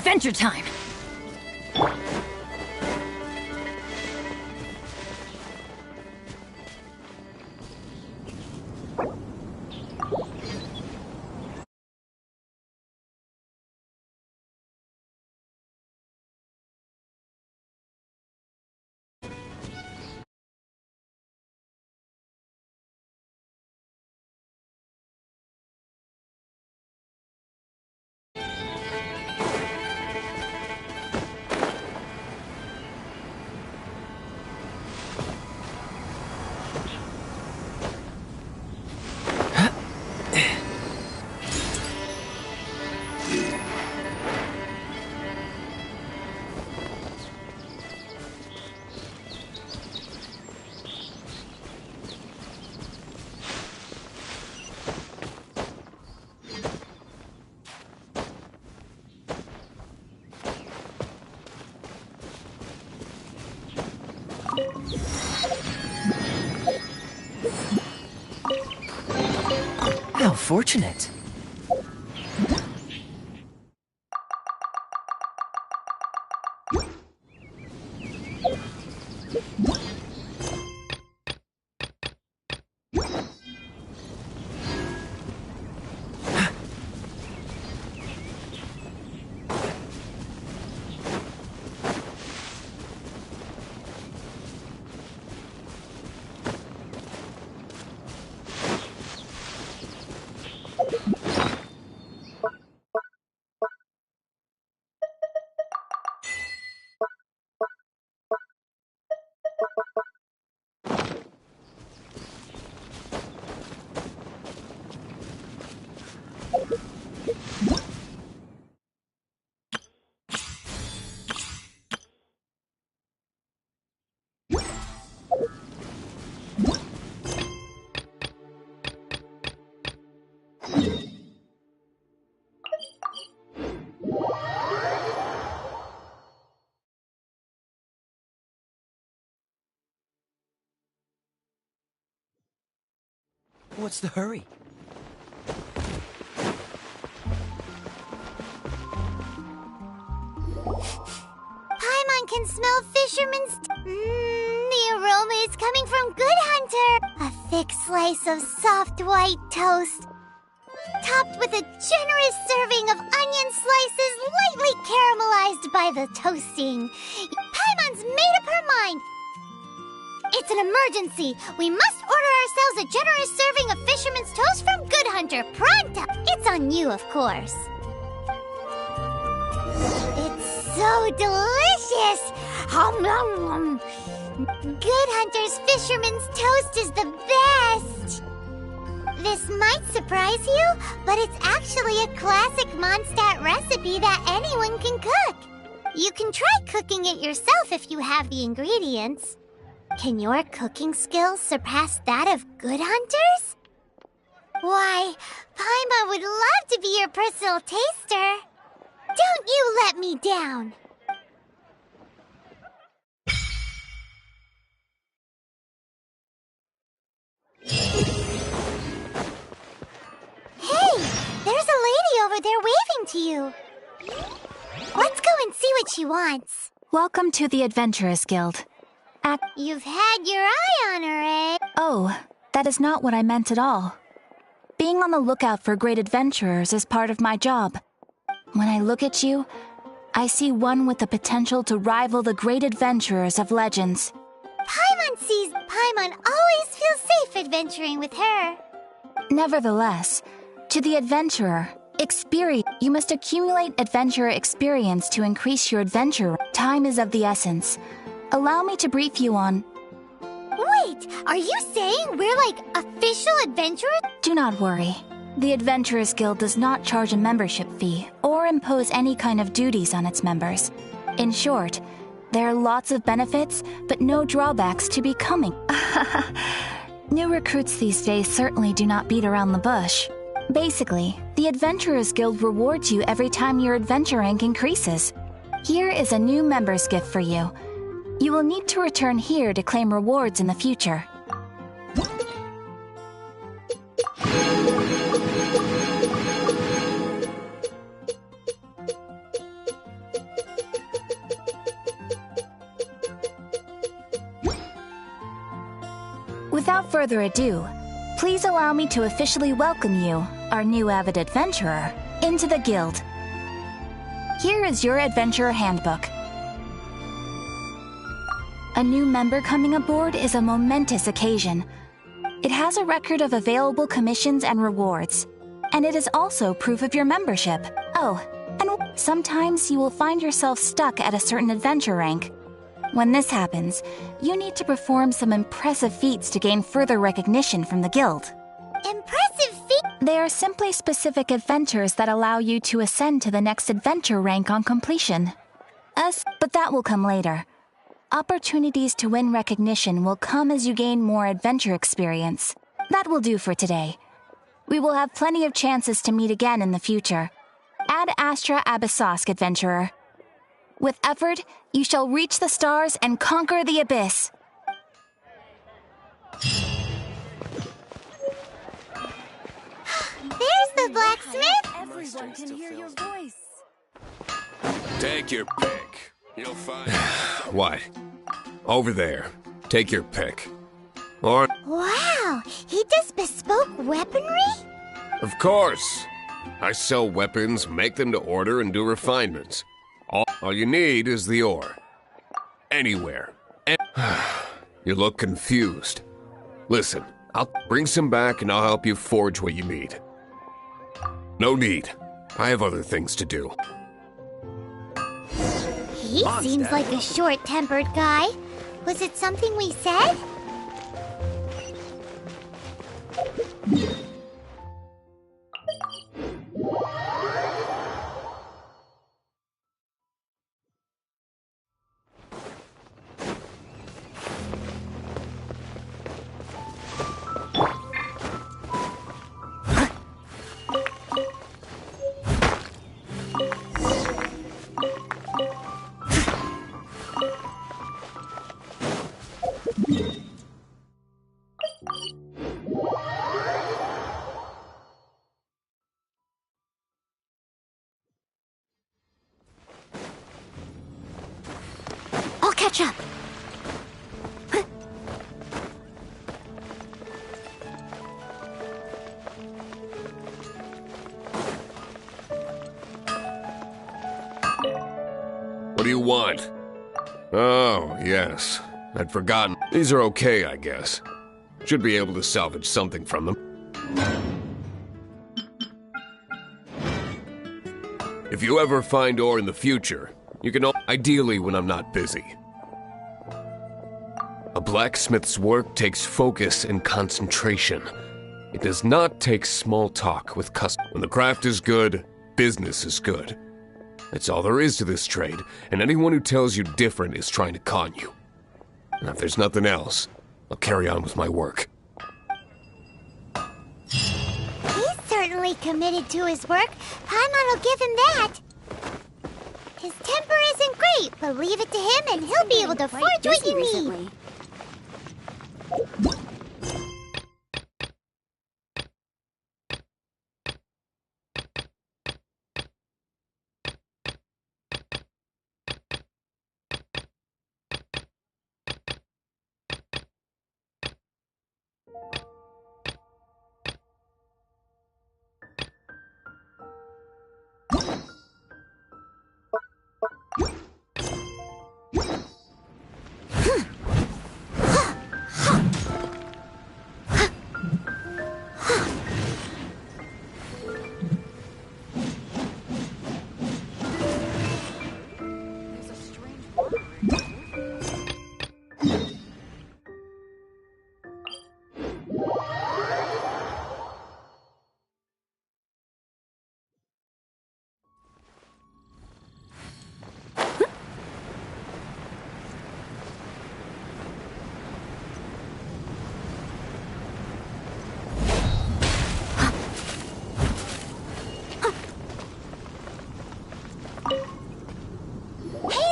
Adventure time! How fortunate. What's the hurry? Paimon can smell fisherman's... the aroma is coming from Good Hunter! A thick slice of soft white toast, topped with a generous serving of onion slices lightly caramelized by the toasting. Paimon's made up her mind! It's an emergency! We must order ourselves a generous serving of fisherman's toast from Good Hunter, pronto! It's on you, of course. It's so delicious! Hum, nom, nom. Good Hunter's fisherman's toast is the best! This might surprise you, but it's actually a classic Mondstadt recipe that anyone can cook. You can try cooking it yourself if you have the ingredients. Can your cooking skills surpass that of Good Hunter's? Why, Paimon would love to be your personal taster. Don't you let me down! Hey, there's a lady over there waving to you. Let's go and see what she wants. Welcome to the Adventurers Guild. You've had your eye on her, eh? Oh, that is not what I meant at all. Being on the lookout for great adventurers is part of my job. When I look at you, I see one with the potential to rival the great adventurers of legends. Paimon always feels safe adventuring with her. Nevertheless, to the adventurer, you must accumulate adventurer experience to increase your adventure. Time is of the essence. Allow me to brief you on... Wait, are you saying we're like official adventurers? Do not worry. The Adventurers Guild does not charge a membership fee or impose any kind of duties on its members. In short, there are lots of benefits, but no drawbacks to becoming. New recruits these days certainly do not beat around the bush. Basically, the Adventurers Guild rewards you every time your adventure rank increases. Here is a new member's gift for you. You will need to return here to claim rewards in the future. further ado, please allow me to officially welcome you, our new avid adventurer, into the guild. Here is your adventurer handbook. A new member coming aboard is a momentous occasion. It has a record of available commissions and rewards, and it is also proof of your membership. Oh, and sometimes you will find yourself stuck at a certain adventure rank. When this happens, you need to perform some impressive feats to gain further recognition from the guild. Impressive feat? They are simply specific adventures that allow you to ascend to the next adventure rank on completion. But that will come later. Opportunities to win recognition will come as you gain more adventure experience. That will do for today. We will have plenty of chances to meet again in the future. Ad Astra Abyssosk, adventurer. With effort, you shall reach the stars and conquer the abyss. There's the blacksmith! Everyone can hear your voice. Take your pick. You'll find... What? Over there. Take your pick. Or... Wow, he does bespoke weaponry? Of course. I sell weapons, make them to order, and do refinements. All you need is the ore. Anywhere. You look confused. Listen, I'll bring some back and I'll help you forge what you need. No need. I have other things to do. He seems like a short-tempered guy. Was it something we said? I'll catch up. What do you want? Oh, yes. I'd forgotten. These are okay, I guess. Should be able to salvage something from them. If you ever find ore in the future, you can ideally when I'm not busy. A blacksmith's work takes focus and concentration. It does not take small talk with customers. When the craft is good, business is good. That's all there is to this trade, and anyone who tells you different is trying to con you. And if there's nothing else, I'll carry on with my work. He's certainly committed to his work. Paimon will give him that. His temper isn't great, but leave it to him and he'll be able to forge what you need.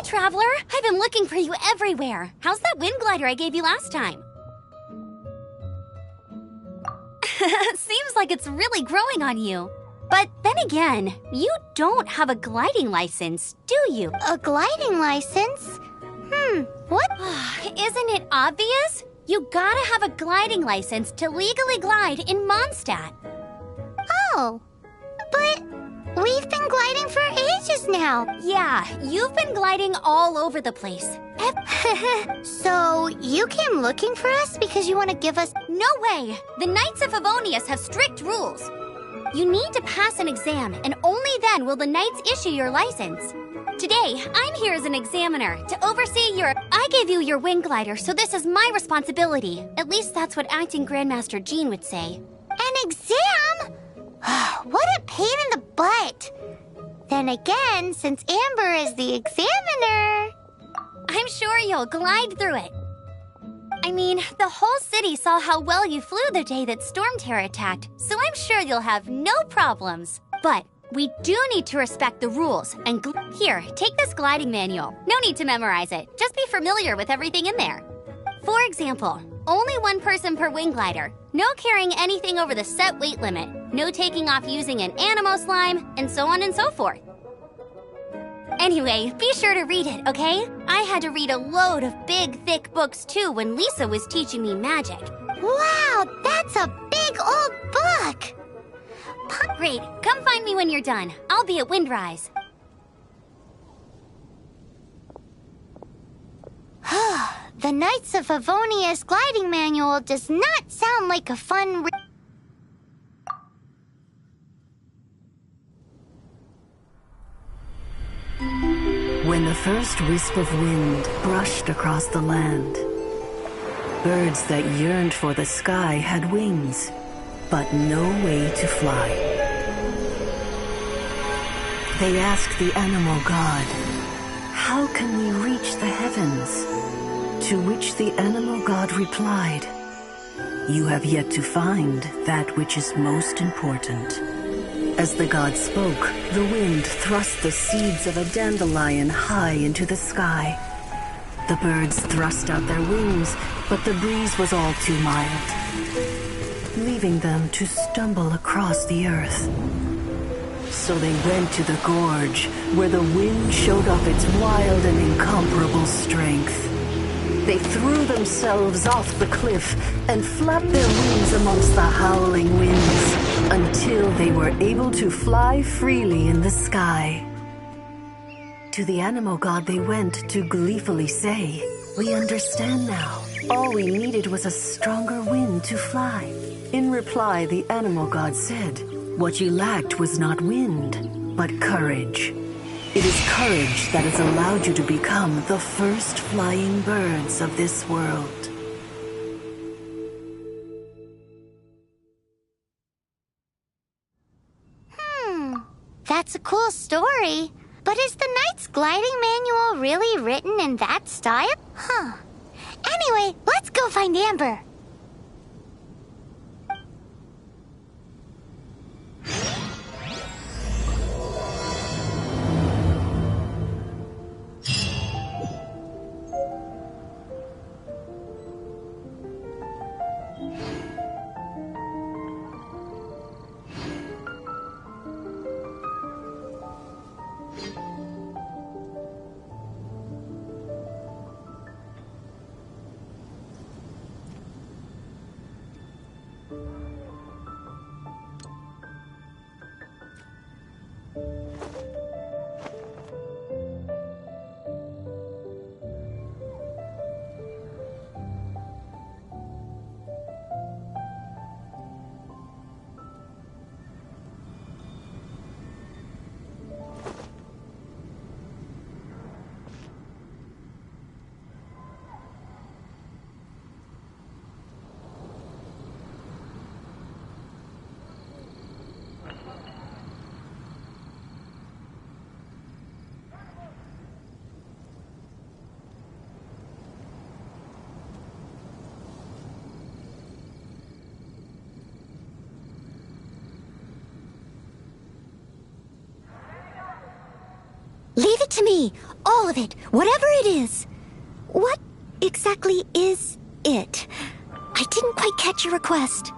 Traveler, I've been looking for you everywhere. How's that wind glider I gave you last time? Seems like it's really growing on you. But then again, you don't have a gliding license, do you? A gliding license? What? Isn't it obvious? You gotta have a gliding license to legally glide in Mondstadt. Oh, but we've been gliding for ages now. Yeah, you've been gliding all over the place. So you came looking for us because you want to give us... No way! The Knights of Favonius have strict rules. You need to pass an exam, and only then will the Knights issue your license. Today, I'm here as an examiner to oversee your... I gave you your wing glider, so this is my responsibility. At least that's what Acting Grandmaster Jean would say. An exam? What a pain in the butt. Then again, since Amber is the examiner... I'm sure you'll glide through it. I mean, the whole city saw how well you flew the day that Storm Terror attacked, so I'm sure you'll have no problems. But we do need to respect the rules, and here, take this gliding manual. No need to memorize it, just be familiar with everything in there. For example, only one person per wing glider, no carrying anything over the set weight limit, no taking off using an animo slime, and so on and so forth. Anyway, be sure to read it, okay? I had to read a load of big, thick books too when Lisa was teaching me magic. Wow, that's a big old book! Great, come find me when you're done. I'll be at Windrise. The Knights of Favonius gliding manual does not sound like a fun... When the first wisp of wind brushed across the land, birds that yearned for the sky had wings, but no way to fly. They asked the animal god, "How can we reach the heavens?" To which the animal god replied, "You have yet to find that which is most important." As the god spoke, the wind thrust the seeds of a dandelion high into the sky. The birds thrust out their wings, but the breeze was all too mild, leaving them to stumble across the earth. So they went to the gorge, where the wind showed off its wild and incomparable strength. They threw themselves off the cliff and flapped their wings amongst the howling winds until they were able to fly freely in the sky. To the animal god they went to gleefully say, "We understand now. All we needed was a stronger wind to fly." In reply, the animal god said, "What you lacked was not wind, but courage. It is courage that has allowed you to become the first flying birds of this world." That's a cool story. But is the Knight's gliding manual really written in that style? Anyway, let's go find Amber. Leave it to me. All of it. Whatever it is. What exactly is it? I didn't quite catch your request.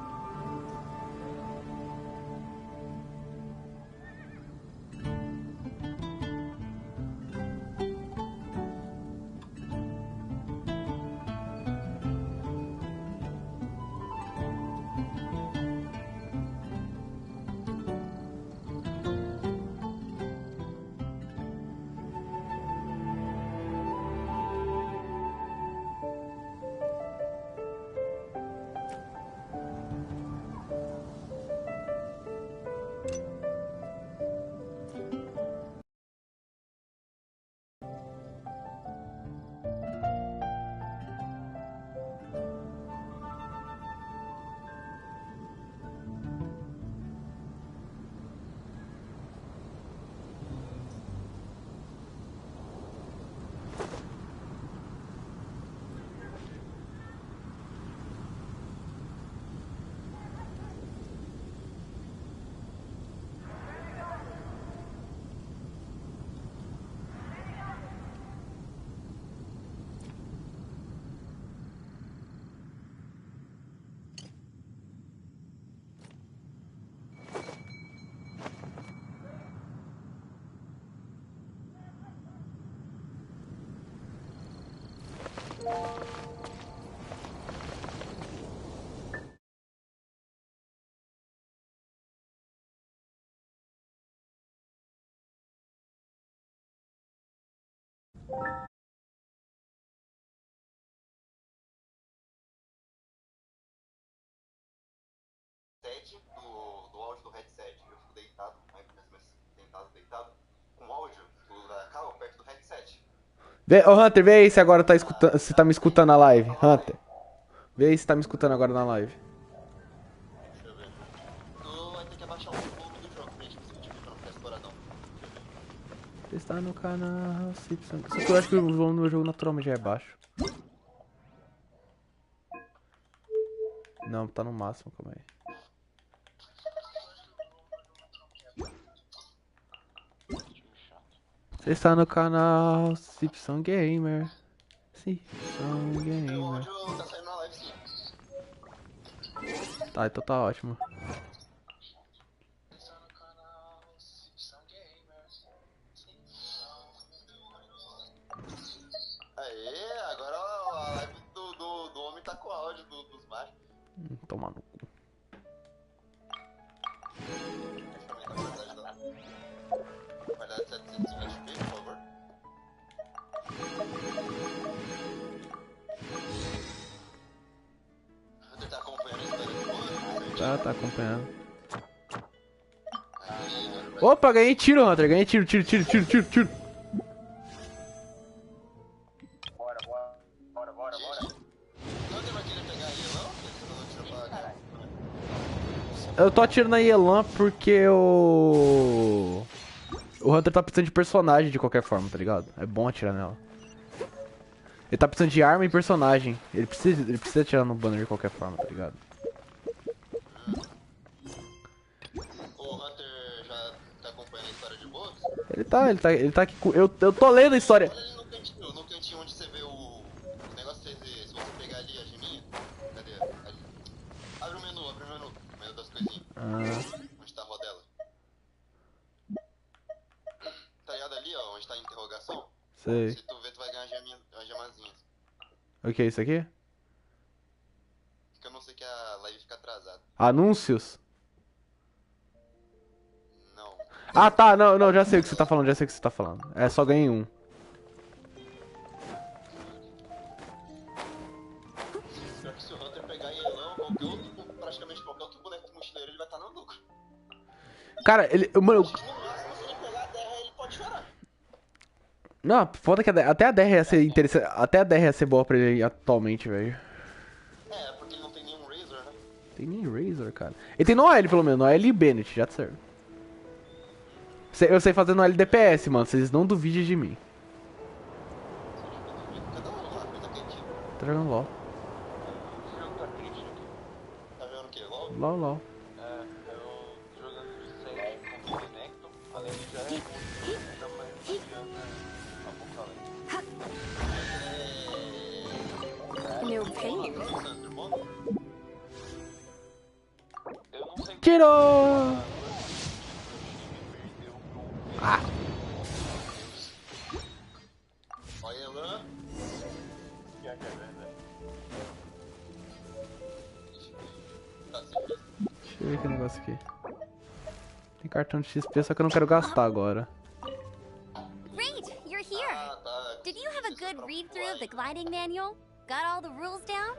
Do áudio do headset. Eu fico deitado, deitado, com o áudio da cabo perto do headset. Ô Hunter, vê aí se agora tá escutando, se tá me escutando na live. Hunter, vê aí se tá me escutando agora na live. Deixa eu ver. Tu vai ter que abaixar um pouco do jogo pra gente conseguir pra não ficar exploradão. Você está no canal. Só que eu acho que o volume do meu jogo naturalmente já é baixo. Não, tá no máximo, calma aí. Você está no canal Cipson Gamer. Cipson O Gamer. áudio tá saindo na live sim. Tá, então tá ótimo. Aê, agora a live do homem tá com áudio dos machos. Toma no cu. Deixa eu aumentar a qualidade da qualidade de 720p, por favor. Você tá acompanhando a história do mundo? Tá acompanhando. Opa, ganhei tiro, Hunter. Ganhei tiro. Bora. Você vai querer pegar ele, não? Você não tirou pra... Eu tô atirando na Yelan porque o Hunter tá precisando de personagem de qualquer forma, tá ligado? É bom atirar nela. Ele tá precisando de arma e personagem. Ele precisa atirar no banner de qualquer forma, tá ligado? O Hunter já tá acompanhando a história de boa? Ele tá aqui com... Eu tô lendo a história. Olha ali no cantinho onde você vê o negócio de se você pegar ali a geminha. Cadê? Ali. Abre o menu. O menu das coisinhas. Onde tá a rodela. Tá ligado ali, ó, onde tá a interrogação? Sei. Se tu ver, tu vai ganhar umas gemazinhas. O que é isso aqui? Porque eu não sei que a live fica atrasada. Anúncios? Não. Ah, tá. Não, já sei o que você tá falando, É, só ganhei um. Pior que se o Hunter pegar Yelão, praticamente qualquer outro boneco de mochileiro, ele vai estar no lucro. Cara, mano... No máximo, se ele pegar a terra, ele pode chorar. Não, foda que até a DR ia ser interessante. Até a DR ia ser boa pra ele atualmente, velho. É, porque ele não tem nenhum Razor, né? Tem nem Razor, cara. Ele tem Noelle, pelo menos. Noelle e Bennett, já serve. Eu sei fazer Noelle DPS, mano. Vocês não duvidem de mim. Cadê o lá? Coisa quietinha. Tá jogando LOL. Esse jogo tá crítico aqui. Tá vendo o quê? LOL? LOL. É, eu jogando de 7 com o Necto, além de já é Meu pain. Eu não sei Tirou! Ah! Olha, Elan. Deixa eu ver que negócio aqui. Tem cartão de XP, só que eu não quero gastar agora. Great, you're here. Did you have a good read-through of the gliding manual? Got all the rules down?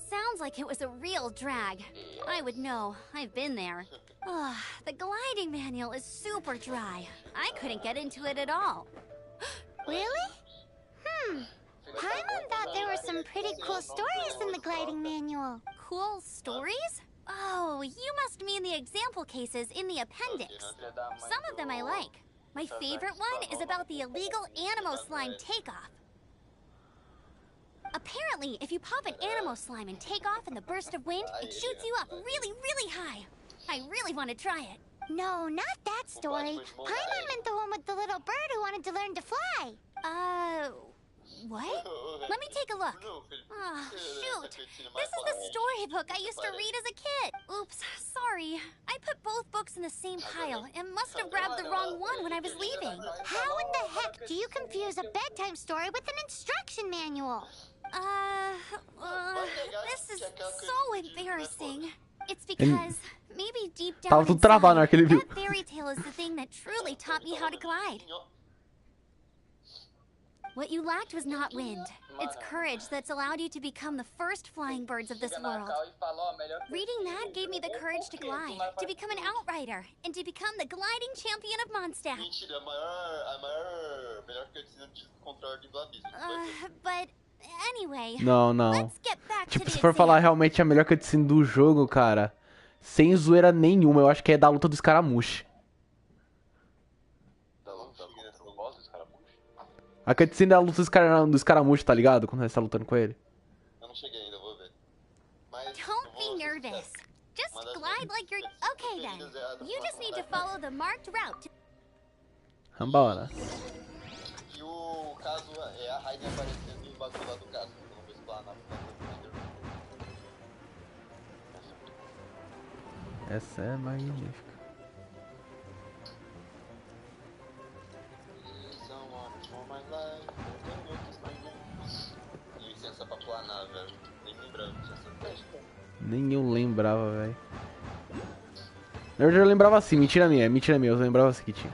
Sounds like it was a real drag. I would know. I've been there. Ugh, the gliding manual is super dry. I couldn't get into it at all. Really? Paimon thought there were some pretty cool stories in the gliding manual. Cool stories? Oh, you must mean the example cases in the appendix. Some of them I like. My favorite one is about the illegal Animo Slime takeoff. Apparently, if you pop an Animo Slime and take off in the burst of wind, it shoots you up really, really high. I really want to try it. No, not that story. Paimon meant the one with the little bird who wanted to learn to fly. What? Let me take a look. Ah, shoot. This is the storybook I used to read as a kid. Oops, sorry. I put both books in the same pile and must have grabbed the wrong one when I was leaving. How in the heck do you confuse a bedtime story with an instruction manual? This is so embarrassing. It's because maybe deep down Tava tudo travado na hora que ele viu. that fairy tale is the thing that truly taught me how to glide. What you lacked was not wind. It's courage that's allowed you to become the first flying birds of this world. Reading that gave me the courage to glide, to become an outrider, and to become the gliding champion of Mondstadt. Mentira, melhor cutscene contra a Ordem do Abismo. But anyway, Não, não. let's get back to Tipo, the se for falar exam. realmente a melhor cutscene do jogo, cara, sem zoeira nenhuma, eu acho que é da luta do escaramuche. A cutscene da luta do escaramuche, tá ligado? Quando você tá lutando com ele. Eu não cheguei ainda, vou ver. Mas Don't be nervous. Just glide like you're... Okay then. You just need to follow the marked route. Vambora. E o caso é a Raiden aparecendo e o bagulho lá do caso. Vamos ver se lá na Essa é magnífica. Licença pra planar, velho. Nem lembrava que tinha essa festa. Nem eu lembrava, velho. Na verdade eu lembrava assim, mentira minha, eu lembrava assim que tinha.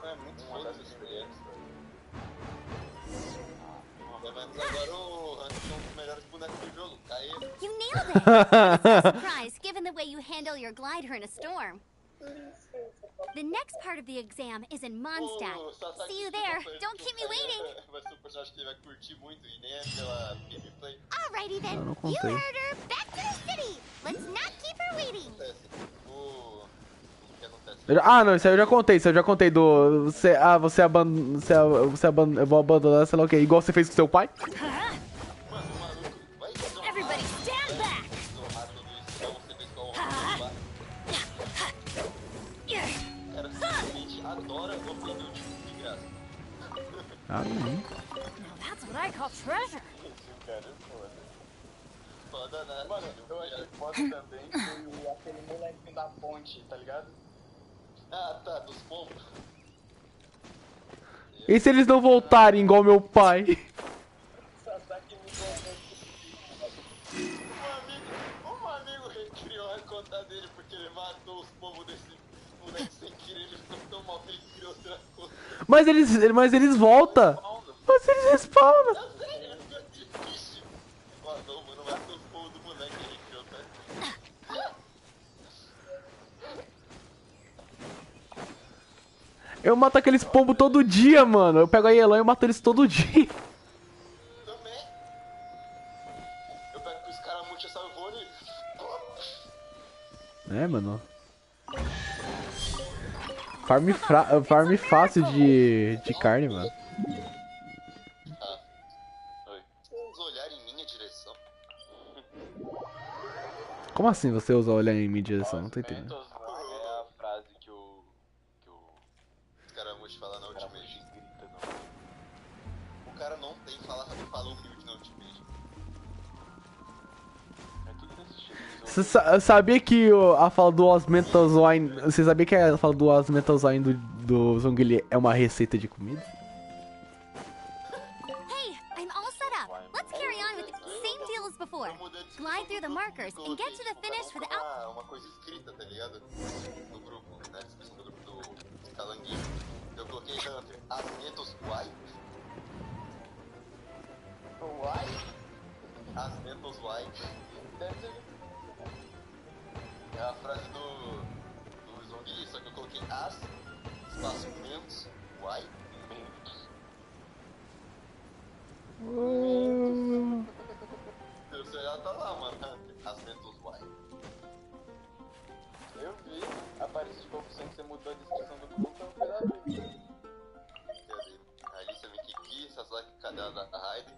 É muito foda essa experiência. Agora o Hans é um dos melhores bonecos do jogo. Caiu. You nailed it. It's no surprise, given the way you handle your glider in a storm. The next part of the exam is in Mondstadt. See you there. Don't keep me waiting. Vai ser um personagem que ele vai curtir muito e nem é pela gameplay. Alrighty then. não You contei. heard her. Back to the city. Let's not keep her waiting. Acontece. O que acontece? Não, isso aí eu já contei do... eu vou abandonar, sei lá o que, igual você fez com seu pai. Mano, o maluco vai fazer um Everybody stand back. rato do isso, você fez com o cara simplesmente adora ofender o time de graça. Now that's what I call treasure. Esse cara é foda. Foda nada. Mano, eu achei foda também foi aquele molequinho da ponte, tá ligado? Ah, tá, dos pombos. E se eles não voltarem igual meu pai? Um amigo recriou a conta dele porque ele matou os pombos desse moleque sem querer. Ele ficou tão mal que ele criou outra conta. Mas eles voltam. Mas eles respawnam. Sério, ele ficou triste. Mano, matou os pombos do moleque que ele criou, tá? Eu mato aqueles pombos todo dia, mano. Eu pego a Yellow e eu mato eles todo dia. Também. Eu pego que os caras muito essa voando e... É, mano. Farm fácil de carne, mano. Oi. Vamos olhar em minha direção. Como assim você usa olhar em minha direção? Não tô entendendo. É a frase que o cara muito fala na Ultimate. O cara não tem fala humilde na Ultimate. É tudo desse jeito. Você sabia que a fala do Osmentozoine... Você sabia que a fala do Osmentozoine do Zongli é uma receita de comida? Hey, I'm all set up. Let's carry on with the same deal as before. Glide through the markers and get to the finish without... Uma coisa escrita, tá ligado? No grupo, na descrição do grupo do Calanguinho. Eu coloquei Hunter, Asmentos White. White? Asmentos White. Deve ser. É a frase do Zongli, só que eu coloquei As, espaço Mentos, White, Mentos. Seu celular tá lá, mano. Asmentos White. Eu vi. Aparece de confusão que você mudou a descrição do grupo, então foi lá ver. Cadê? Alicia Mikiki, Sasaki, cadê a da Raiden?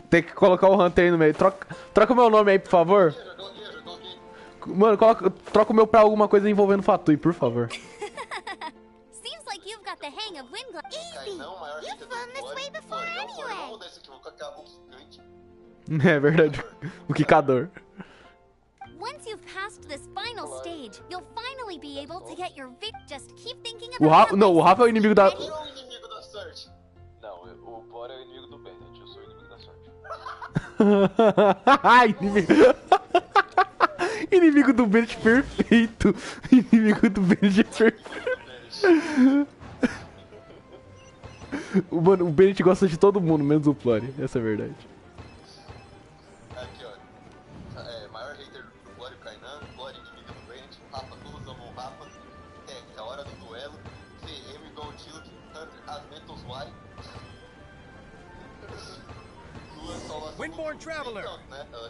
Tem que colocar o Hunter aí no meio. Troca o meu nome aí, por favor. Eu já coloquei. Mano, troca o meu pra alguma coisa envolvendo Fatui, por favor. Seems like you've got the hang of wind glide. Cainão, maior You've flown this way before anyway. Vamos mudar isso aqui, vou colocar o gigante. É verdade. O quicador. Once you've passed this final stage, you'll finally be able to get your vic. Just keep thinking O about Rafa, não, o Rafa é o inimigo da... Quem é o inimigo da sorte? Não, o Bora é o inimigo do Bennett, eu sou o inimigo da sorte. inimigo... inimigo do Bennett perfeito. Inimigo do Bennett perfeito. Mano, o Bennett gosta de todo mundo, menos o Plore. Essa é a verdade. Aqui, ó. Maior hater do Glória e o Kainan, Glória inimiga do Bennett, Rafa, todos amam o Rafa. É a hora do duelo. CM igual o Tilk, Hunter, as Mentals Y. Windborn Traveler,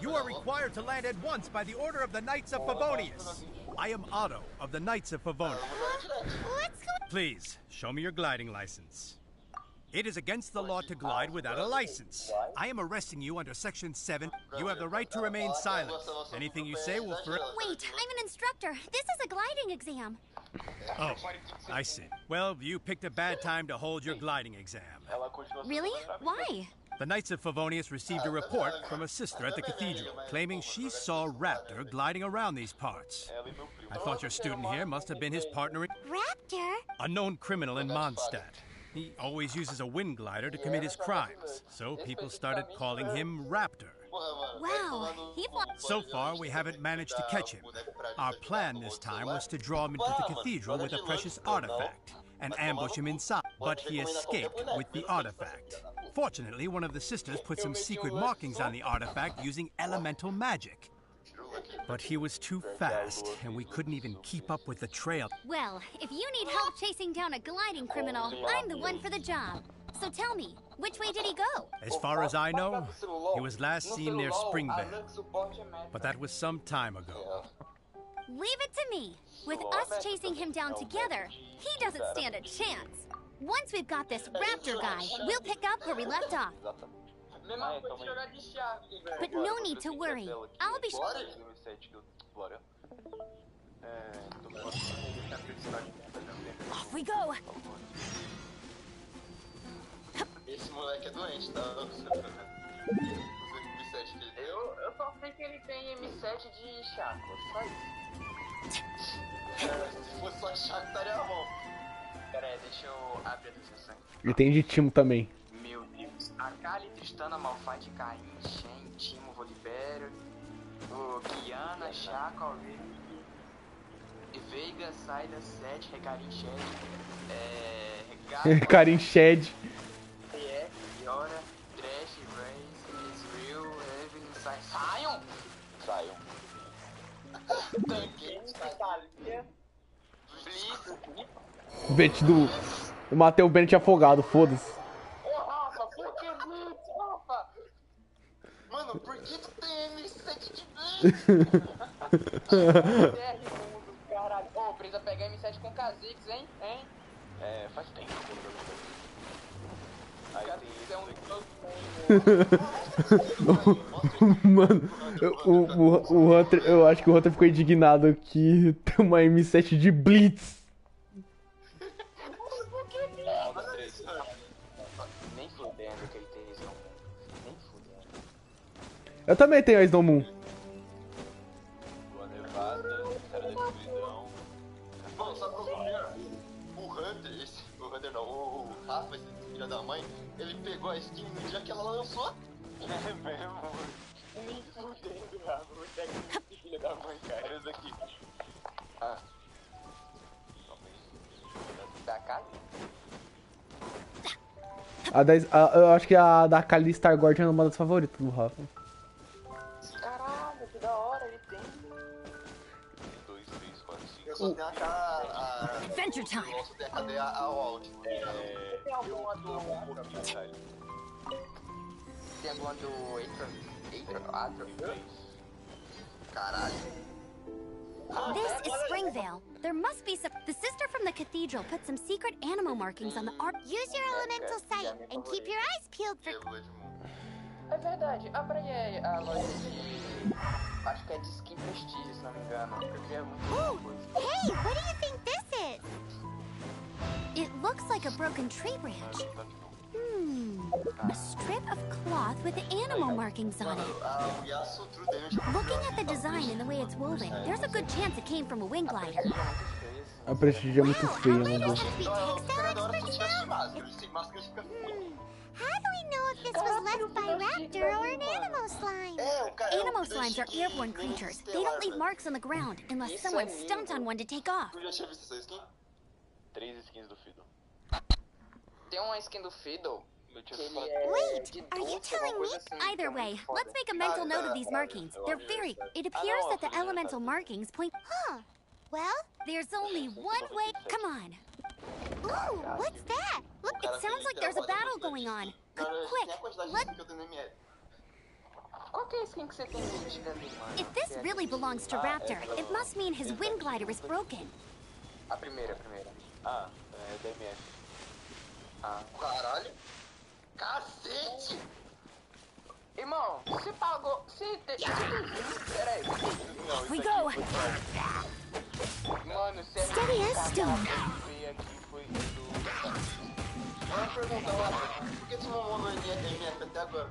you are required to land at once by the order of the Knights of Favonius. I am Otto of the Knights of Favonius. Please, show me your gliding license. It is against the law to glide without a license. I am arresting you under Section 7. You have the right to remain silent. Anything you say will forever... Wait, I'm an instructor. This is a gliding exam. Oh, I see. Well, you picked a bad time to hold your gliding exam. Really? Why? The Knights of Favonius received a report from a sister at the cathedral, claiming she saw Raptor gliding around these parts. I thought your student here must have been his partner in... Raptor? A known criminal in Mondstadt. He always uses a wind glider to commit his crimes, so people started calling him Raptor. Wow, So far, we haven't managed to catch him. Our plan this time was to draw him into the cathedral with a precious artifact and ambush him inside, but he escaped with the artifact. Fortunately, one of the sisters put some secret markings on the artifact using elemental magic. But he was too fast, and we couldn't even keep up with the trail. Well, if you need help chasing down a gliding criminal, I'm the one for the job. So tell me, which way did he go? As far as I know, he was last seen near Springvale. But that was some time ago. Leave it to me. With us chasing him down together, he doesn't stand a chance. Once we've got this Raptor guy, we'll pick up where we left off. But no need to worry. I'll be Off we go. Esse moleque é doente, tá? Eu só sei que ele tem M7 de Chaco, só isso. Se fosse só Chaco, estaria bom. Pera aí, deixa eu abrir a descrição. Ele tem de Timo também. Meu Deus. Akali, Tristana, Malphite, Caim, Shen, Timo, Voliberio, o Kiana, Chaco, Alveiro, Veiga, Saida, Seth, Recarim, Shed, Recarim, Shed. TF, Yora, Trash, Raze, Israel, Evelyn, Saiam! Saiam. Tanque, Thalia, Blitz. Bennett do... Eu matei o Bennett afogado, foda-se. Ô, Rafa, por que Blitz, Rafa? Mano, por que tu tem M7 de Blitz? Caralho. Ô, precisa pegar M7 com Kha'Zix, hein? É, faz tempo. Aí Mano, o Hunter, eu acho que o Hunter ficou indignado que tem uma M7 de Blitz. Nem fudendo que ele tem isso, nem fudendo. Eu também tenho a Snow Moon. Boa nevada, cara da escuridão. Mano, sabe qual é o problema? O Hunter não, o Rafa, esse filho da mãe, ele pegou a skin no dia que ela lançou. É mesmo? Nem fudendo, Rafa. Você é que filho da mãe, cara. Esse aqui. Ah. Da casa? Eu acho que a da Kali Stargord é uma das favoritas do Rafa. Caralho, que da hora ele tem. 2, 3, 4, 5. Eu só tenho a Adventure time. Eu só tenho a cadeia ao áudio. Tem alguma do... Tem alguma do... Atro? Caralho. This is Springvale. There must be some... The sister from the cathedral put some secret animal markings on the art... Use your elemental sight and keep your eyes peeled for... É verdade, abra aí a loja de... Acho que é de skin prestígio, se não me engano. Eu queria muito coisa. Hey, what do you think this is? It looks like a broken tree branch. A strip of cloth with the animal markings on it. Looking at the design and the way it's woven, there's a good chance it came from a wing glider. A prestígio é muito feia, meu Deus. How do we know if this was left by Raptor or an animal slime? Animal slimes are airborne creatures. They don't leave marks on the ground unless someone stumps on one to take off. Tu já tinha visto essa skin? 3 skins do Fido. Tem uma skin do Fiddle. Que ele Wait, de are you doce, alguma telling me? coisa assim, que é Either muito way, foda. let's make a mental note of these markings. They're very... It appears that the elemental markings point... Huh. Well? There's only one way... Come on. Ooh, what's that? Look, it sounds like there's a battle going on. Quick, let... Qual que é a skin que você tem nítida ali, mano? If this really belongs to Raptor, it must mean his wind glider is broken. A primeira. Ah, é DMF. Ah. Caralho! Cacete! Irmão, se pagou... Se tem... Peraí. We go! Mano, você é Steady as stone. Foi do... Uma pergunta lá, por que você não mandou DMF até agora?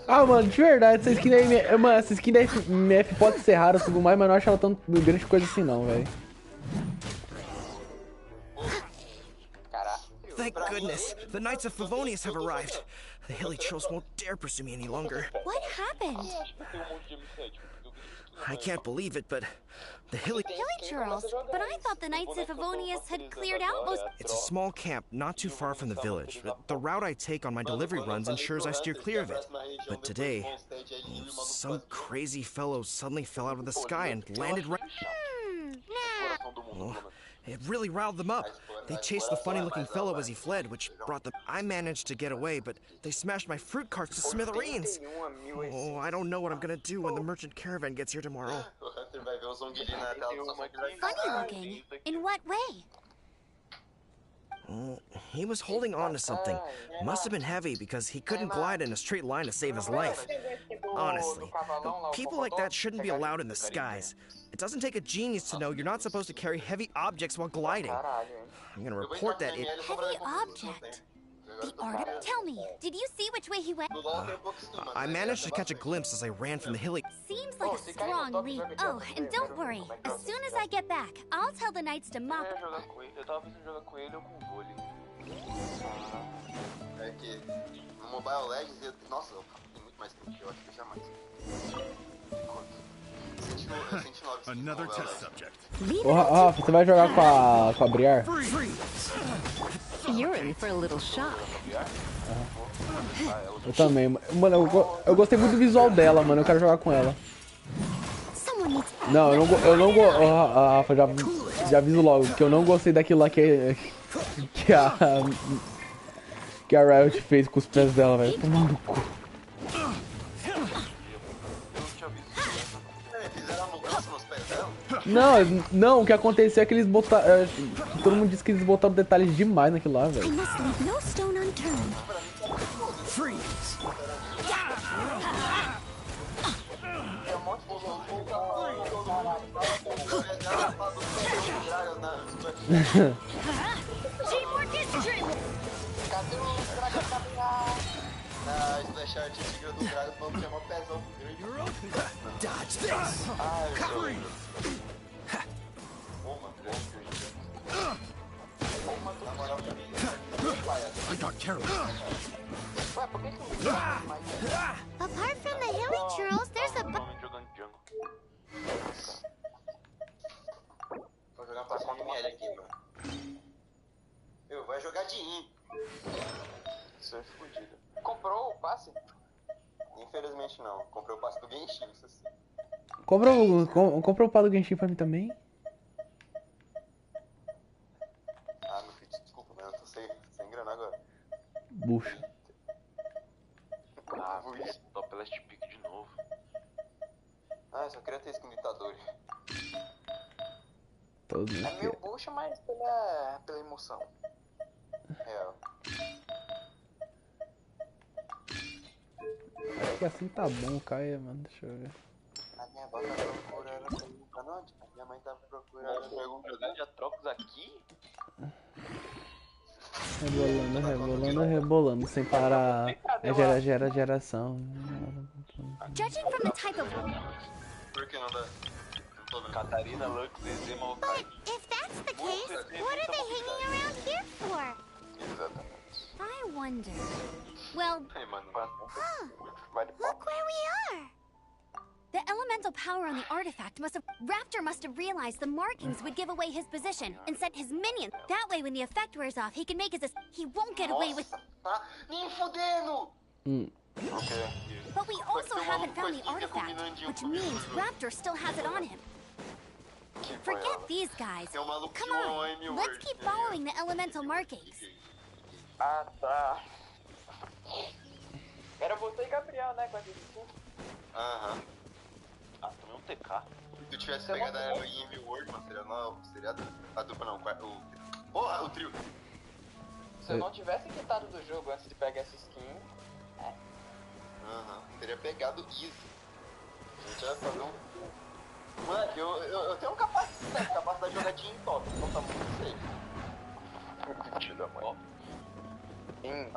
Ah, mano, de verdade, essa skin da MF, mano, essa skin da MF pode ser rara e tudo mais, mas não acho ela tão grande coisa assim não, velho. Thank goodness, the Knights of Favonius have arrived. The hilly trolls won't dare pursue me any longer. What happened? I can't believe it, but the hilly... Hilly churls, but I thought the Knights of Favonius had cleared out most... It's a small camp not too far from the village. The route I take on my delivery runs ensures I steer clear of it. But today, some crazy fellow suddenly fell out of the sky and landed right... Oh, it really riled them up. They chased the funny-looking fellow as he fled, which brought them... I managed to get away, but they smashed my fruit carts to smithereens. Oh, I don't know what I'm gonna do when the merchant caravan gets here tomorrow. Funny looking? In what way? He was holding on to something. Must have been heavy because he couldn't glide in a straight line to save his life. Honestly, people like that shouldn't be allowed in the skies. It doesn't take a genius to know you're not supposed to carry heavy objects while gliding. I'm gonna report that it... Heavy object? The art of... Tell me, did you see which way he went? I managed to catch a glimpse as I ran from the hilly... Seems like a strong lead. Oh, and don't worry. As soon as I get back, I'll tell the Knights to mop... Eu tava pensando em jogar com ele ou com o vôlei. É que no Mobile Legends, nossa, eu tem muito mais que eu acho que jamais. Another test subject. Ô, Rafa, você vai jogar com a Briar? You're in for a little shock. Eu também. Mano, eu gostei muito do visual dela, mano. Eu quero jogar com ela. Não, eu não gosto. Rafa, já aviso logo que eu não gostei daquilo lá que a Riot fez com os pés dela, velho. Tomando no cu. Não, o que aconteceu é que eles botaram. Todo mundo disse que eles botaram detalhes demais naquilo lá, velho. Na Splash Art antiga do Dragon, vamos chamar pezão. Dodge this! I got carried. Apart from the hilly churls, there's a... Vou jogar pra conta minha aqui, mano. Vai jogar de in. Isso é fodido. Comprou o passe? Infelizmente não. Comprei o passe do Genshin, isso sim. Comprou o pá do Genshin pra mim também? Ah, meu filho, desculpa, mas eu tô sem grana agora. Bucha. Ah, velho, top Last Pick de novo. Ah, eu só queria ter skin do Itadori. Todos É meio bucha, mas pela emoção. Real. Acho que assim tá bom, Caia, mano. Deixa eu ver. A minha avó tá procurando pra onde? A minha mãe tá procurando. Jogando já trocos aqui? Rebolando, sem parar. Geração. Judging from the type of... Por que não dá? Não tô vendo. Catarina, Lux, Zezema, But if that's the case, what are they hanging around here for? Exatamente. I wonder... Well, Hey, mano. Huh, look where we are. The elemental power on the artifact Raptor must have realized the markings would give away his position and sent his minions. That way, when the effect wears off, he can make he won't get away with. Tá nem fudendo! Ok. But we also haven't found the artifact, which means Raptor still has it on him. Forget these guys. Come on, let's keep following the elemental markings. Ah, tá. Era você e Gabriel, né, com a gente. Aham. Ah, tomei um TK. Se tu tivesse pegado ela em M-Word, mano, seria a dupla não, porra, o trio. Se eu não tivesse quitado do jogo antes de pegar essa skin... Teria pegado easy. A gente ia fazer um... Moleque, eu tenho capacidade de jogar team top, então tá muito safe. Filho da mãe. Sim.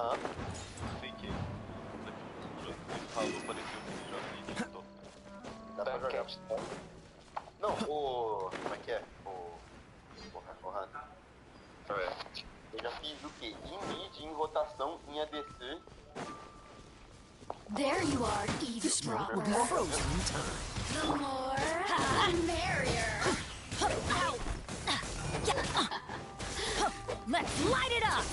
Sei que... Ele falou, parecia um jogo de top. Dá pra jogar. Não, como é que é? O Hunter. Eu já fiz o quê? Em mid, em rotação, em ADC. There you are, eavesdrop. We'll be frozen in time. The more, the merrier. Let's light it up.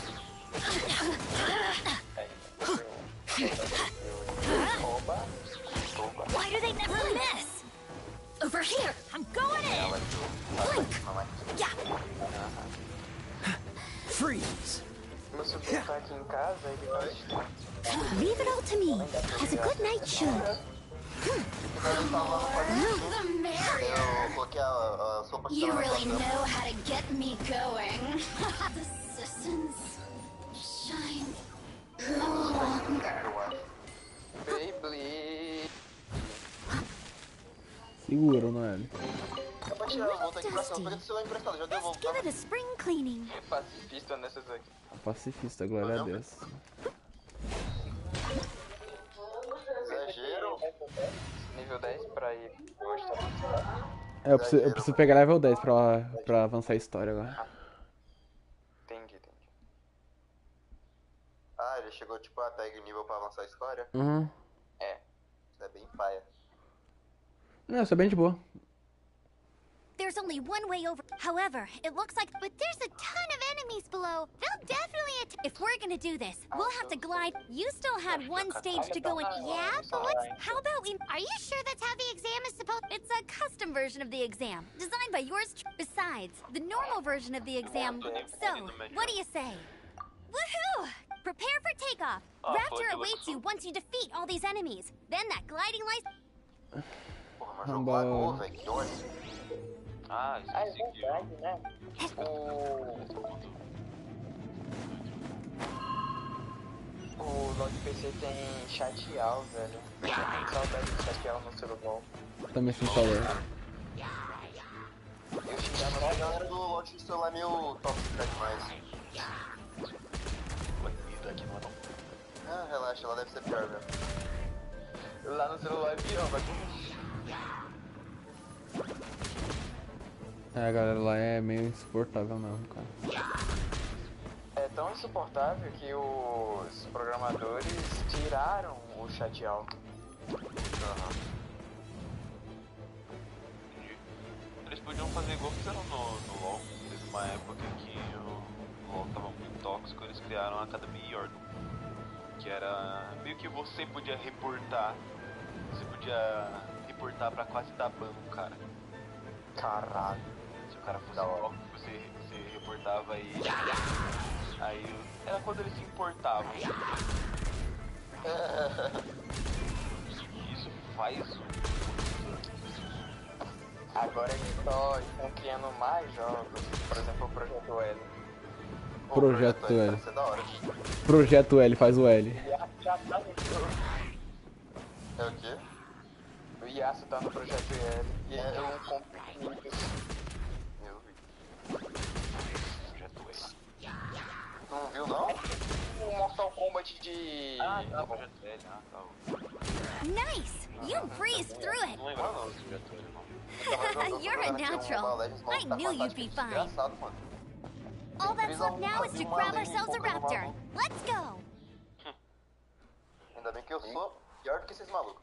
Why do they never miss? Over here, I'm going in. Blink. Yeah. Freeze. Aqui em casa, ele vai... Leave it all to me, as a good knight should. The merrier. Eu coloquei a sopa de You really know how to get me going. The systems shine no longer. Beyblade. Segura, não é? Eu vou tirar, voltar aqui pra cima, pega o celular emprestado, já devolvo. Give it a spring cleaning. Pacifista nessas aqui. Pacifista, glória a Deus. Exagero. Nível 10 pra ir hoje, tá? Eu preciso pegar level 10 pra avançar a história agora. Entendi. Ah, ele chegou tipo a tag nível pra avançar a história? Uhum. É. Isso é bem paia. Não, isso é bem de boa. There's only one way over. However, it looks like... But there's a ton of enemies below. They'll definitely attack. If we're gonna do this, we'll have to glide. You still had one stage to go in. Yeah, but how about we... Are you sure that's how the exam is supposed? It's a custom version of the exam, designed by yours. Besides, the normal version of the exam. So, what do you say? Woohoo! Prepare for takeoff. Raptor awaits you once you defeat all these enemies. Then that gliding light... Porra, mas jogo lagou, velho, que ódio. Ah, esqueci é verdade, né? O LoL de PC tem chat-out, velho. Eu tenho saudade de chat-out no celular. Também sem saudade. Eu xingava A galera do LoL de celular é meio tóxica demais. Ah, relaxa, ela deve ser pior, velho. lá no celular é pior, vai. É, a galera lá é meio insuportável mesmo, cara. É tão insuportável que os programadores tiraram o chat alto. Eles podiam fazer igual fizeram no LoL. Teve uma época que o LoL tava muito tóxico, eles criaram a Academia Yordle. Que era meio que você podia reportar. Você podia reportar pra quase dar ban no cara. Caralho. Se o cara fosse tóxico, você reportava e... Aí era quando eles se importavam. Isso faz... Agora eles estão criando mais jogos. Por exemplo, o Projeto L. Projeto L. Projeto L, faz o L. Já tá no jogo. É o quê? O Yasuo tá no Projeto L. E ele tem um compromisso. Eu vi. Projeto L. Não viu, não? O Mortal Kombat de... Ah, tá, Projeto L. Ah, tá. Nice! You breezed through it! Não lembrava não do Projeto L, não. You're a natural. I knew you'd be fine. All that's left now is to grab ourselves a raptor. Let's go! Ainda bem que eu sou pior do que esses malucos.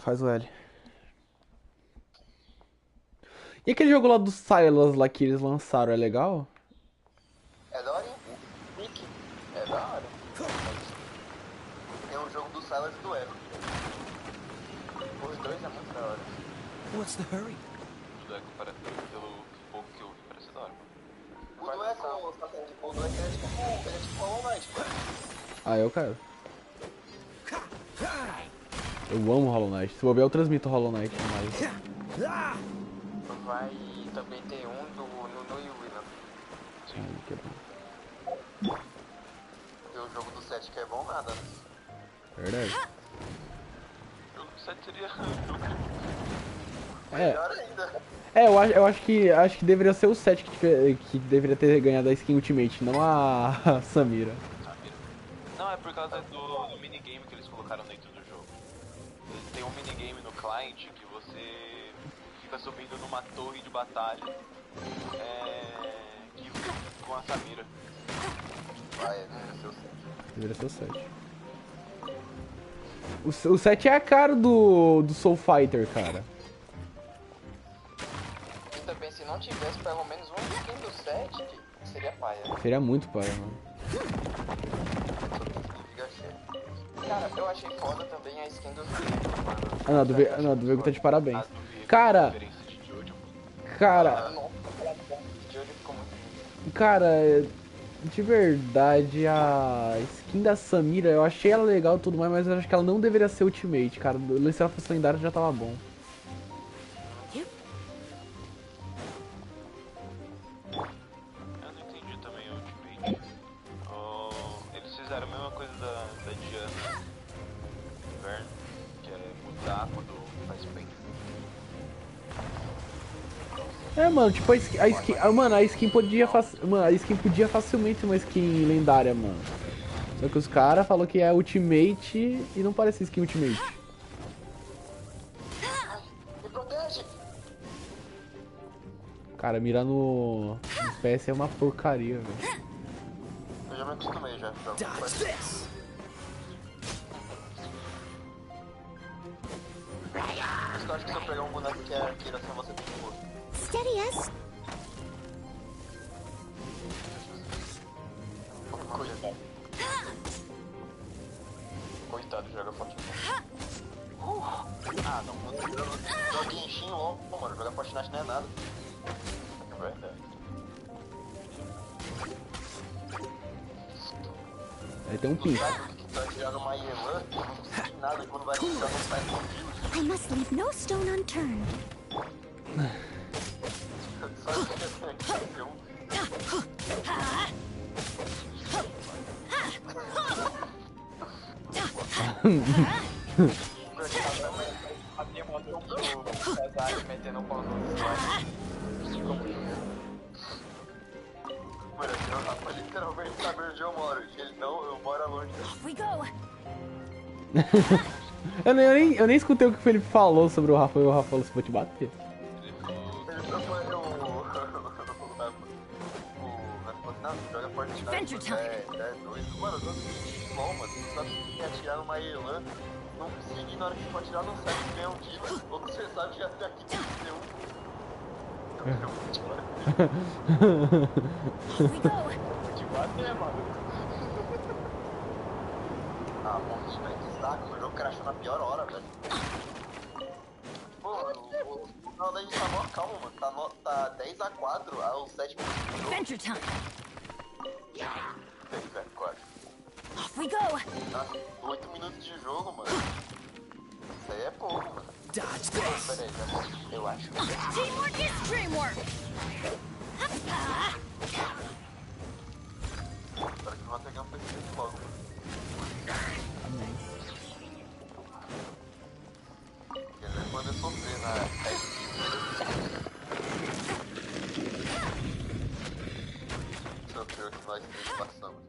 Faz o L. E aquele jogo lá dos Silas lá que eles lançaram, é legal? É da hora, hein? Nick. É da hora. Tem um jogo do Silas e do Evo. Os dois é muito da hora. What's the hurry? O do Echo parece, pelo pouco que eu vi, parece da hora. O do Echo, o do Echo é tipo Hollow Knight. Ah, eu quero. Eu amo Hollow Knight. Se bobear, eu transmito Hollow Knight mais. Vai também ter um no Yui, né? Ai, que bom. Tem o jogo do 7 que é bom nada, né? Verdade. O jogo do 7 seria Melhor ainda. Eu acho que deveria ser o 7 que deveria ter ganhado a skin Ultimate, não a Samira. Não, é por causa do minigame que eles colocaram dentro do jogo. Tem um minigame no client que você fica subindo numa torre de batalha com a Samira. Ah, é, deveria ser o 7. Deveria ser o 7. O 7 é a cara do Soul Fighter, cara. E também, se não tivesse pelo menos um skin do 7, seria paia. Seria muito paia, mano. Cara, eu achei foda também a skin dos Viego, mano. Ah, não, a do Vego tá de parabéns. Cara, de verdade, a skin da Samira, eu achei ela legal e tudo mais, mas eu acho que ela não deveria ser Ultimate, cara. Se ela fosse lendária já tava bom. Eu não entendi também o Ultimate. Eles fizeram a mesma coisa da Diana Inverno, que é mudar quando faz bem. É, mano, tipo a skin podia facilmente ser uma skin lendária, mano. Só que os caras falaram que é Ultimate e não parece skin Ultimate. Me protege! Cara, mirar nos PS é uma porcaria, velho. Eu já me acostumei já. Mas eu acho que se eu pegar um boneco que é arqueiro assim, você tem que morrer. Steady as. Coitado, joga Fortnite. Ah, não. Joga Genshin logo, mano. Jogar Fortnite não é nada. É verdade. Aí tem um pinto. Que tá tirando uma Yelan, não sei nada, e quando vai tirar não sai com I must leave no stone unturned. Metendo um pau no Mano, o Rafa literalmente sabe onde eu moro. Ele não, eu moro longe. We go. eu nem escutei o que o Felipe falou sobre o Rafa e o Rafa falou se vou te bater. Joga Fortnite. Adventure time. É doido. Mano, eu tô assistindo LOL, mano. Você sabe que ia atirar numa Elan, não consegui na hora que for atirar no set ganhar um tiro. Ou você sabe que até aqui tem que ter um. We go. Te bater, mano. Ah, mano, isso daí que saco. O jogo crashou na pior hora, velho. Pô, não, daí tá mó calma, mano. Tá 10-4, o 7 minutos do jogo. Adventure time. 10-4. Off we go. Tá 8 minutos de jogo, mano. Isso aí é pouco, mano. Dodge this. Pera aí, eu acho. Teamwork is dreamwork. Espero que não vai pegar um PC logo, mano. Porque ele vai poder sofrer na sofreu que nós três passamos.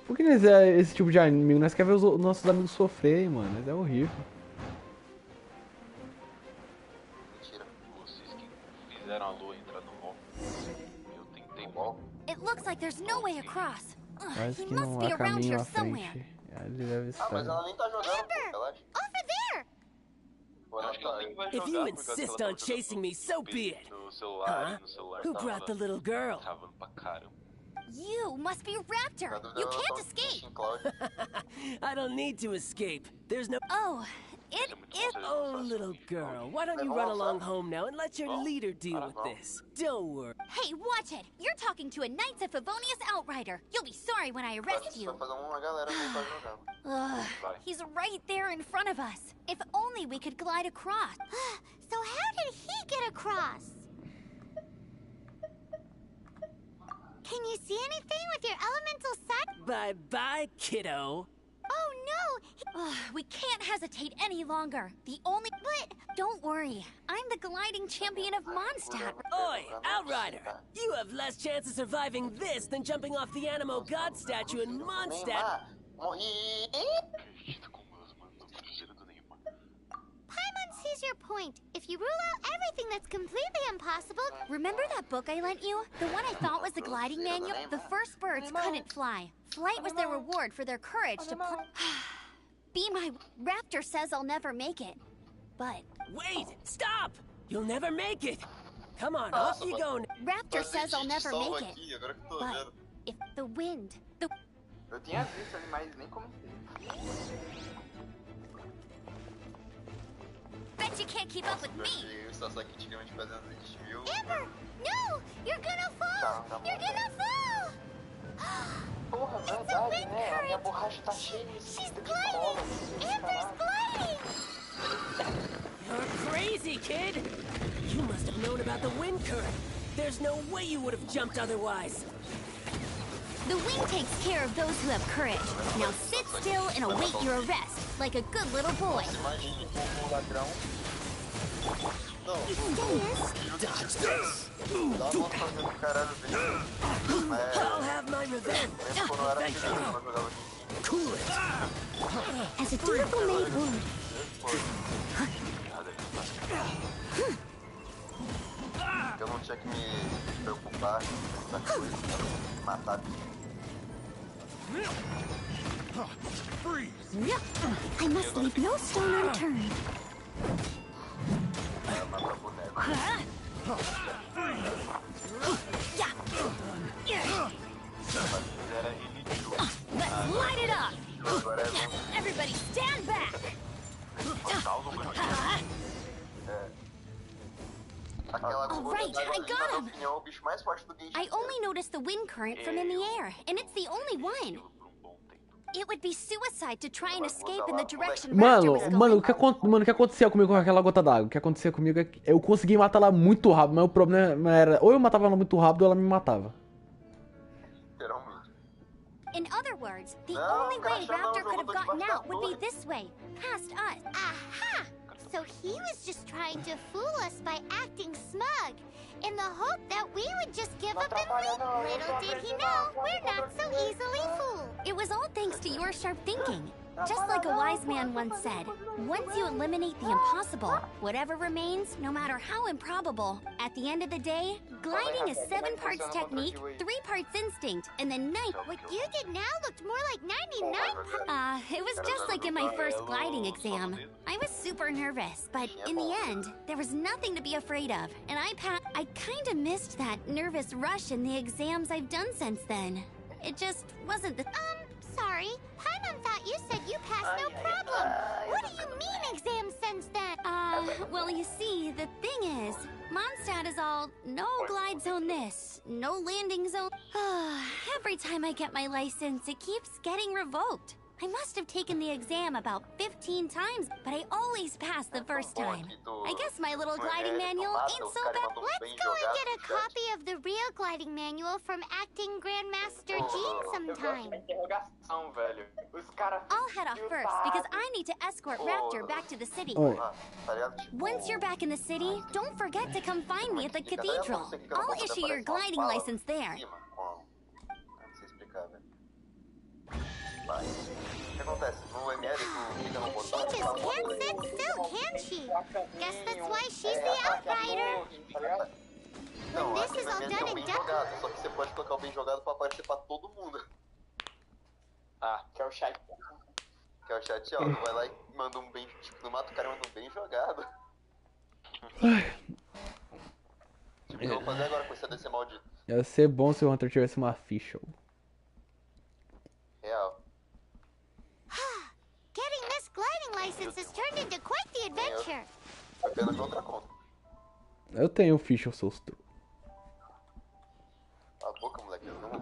Por que nós é esse tipo de anime? Nós queremos ver os nossos amigos sofrerem, mano. Mas é horrível. Mentira. Vocês que fizeram a lua entrar no LoL. Eu tentei LoL. It looks like there's no way across. Ugh, Parece he que must não be há around caminho here à somewhere. frente. Ele deve estar. Ah, mas ela nem tá jogando, pô, relaxa. Over there! Eu acho que ela nem vai If jogar you por causa que ela insist tá on jogando chasing me, so be it. no celular, Huh? e no celular Who brought the tava little girl? travando pra caramba. You must be Raptor. You can't escape. I don't need to escape. There's no. Oh, it is. Oh, little girl, why don't you run along home now and let your leader deal with this? Don't worry. Hey, watch it. You're talking to a Knights of Favonius outrider. You'll be sorry when I arrest you. Ugh, he's right there in front of us. If only we could glide across. So how did he get across? Can you see anything with your elemental sight? Bye-bye, kiddo. Oh no! Ugh, we can't hesitate any longer. The only... But don't worry. I'm the gliding champion of Mondstadt. Oi, Outrider! You have less chance of surviving this than jumping off the Animo God statue in Mondstadt. Paimon sees your point. If you rule out everything that's completely impossible... Remember that book I lent you? The one I thought was the gliding manual? The first birds couldn't fly. Flight was their reward for their courage to Be my... Raptor says I'll never make it. But... Wait! Stop! You'll never make it! Come on, off you go. Raptor says I'll never make it. But if the wind... The... Eu tinha visto ali, mas nem comecei. Bet you can't keep up with me! Amber! No! You're gonna fall! You're gonna fall! Porra, verdade, né? A minha borracha tá cheia de cola. Amber's gliding! You're crazy, kid! You must have known about the wind current. There's no way you would have jumped otherwise. The wind takes care of those who have courage. Now sit still and await your arrest, like a good little boy. Dodge this! I'll have my revenge! Thank you! Cool it! As a dutiful maid would. Eu não tinha que me preocupar com essa coisa, matar. I must leave no stone unturned. Let's light it up! Everybody stand back! Alright, I got him! I only noticed the wind current from in the air, and it's the only one. It would be suicide to try and escape in the direction Raptor was going. Mano, o que acontecia comigo com aquela gota d'água? O que acontecia comigo é que eu consegui matar ela muito rápido, mas o problema era ou eu matava ela muito rápido ou ela me matava. In other words, the only way Raptor could have gotten out would be this way, past us. Aha! So he was just trying to fool us by acting smug, in the hope that we would just give up and leave. Little did he know, we're not so easily fooled. It was all thanks to your sharp thinking. Just like a wise man once said, once you eliminate the impossible, whatever remains, no matter how improbable, at the end of the day, gliding is 7 parts technique, 3 parts instinct, and then 9. What you did now looked more like 99 It was just like in my first gliding exam. I was super nervous, but in the end, there was nothing to be afraid of, and I kinda missed that nervous rush in the exams I've done since then. It just wasn't the... Sorry, Paimon thought you said you passed no problem. What do you mean exam sense then? Well, you see, the thing is, Mondstadt is all no glide zone this, no landing zone. Every time I get my license, it keeps getting revoked. I must have taken the exam about 15 times, but I always pass the first time. I guess my little gliding manual ain't so bad. Let's go and get a copy of the real gliding manual from Acting Grandmaster Jean sometime. I'll head off first because I need to escort Raptor back to the city. Once you're back in the city, don't forget to come find me at the cathedral. I'll issue your gliding license there. O que acontece? No ML, She just can't sit still, can she? Guess that's why she's the outrider. Não, When this is all é done bem and done... jogado, só que você pode colocar o bem jogado pra aparecer pra todo mundo. Que é o chat. Que é o chateado, vai lá e manda um bem, tipo, não mata o cara e manda um bem jogado. Tipo, o que eu vou fazer agora com esse ADC maldito? Ia ser bom se o Hunter tivesse uma ficha. Real. Getting this gliding license has turned into quite the adventure. Apenas de outra conta. Eu tenho ficha, seus trolls. A boca, moleque, eu não.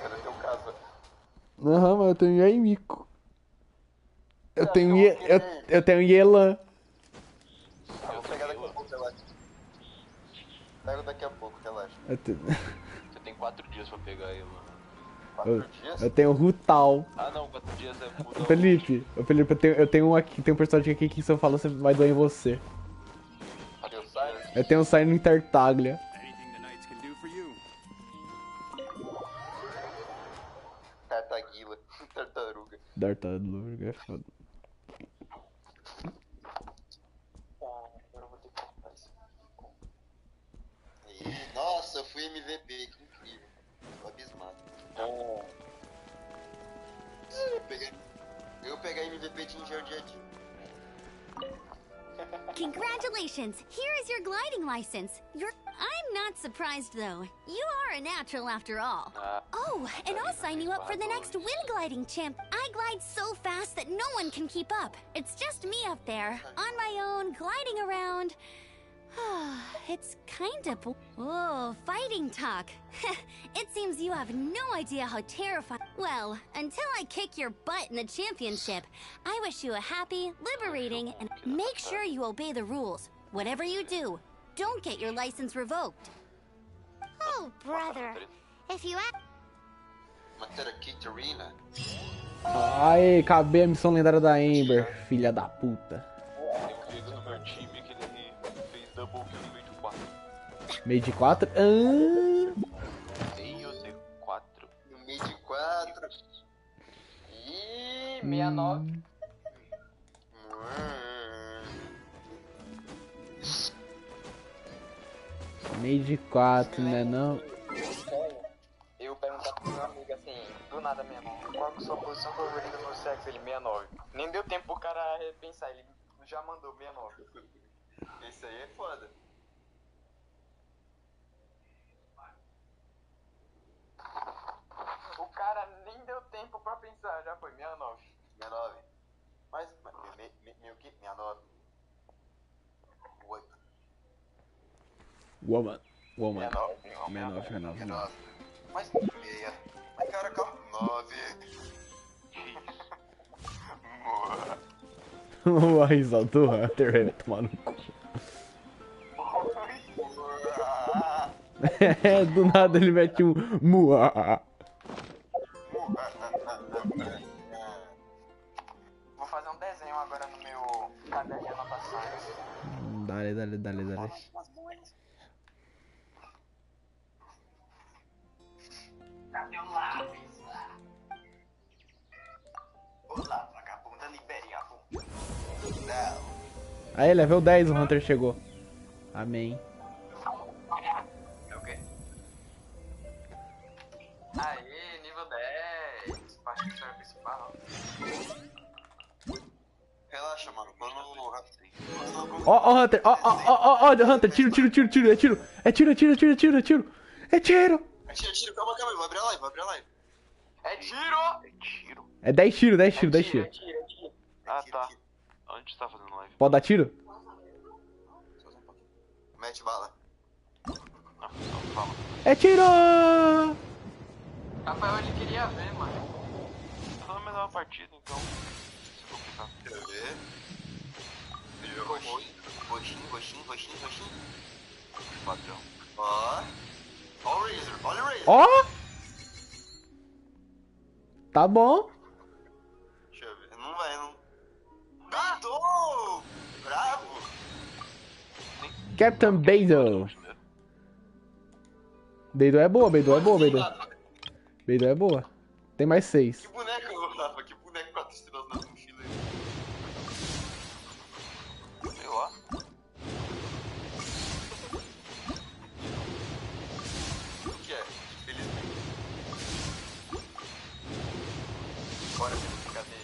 Era teu caso. Aham, mas eu tenho Yaimiko. Eu tenho Yelan. Vou pegar daqui a pouco, relaxa. Pego daqui a pouco, relaxa. Você tem 4 dias pra pegar ele, mano. 4 dias? Eu tenho Rutal. Ah não, 4 dias é mudar. Felipe, eu tenho um aqui, tem um personagem aqui que se eu falar você vai doer em você. Cadê o Silence? Eu tenho um Sign no Tartaglia. Tartaguila. Tartaruga. Tartaruga é foda. Nossa, eu fui MVP, que incrível. Tô abismado. Eu peguei MVP de engenheiro dia a dia. Congratulations! Here is your gliding license. I'm not surprised though. You are a natural after all. Oh, and I'll sign you up for the next wind gliding champ. I glide so fast that no one can keep up. It's just me up there, on my own, gliding around. It's kind of... Oh, fighting talk. It seems you have no idea how terrifying... Well, until I kick your butt in the championship, I wish you a happy, liberating, and make sure you obey the rules. Whatever you do, don't get your license revoked. Oh, brother. If you act... Matéria Kitarina. Aê, acabei a missão lendária da Ember, filha da puta. Tem um Viego no meu time que ele fez double kill no meio de 4. Meio de 4? Sei, eu sei 4. No meio de 4. Ih, 69. Meio de 4, né não? Eu perguntava pro meu amigo assim, do nada mesmo, qual que é a sua posição favorita no sexo? Ele, 69. Nem deu tempo pro cara pensar, ele já mandou 69. Esse aí é foda. O cara nem deu tempo pra pensar, já foi 69. 69. Mas meu que? 69. 8. Woman. 69. Mas meia. Mas cara, calma. 9. A risada do Hunter vai tomar no cu. Do nada ele mete um mua. Vou fazer um desenho agora no meu caderno de anotações. Dale. Cadê o lápis? Olá, vagabunda, libere a bunda. Não. Aí, level 10 o Hunter chegou. Amém. É o quê? Aê, nível 10. Parte que serve principal. Relaxa, mano. Quando Ó, Hunter, ó, Hunter, tiro. É tiro. calma, vou abrir a live. É tiro! É 10 tiro. É tiro. Ah, tá. Onde você tá fazendo live? Pode dar tiro? Mete bala. Não, só fala. É tiro! Rafael, ele queria ver, mano. Tá na mesma partida, então. Se complicar. Quer ver? Roxinho. Padrão. Ó. Olha o Razor. Ó! Tá bom. Deixa eu ver. Não vai, não. Tô! Bravo! Captain Beidou. Beidou é boa. Beidou é boa. Tem mais 6. Que boneco, Rafa? Que boneco 4 estrelas na mochila aí? Sei lá. O que é? Felizmente. Bora, cadê?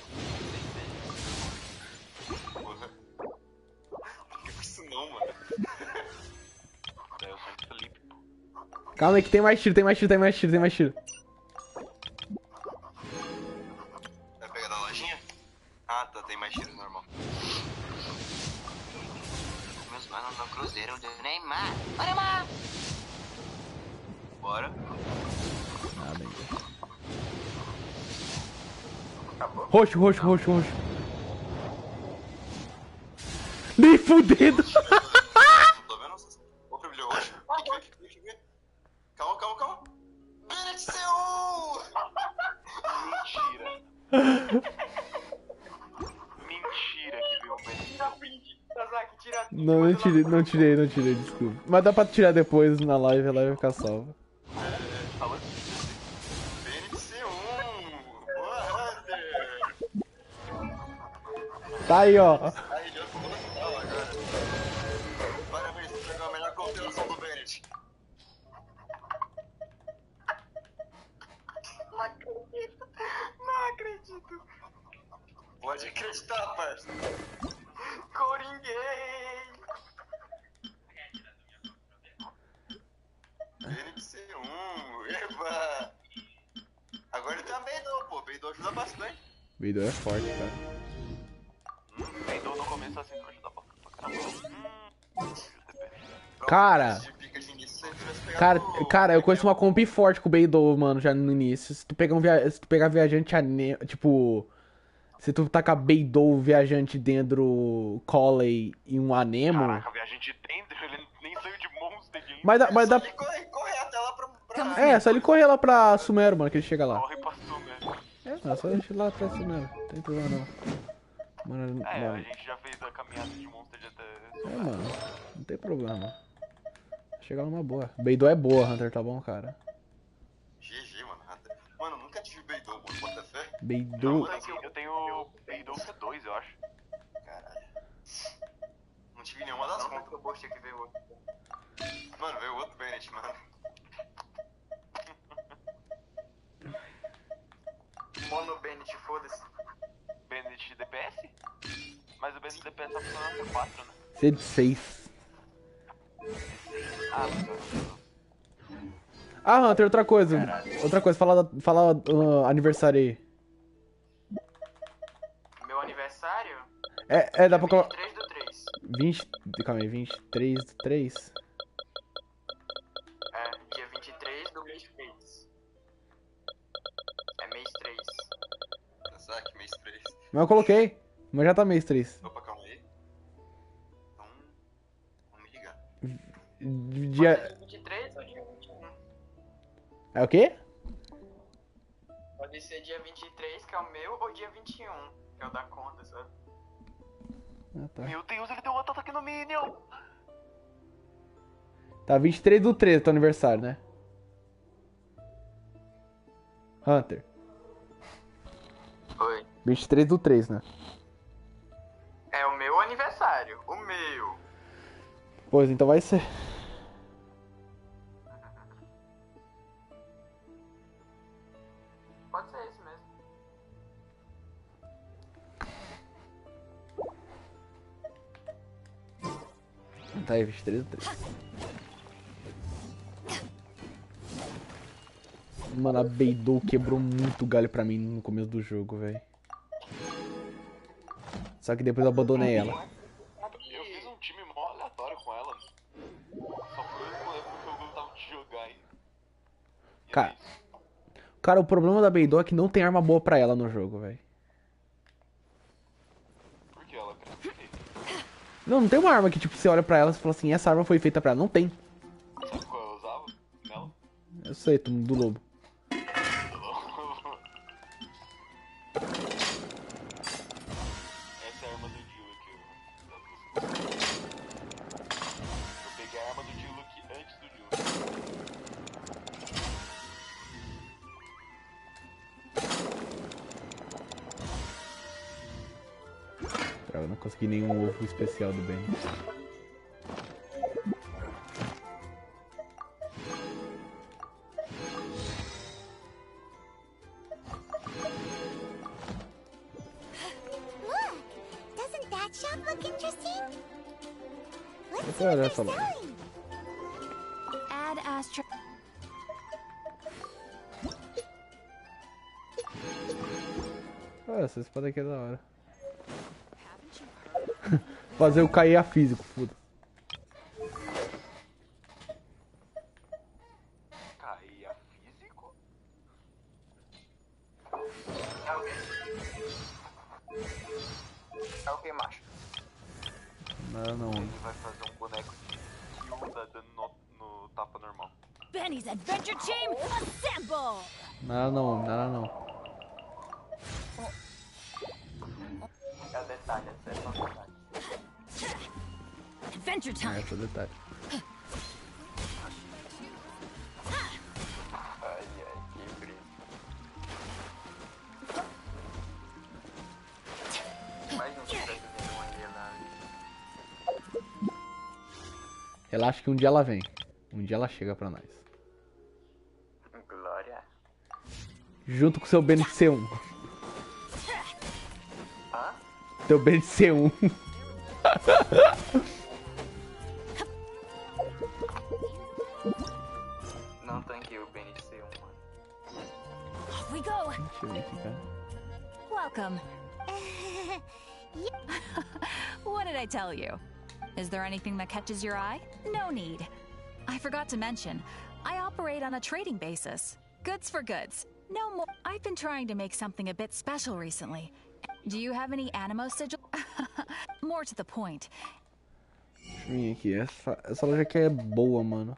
Calma aí que tem mais tiro, tem mais tiro, tem mais tiro, tem mais tiro. Vai pegar da lojinha? Ah, tá, tem mais tiro normal. Meus manos no cruzeiro do Neymar. Bora, Neymar! Bora. Ah, bem. Roxo, roxo, roxo, roxo. Nem fudendo. Não tô vendo? Outro brilho roxo. Deixa eu ver. Calma, calma, calma. Bennett C1! Mentira. Mentira que veio um Bennett. Tira print. Sasaki, tira. Não, não tirei, desculpa. Mas dá pra tirar depois na live, a live vai ficar salva. Falou? Bennett C1! Boa, Hunter! Tá aí, ó. Aí, já ficou no final agora. Parabéns, você pegou a melhor contenção do Bennett. Não acredito. Não acredito. Pode acreditar, parça. Coringuei. Bennett C1, eba! Agora ele tem a Beidou, pô. Beidou ajuda bastante. Beidou é forte, cara. Beidou no começo assim, não ajuda pra Cara, caramba. cara, eu conheço uma comp forte com o Beidou, mano, já no início. Se tu pegar viajante, tipo... Se tu tacar Beidou, viajante dentro, Colley e um Anemo... Caraca, viajante dentro, ele nem saiu de monstro ainda. Mas dá... Corre até lá pra... É, só ele correr lá pra Sumero, mano, que ele chega lá. Corre pra Sumero. É só ele ir lá pra Sumero, não tem problema não. Mano, É, mano. a gente já fez a caminhada de monstro de até... É, mano, não tem problema. Chegar numa boa. Beidou é boa, Hunter, tá bom, cara? GG, mano. Hunter. Mano, nunca tive Beidou, mano. Bota fé. Beidou... Eu tenho Beidou C2, eu acho. Caralho. Não tive nenhuma das contas. Eu gostei que veio outro. Mano, veio outro Bennett, mano. Mono Bennett, foda-se. Bennett DPS? Mas o Bennett DPS tá funcionando no C4, né? C6. Ah, Ah, Hunter, outra coisa. Outra coisa, fala aniversário aí. Meu aniversário? Dá pra colocar... 23 do 3. 20... Calma aí, 23 do 3? É, dia 23 do mês 3. É mês 3. Saque, mês 3. Mas eu coloquei. Mas já tá mês 3. Opa, calma aí. Então, vamos me ligar. Dia... 23 ou dia 21? É o quê? Pode ser dia 23, que é o meu, ou dia 21, que é o da conta, sabe? Ah, tá. Meu Deus, ele deu um ataque no Minion! Tá 23 do 3, teu aniversário, né? Hunter. Oi. 23 do 3, né? É o meu aniversário, o meu. Pois, então vai ser. Pode ser esse mesmo. Tá aí, 23 do 3. Mano, a Beidou quebrou muito galho pra mim no começo do jogo, velho. Só que depois eu abandonei ela. Eu fiz um time mó aleatório com ela. Só foi porque eu gostava de jogar e... Cara, o problema da Beidou é que não tem arma boa pra ela no jogo, velho. Por que ela cresceu? Não tem uma arma que, tipo, você olha pra ela e fala assim, essa arma foi feita pra ela. Não tem. Sabe qual eu usava? Nela? Eu sei, do lobo. Essa é a arma do Dilo aqui. Eu peguei a arma do Dilo aqui antes do Dilo. Eu não consegui nenhum ovo especial do bem. Look! Doesn't that shop look interesting? Let's see Olha what só. they're selling. Add Astra. Essa espada aqui é da hora. Fazer o cair a físico, foda. Cair a físico? É o que, macho? Não. Ele vai fazer um boneco de Hilda dando no tapa normal. Benny's Adventure Team, assemble! Não. É o detalhe, essa é só o detalhe. Adventure time! Esse é o detalhe. Ai, que brisa. Mais um sucessozinho aí lá. Relaxa que um dia ela vem. Um dia ela chega pra nós. Glória. Junto com o seu BNC1. Hã? Teu BNC1. Não tanquei o BNC1, mano. Off we go! Deixa eu ver aqui, cara. Welcome. What did I tell you? Is there anything that catches your eye? No need. I forgot to mention, I operate on a trading basis. Goods for goods. No more. I've been trying to make something a bit special recently. Do you have any Animo sigil? More to the point. Deixa eu vir aqui. Essa loja aqui é boa, mano.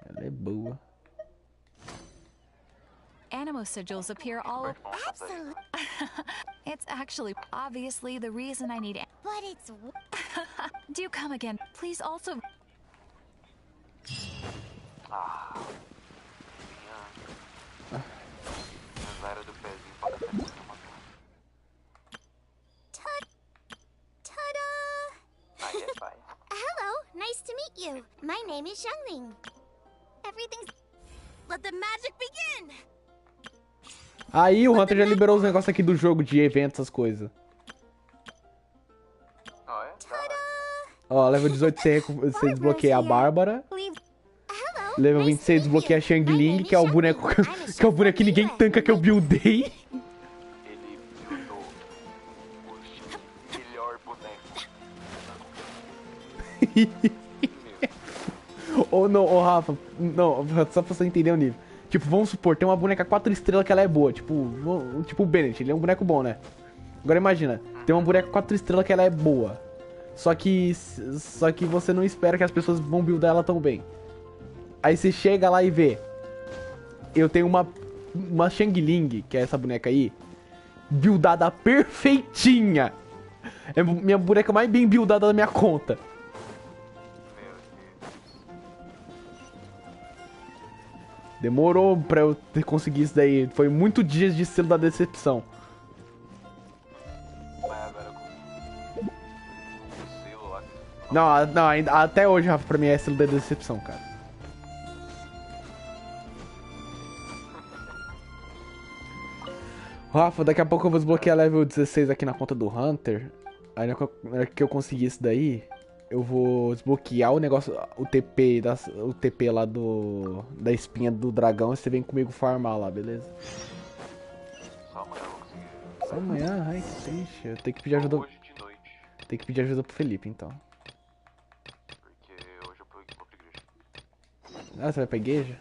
Ela é boa. Animo sigils appear all over. Absolutely. It's actually obviously the reason I need. But it's... Do come again. Please also. Ah. Minha área do pezinho pra dar uma Ta-da! Aí é pai. Hello, nice to meet you. My name is Xiangling. Everything's... Let the magic begin! Aí o Hunter já liberou os negócios aqui do jogo de eventos, essas coisas. Ó, é? Ó, level 18 você desbloqueia a Bárbara. Level 26 desbloqueia a Xiangling, que é o boneco que é o boneco que ninguém tanca que eu buildei. Ele buildou o melhor boneco. Ou não, ô Rafa, não, só pra você entender o nível. Tipo, vamos supor, tem uma boneca 4 estrelas que ela é boa, tipo o Bennett, ele é um boneco bom, né? Agora imagina, tem uma boneca 4 estrelas que ela é boa. Só que você não espera que as pessoas vão buildar ela tão bem. Aí você chega lá e vê. Eu tenho uma Xiangling, que é essa boneca aí, buildada perfeitinha. É minha boneca mais bem buildada da minha conta. Demorou pra eu ter conseguido isso daí. Foi muito dias de selo da decepção. Mas agora com o selo lá. Não, ainda, até hoje, Rafa, pra mim é selo da decepção, cara. Rafa, daqui a pouco eu vou desbloquear level 16 aqui na conta do Hunter. Aí na hora que eu conseguir isso daí, eu vou desbloquear o negócio, o TP lá da espinha do dragão e você vem comigo farmar lá, beleza? Só amanhã eu vou conseguir. Só amanhã? Ai, que triste. Eu tenho que pedir ajuda. Hoje de noite. Tem que pedir ajuda pro Felipe, então. Porque hoje eu vou pra igreja. Ah, você vai pra igreja?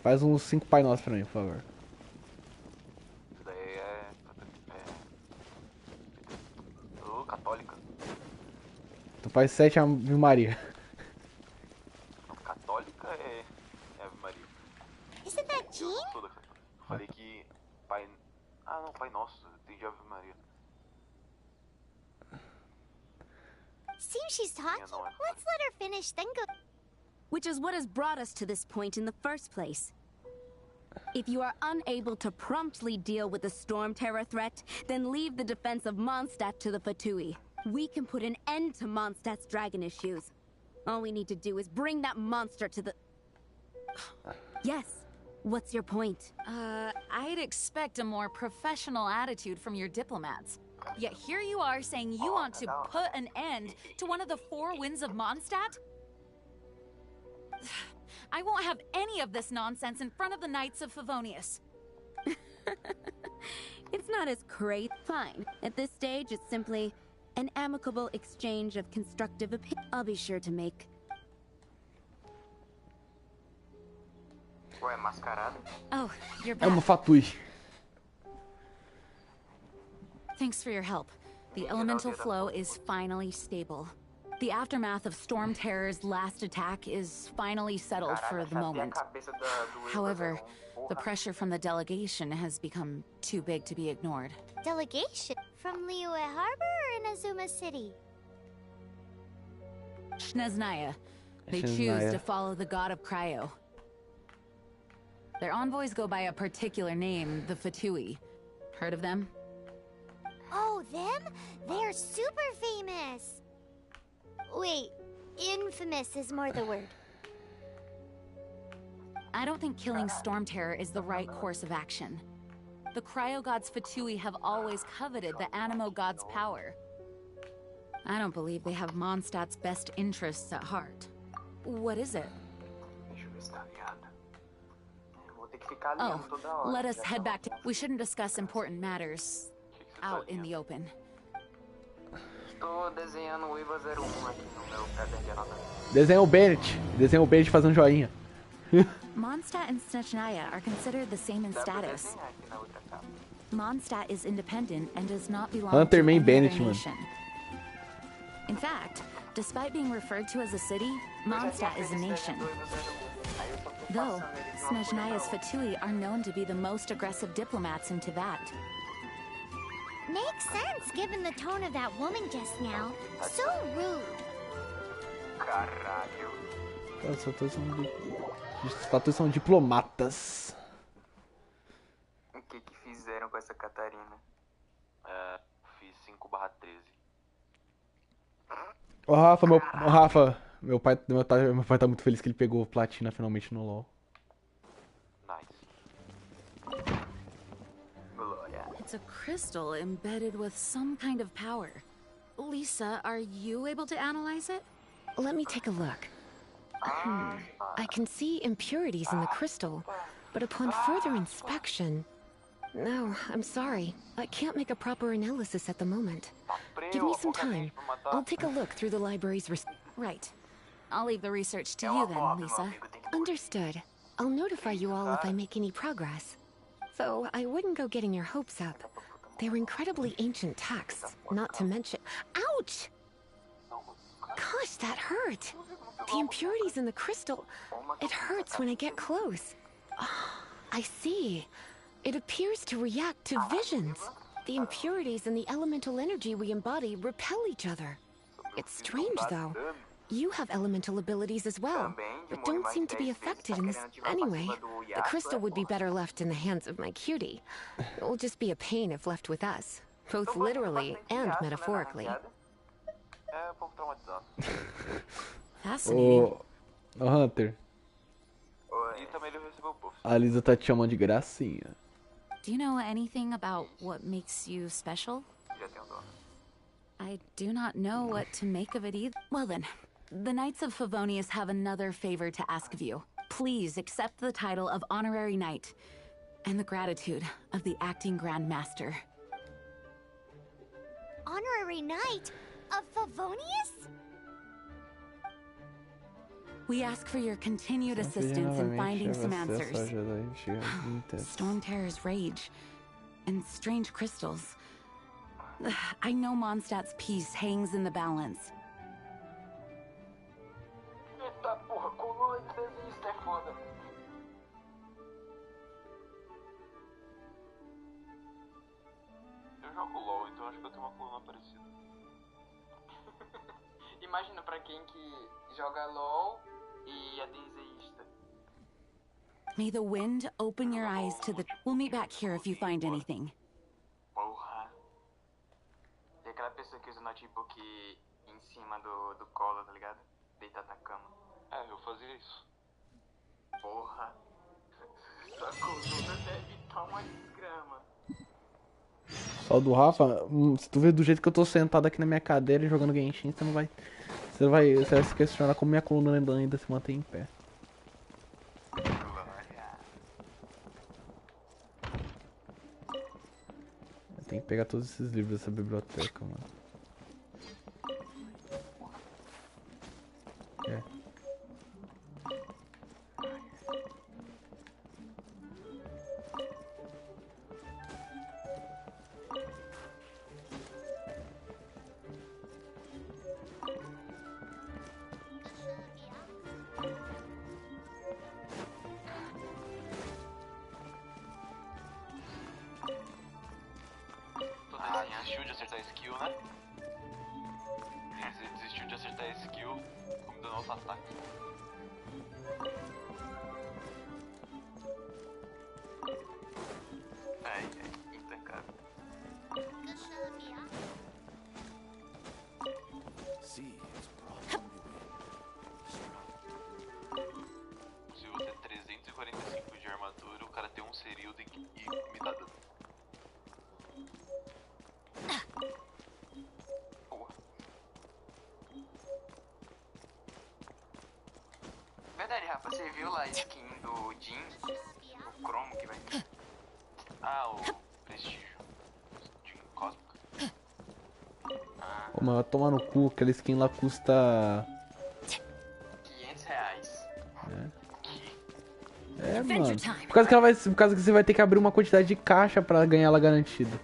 Faz uns 5 Pai Nosso pra mim, por favor. Isso daí é católica. Tu faz 7 Ave Maria. Não, católica é Ave Maria. Isn't that Eu Jean? não sou da católica. Falei que Pai... Ah, não, Pai Nosso. Tem de Ave Maria. Seems she's talking. no, I'm Let's let her finish, then go... Which is what has brought us to this point in the first place. If you are unable to promptly deal with the Storm Terror threat, then leave the defense of Mondstadt to the Fatui. We can put an end to Mondstadt's dragon issues. All we need to do is bring that monster to the... Yes, what's your point? I'd expect a more professional attitude from your diplomats. Yet here you are saying you want to put an end to one of the 4 winds of Mondstadt? I won't have any of this nonsense in front of the Knights of Favonius. It's not as great. Fine. At this stage, it's simply an amicable exchange of constructive opinion. I'll be sure to make. Ué, mascarado? Oh, you're É uma back. fatui. Thanks for your help. The elemental flow is finally stable. The aftermath of Storm Terror's last attack is finally settled for the moment. However, the pressure from the delegation has become too big to be ignored. Delegation? From Liyue Harbor or in Azuma City? Shneznaya. They choose Shneznaya. to follow the god of Cryo. Their envoys go by a particular name, the Fatui. Heard of them? Oh, them? They're super famous. Wait, infamous is more the word. I don't think killing Storm Terror is the right course of action. The Cryo Gods Fatui have always coveted the Animo God's power. I don't believe they have Mondstadt's best interests at heart. What is it? Oh, let us head back to... We shouldn't discuss important matters out in the open. Tô desenhando o IVA 01 aqui no meu caderno de anotações. Desenha o Bennett. Desenha o Bennett fazendo joinha. Mondstadt and Snezhnaya are considered the same in status. Mondstadt is independent and does not belong Hunter to main any Bennett, other mano. nation. In fact, despite being referred to as a city, Mondstadt is a nation. Though, Snezhnaya's Fatui are known to be the most aggressive diplomats in Teyvat. Makes sense given the tone of that woman just now. So rude. Caralho. As estatuas são diplomatas. O que que fizeram com essa Catarina? Fiz 5/13. Ô Rafa, meu pai tá muito feliz que ele pegou platina finalmente no LoL. It's a crystal embedded with some kind of power. Lisa, are you able to analyze it? Let me take a look. I can see impurities in the crystal, but upon further inspection... No, I'm sorry. I can't make a proper analysis at the moment. Give me some time. I'll take a look through the library's... Right. I'll leave the research to you then, Lisa. Understood. I'll notify you all if I make any progress. Though I wouldn't go getting your hopes up. They're incredibly ancient texts, not to mention... Ouch! Gosh, that hurt. The impurities in the crystal... It hurts when I get close. I see. It appears to react to visions. The impurities and the elemental energy we embody repel each other. It's strange, though. You have elemental abilities as well, but don't seem to be affected in this... Anyway, the crystal would be better left in the hands of my cutie. It will just be a pain if left with us, both literally and metaphorically. Fascinating. Ô Hunter, E também ele recebeu buff. a Lisa tá te chamando de gracinha. Do you know anything about what makes you special? Já tenho dono. I do not know what to make of it either. Well then, the Knights of Favonius have another favor to ask of you. Please accept the title of Honorary Knight and the gratitude of the Acting Grand Master. Honorary Knight of Favonius? We ask for your continued assistance in finding some answers. Storm Terror's rage and strange crystals. I know Mondstadt's peace hangs in the balance. Eita porra, coluna de desenhista é foda. Eu jogo LOL, então acho que eu tenho uma coluna parecida. Imagina pra quem que joga LOL e é desenhista. May the wind open your eyes to the... We'll meet back here if you find anything. Porra. E aquela pessoa que usa o notebook em cima do colo, tá ligado? Deitado na cama. Eu fazia isso. Porra. Sua coluna deve estar uma desgrama. Só do Rafa, se tu ver do jeito que eu tô sentado aqui na minha cadeira e jogando Genshin, você vai se questionar como minha coluna ainda se mantém em pé. Tem que pegar todos esses livros dessa biblioteca, mano. É. Desistiu de acertar a skill, né? Você desistiu de acertar a skill, como do nosso ataque. Ai, intancável. Se você tem 345 de armadura, o cara tem um cerildo e me dá dano. Verdade, Rafa, você viu lá a skin do Jin? O cromo que vai vir? Ah, o prestígio. Jin cósmico. Ô, mas vai tomar no cu, aquela skin lá custa... R$500. É, mano. Por causa que ela vai, por causa que você vai ter que abrir uma quantidade de caixa pra ganhar ela garantida.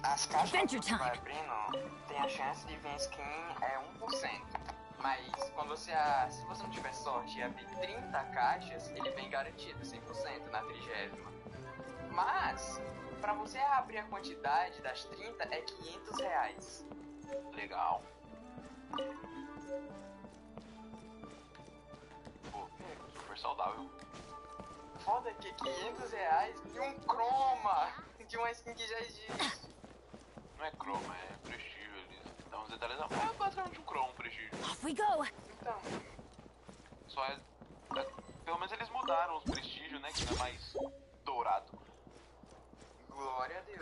As caixas que você vai abrindo, tem a chance de vir skin 1%. Mas quando você, se você não tiver sorte e abrir 30 caixas, ele vem garantido 100% na 30ª. Mas, pra você abrir a quantidade das 30 é R$500. Legal. Pô, super saudável. Foda que R$500 de um croma, de uma skin que já existe. Não é croma, é prestígio. Eles dão uns detalhes. É basicamente um croma, prestígio. Off we go! Então. Só pelo menos eles mudaram os prestígios, né? Que não é mais dourado. Glória a Deus.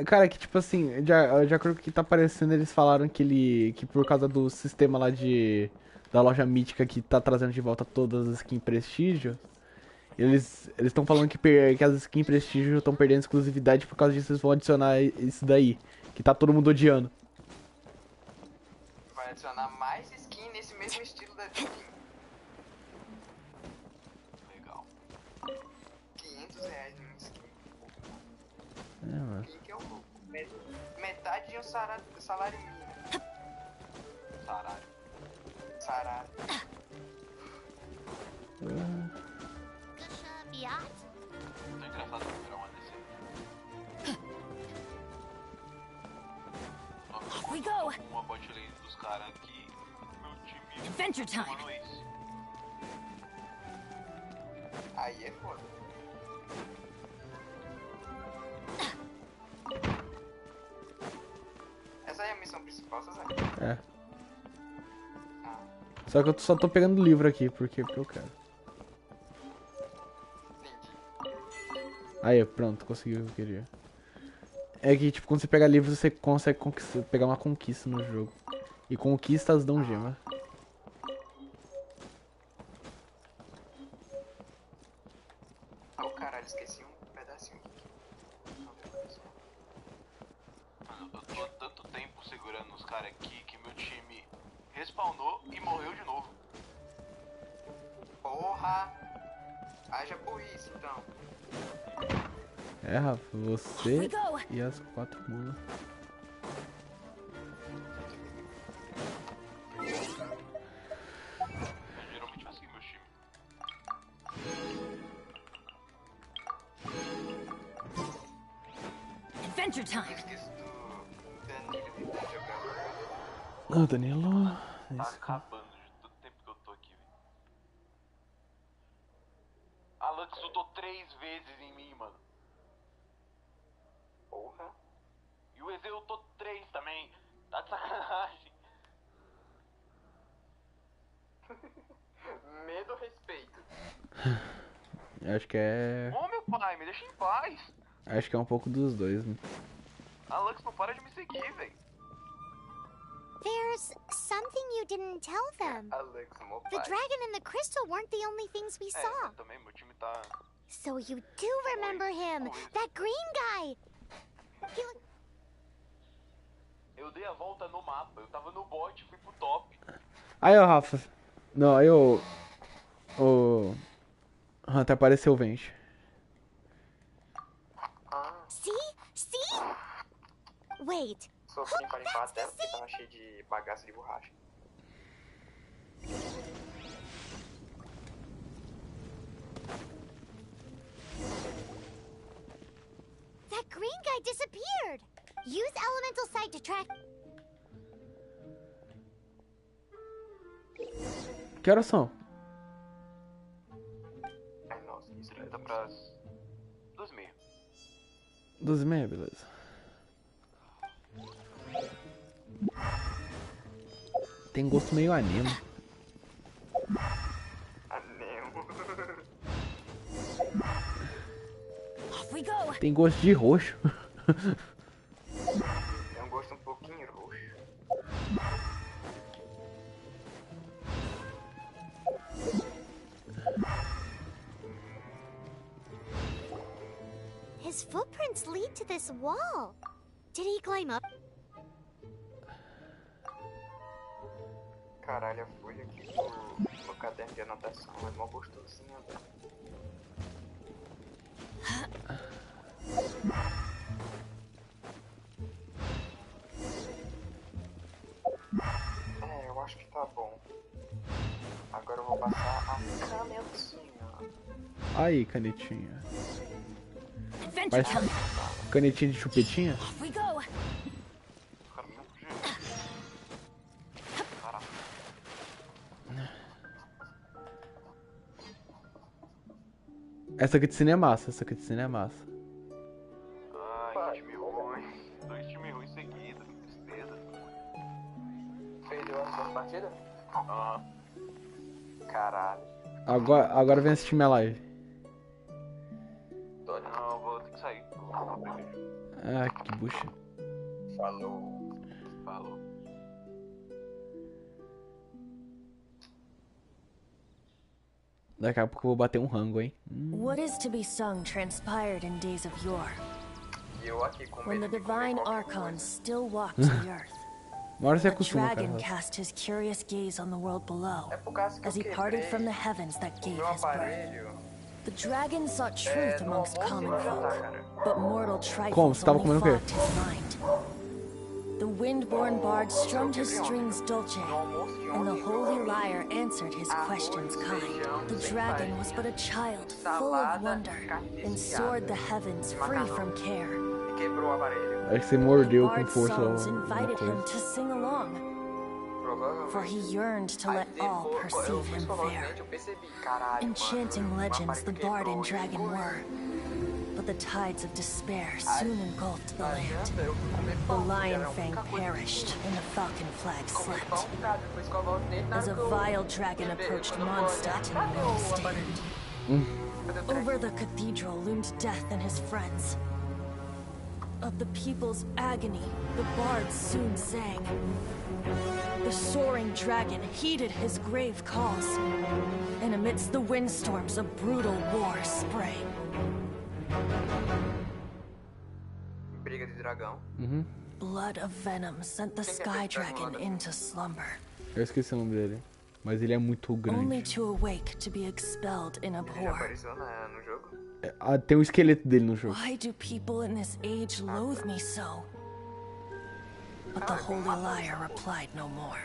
Cara, que tipo assim, de acordo com o que tá aparecendo, eles falaram que por causa do sistema lá da loja mítica que tá trazendo de volta todas as skins prestígio, eles estão falando que as skins prestígio estão perdendo exclusividade, por causa disso eles vão adicionar isso daí, que tá todo mundo odiando. Vai adicionar mais skin nesse mesmo estilo da skin. Legal. R$500 numa skin. É, mano. Que é o louco. Metade de um salário mínimo. Sarário. Tô engraçado de virar uma desse. We go! Uma bot lane dos caras aqui. Meu time. Adventure time! Mano, isso. Aí é foda. Essa aí é a missão principal, você sabe? É. Só que eu só tô pegando livro aqui, porque eu quero. Aí, pronto, consegui o que eu queria. É que, tipo, quando você pega livro, você consegue pegar uma conquista no jogo. E conquistas dão gema. Oh, caralho, esqueci um pedacinho aqui. Mano, eu tô há tanto tempo segurando os caras aqui que meu time respawnou e morreu de novo. Porra! Haja burrice, então. É, Rafa, você e as 4 mulas. Geralmente eu sigo meu time. Adventure time! Ô, Danilo. Tá Isso. acabando de todo tempo que eu tô aqui, velho. A Lux lutou 3 vezes em mim, mano. Porra. E o EZ lutou 3 também. Tá de sacanagem. Medo ou respeito? Acho que é. Ô, meu pai, me deixa em paz. Acho que é um pouco dos dois, né? A Lux não para de me seguir, velho. There's something you didn't tell them. Alex, meu The pai. dragon and the crystal weren't the only things we saw. Também meu time tá So you do remember him, that green guy. He looked... Eu dei a volta no mapa, eu tava no bot, fui pro top. Aí, ó, Rafa. Não, aí o Hunter apareceu o Venge. See? See? Wait. Sofri para limpar a tela porque tava cheio de bagaço de borracha. That green guy disappeared. Use elemental sight to track... Que horas são? Ai, nossa, isso Tá pras 2h30. 12h30, beleza. Tem gosto meio anemo. Off we go. Tem gosto de roxo. Tem um gosto um pouquinho roxo. His footprints lead to this wall. Did he climb up? Caralho, a folha aqui do caderno de anotação é mó gostosinha, velho. É, eu acho que tá bom. Agora eu vou passar a canetinha. Aí, canetinha. Adventure Parece time. canetinha de chupetinha? Off we go. Essa aqui de cine é massa, essa aqui de cine é massa. Ai, time ruim. 2 times ruins seguidos, que tristeza. Perdeu a sua partida? Ah. Caralho. Agora vem esse time a live. Não, vou ter que sair. Vou lá primeiro. Ah, que bucha. Falou. Falou. Daqui a pouco eu vou bater um rango, hein? What is to be sung transpired in days of yore, E eu aqui com when the medo de comer divine qualquer archons coisa. still walked the earth. Uma hora você A acostuma, dragon cara. cast his curious gaze on the world below, É por causa que as he eu parted quebrei from the heavens that o gave meu his birth. aparelho. The dragon sought truth No amongst almoço common e no jantar, folk, cara. but mortal Como? trifles Você tava only comendo o quê? fogged his mind. The wind-born bard strummed his strings dulce, and the holy lyre answered his questions kind. The dragon was but a child, full of wonder, and soared the heavens free from care. E quebrou o aparelho. Acho que você mordeu com Bard's força songs alguma invited him coisa. to sing along, for he Provavelmente. yearned to let all Eu perceive fiz him fair. provavelmente, eu percebi. Caralho, Enchanting mano, o legends the aparelho bard and quebrou, dragon eu were, but the tides of despair soon engulfed the land. adianta, eu fui comer The pão, lion era a fang única coisa que perished, and the falcon flag comer slept. pão, cara, depois escovar os dentes, As a nada que eu vile dragon beber, approached quando eu for olhar, Mondstadt in cadê the o stand. aparelho? Cadê o trem? Over the cathedral loomed death and his friends. Of the people's agony, the bards soon sang. The soaring dragon heeded his grave calls, and amidst the windstorms a brutal war sprang. Briga de dragão. Uhum. Blood of venom sent the sky dragon into slumber, Eu esqueci o nome dele. Mas ele é muito only grande. to awake to be expelled in Ele já abhor. apareceu no jogo. Tem um esqueleto dele no jogo. Why do people in this age loathe me so? But the holy lyre replied no more.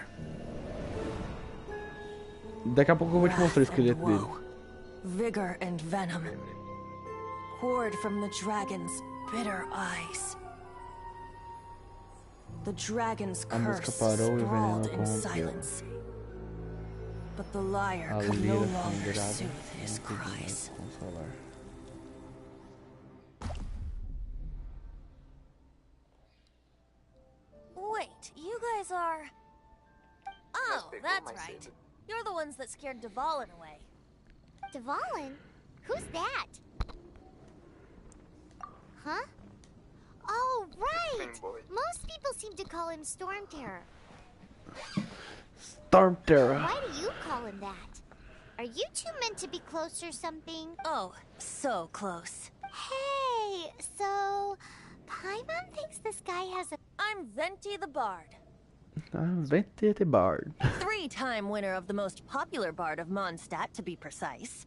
Daqui a pouco eu vou te mostrar o Wrath and esqueleto dele. woe, vigor and venom, poured from the dragon's bitter eyes. The dragon's A música curse parou e o sprawled veneno in corrompeu. silence. But the lyre A could no lira longer fundeirada soothe his não podia cries. consolar. Wait, you guys are... Oh, that's right. You're the ones that scared Dvalin away. Dvalin? Who's that? Huh? Oh, right! Most people seem to call him Storm Terror. Storm Terror. Why do you call him that? Are you two meant to be close or something? Oh, so close. Hey, so Paimon thinks this guy has a... I'm Venti the Bard. Venti the Bard. 3-time winner of the most popular bard of Mondstadt, to be precise.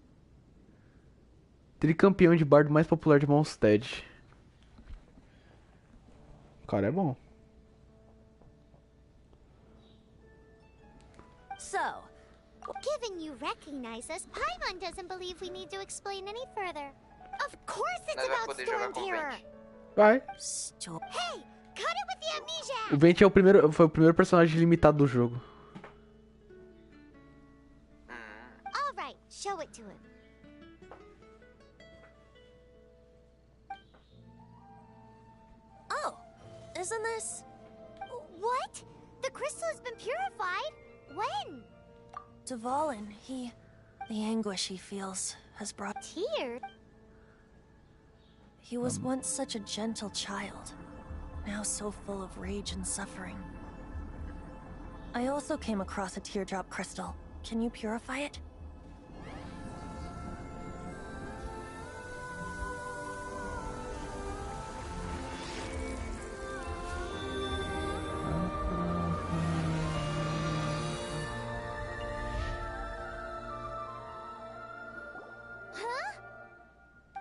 Tricampeão de bardo mais popular de Mondstadt. O cara é bom. So, given you recognize us, Paimon doesn't believe we need to explain any further. Of course it's about Storm Terror! Vai. Hey, cut it with the amnesia! O Venti foi o primeiro personagem limitado do jogo. Alright, show it to him. Oh, isn't this... What? The crystal has been purified? When? Dvalin, the anguish he feels has brought... Tears? He was once such a gentle child, now so full of rage and suffering. I also came across a teardrop crystal. Can you purify it?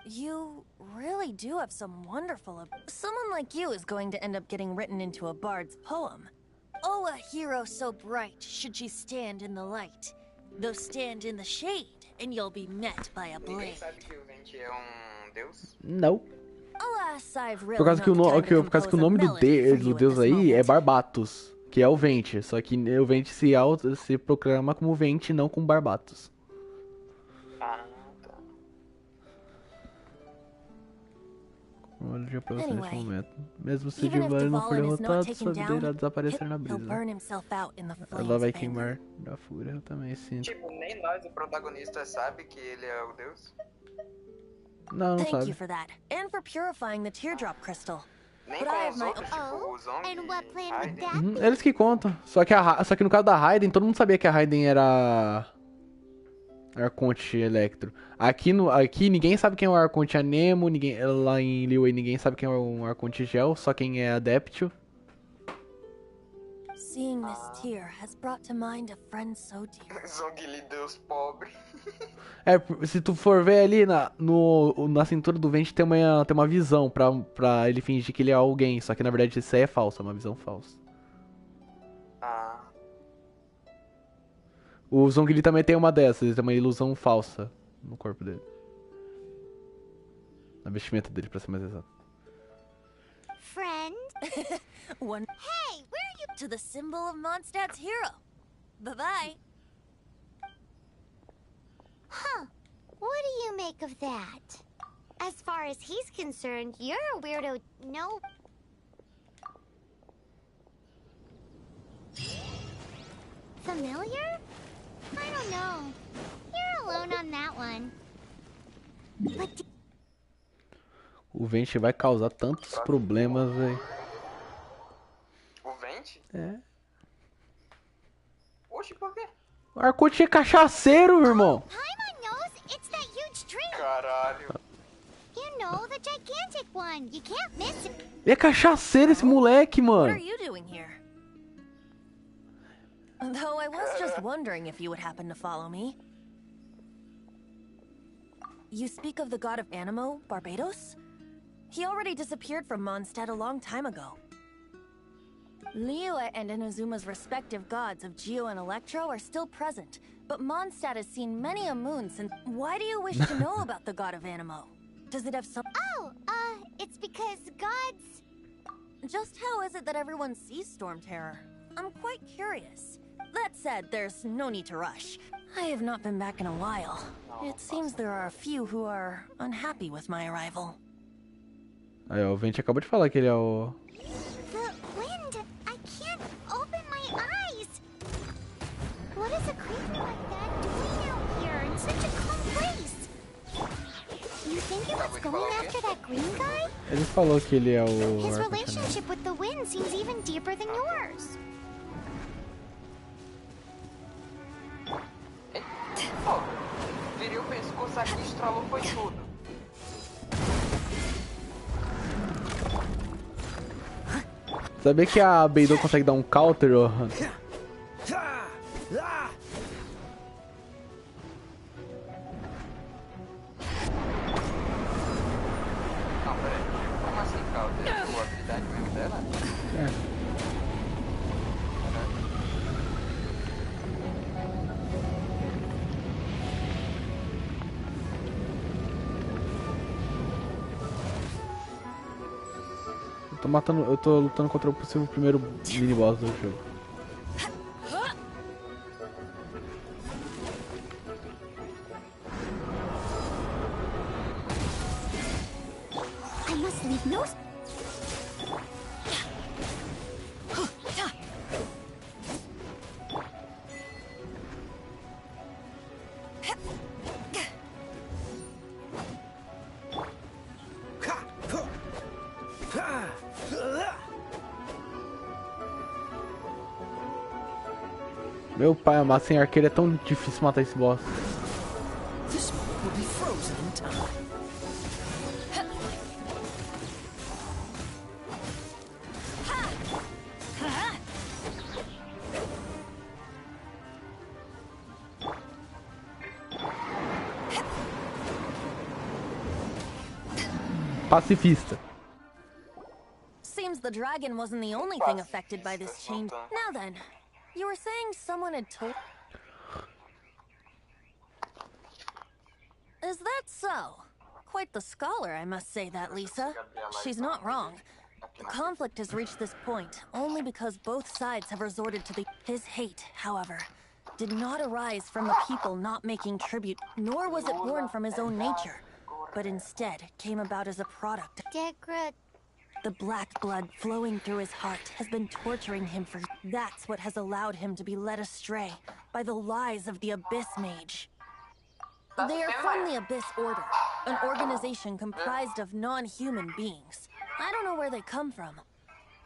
You really do have some wonderful... Someone like you is going to end up getting written into a bard's poem. Oh, a hero so bright, should she stand in the light. Though stand in the shade, and you'll be met by a blade. Não. Alas, I've really Por causa que por causa que o nome do deus aí é Barbatos, que é o Venti. Só que o Venti se proclama como Venti, não como Barbatos. Olha pra você nesse momento. Mesmo se Dvalin não for derrotado, sua vida irá desaparecer na brisa. Ela vai queimar da fúria, eu também sinto. Tipo, nem nós, o protagonista, sabe que ele é o deus? Não, não Thank sabe. you for that, and for purifying the teardrop crystal. Nem But com I have os my outros, tipo, o Zong And what plan would that Uhum, eles que contam. Só que no caso da Raiden, todo mundo sabia que a Raiden era Arconte Electro. Aqui ninguém sabe quem é o Arconte Anemo, lá em Liyue ninguém sabe quem é o Arconte Gel, só quem é Adeptio. Seeing this tear has brought to mind a friend so dear. Zong, deus pobre. É, se tu for ver ali na cintura do Venti tem uma visão pra ele fingir que ele é alguém, só que na verdade isso aí é falso, é uma visão falsa. O Zhongli também tem uma dessas, ele tem uma ilusão falsa no corpo dele. Na vestimenta dele, pra ser mais exato. Friend? One. Hey, where are you? To the symbol of Mondstadt's hero. Bye-bye. Huh. What do you make of that? As far as he's concerned, you're a weirdo. No. Familiar? I don't know. You're alone on that one. But O Venti vai causar tantos problemas, velho. O Venti? É. Oxe, por quê? O Arconte é cachaceiro, meu irmão. Paimon knows it's that huge tree. Caralho. You know, the gigantic one. You can't miss it. Ele é cachaceiro esse moleque, What are mano. you doing here? Though I was just wondering if you would happen to follow me. You speak of the god of Anemo, Barbados? He already disappeared from Mondstadt a long time ago. Liyue and Inazuma's respective gods of Geo and Electro are still present, but Mondstadt has seen many a moon since... Why do you wish to know about the god of Anemo? Does it have some... Oh, it's because gods... Just how is it that everyone sees Storm Terror? I'm quite curious. That said, there's no need to rush. I have not been back in a while. It seems there are a few who are unhappy with my arrival. Aí, ó, o Venti acabou de falar que ele é o... The wind! I can't open my eyes! What is a creature like that doing out here in such a calm place? You think it was going after that green guy? Ele falou que ele é o... His Arconte relationship with the wind seems even deeper than yours. Oh, Isso aqui estralou foi tudo. Sabia que a Beidou consegue dar um counter, ô Hunter? Não, peraí. Como assim, Calder? A habilidade mesmo dela? É. Eu tô lutando contra o possível primeiro mini-boss do jogo. I must leave no... Meu pai amado, sem arqueiro é tão difícil matar esse boss. This moment will be frozen in time. Pacifista. Seems the dragon wasn't the only thing affected by this change. Now then, you were saying someone had told... Is that so? Quite the scholar, I must say that, Lisa. She's not wrong. The conflict has reached this point only because both sides have resorted to the... His hate, however, did not arise from the people not making tribute, nor was it born from his own nature, but instead came about as a product. The black blood flowing through his heart has been torturing him for... That's what has allowed him to be led astray by the lies of the Abyss Mage. They are from the Abyss Order, an organization comprised of non-human beings. I don't know where they come from.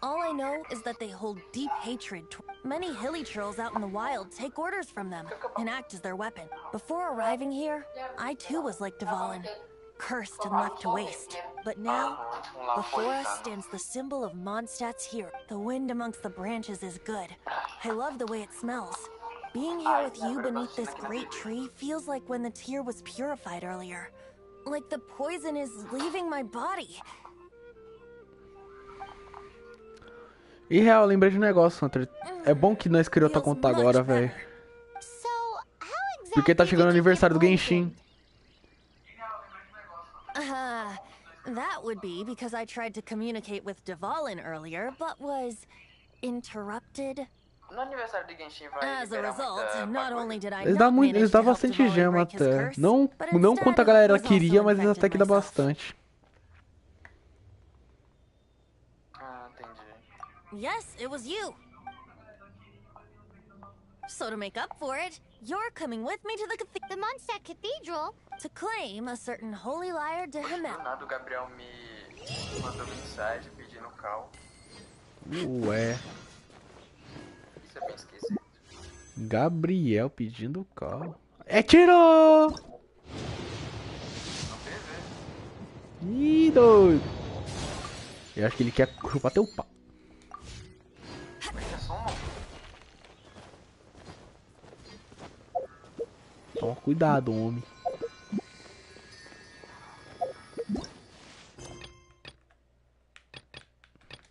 All I know is that they hold deep hatred. Many hilly trolls out in the wild take orders from them and act as their weapon. Before arriving here, I too was like Dvalin, cursed and left to waste. But now, before us stands the symbol of Mondstadt's hero. The wind amongst the branches is good. I love the way it smells. Being here with you beneath this great tree feels like when the tear was purified earlier. Like the poison is leaving my body. E real, lembrei de um negócio, Hunter. É bom que nós criou outra conta agora, velho. Porque tá chegando o aniversário do Genshin. That would be because I tried to communicate with Dvalin earlier, but was interrupted. No aniversário de Genshin vai As a result, not only did I Eles not dão manage eles to dão help bastante Dvalin gema break his até. curse, Não but quanto a instead galera was queria, also mas eles até infected que dá myself. bastante. Entendi. Yes, it was you. So to make up for it, you're coming with me to the Mondstadt Cathedral to claim a certain holy liar de Do Himmel. nada o Gabriel me mandou mensagem pedindo cal. Ué. Isso é bem esquisito. Gabriel pedindo call. É tiro! Ih, doido. Eu acho que ele quer chupar teu pau. Toma cuidado, homem.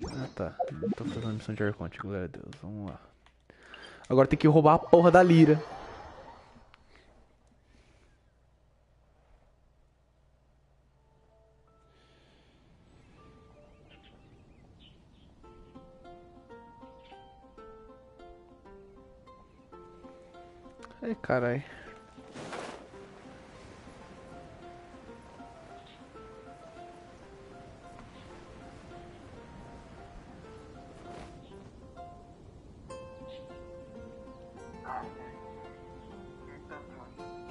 Ah, tá. Não tô fazendo missão de Arconte, glória a Deus. Vamos lá. Agora tem que roubar a porra da lira. Ai, carai.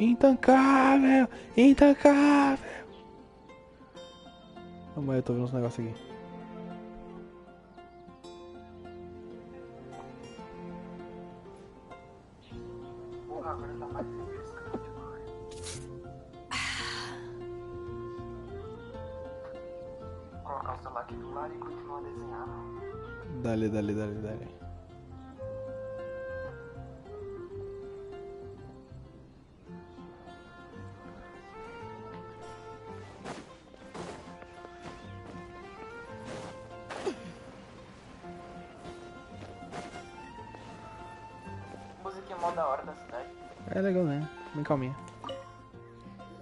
Intancável! Intancável! Calma aí, eu tô vendo uns negócios aqui. celular aqui do lado e continua desenhando. Dale. Música mó da hora da cidade. É legal, né? Bem calminha.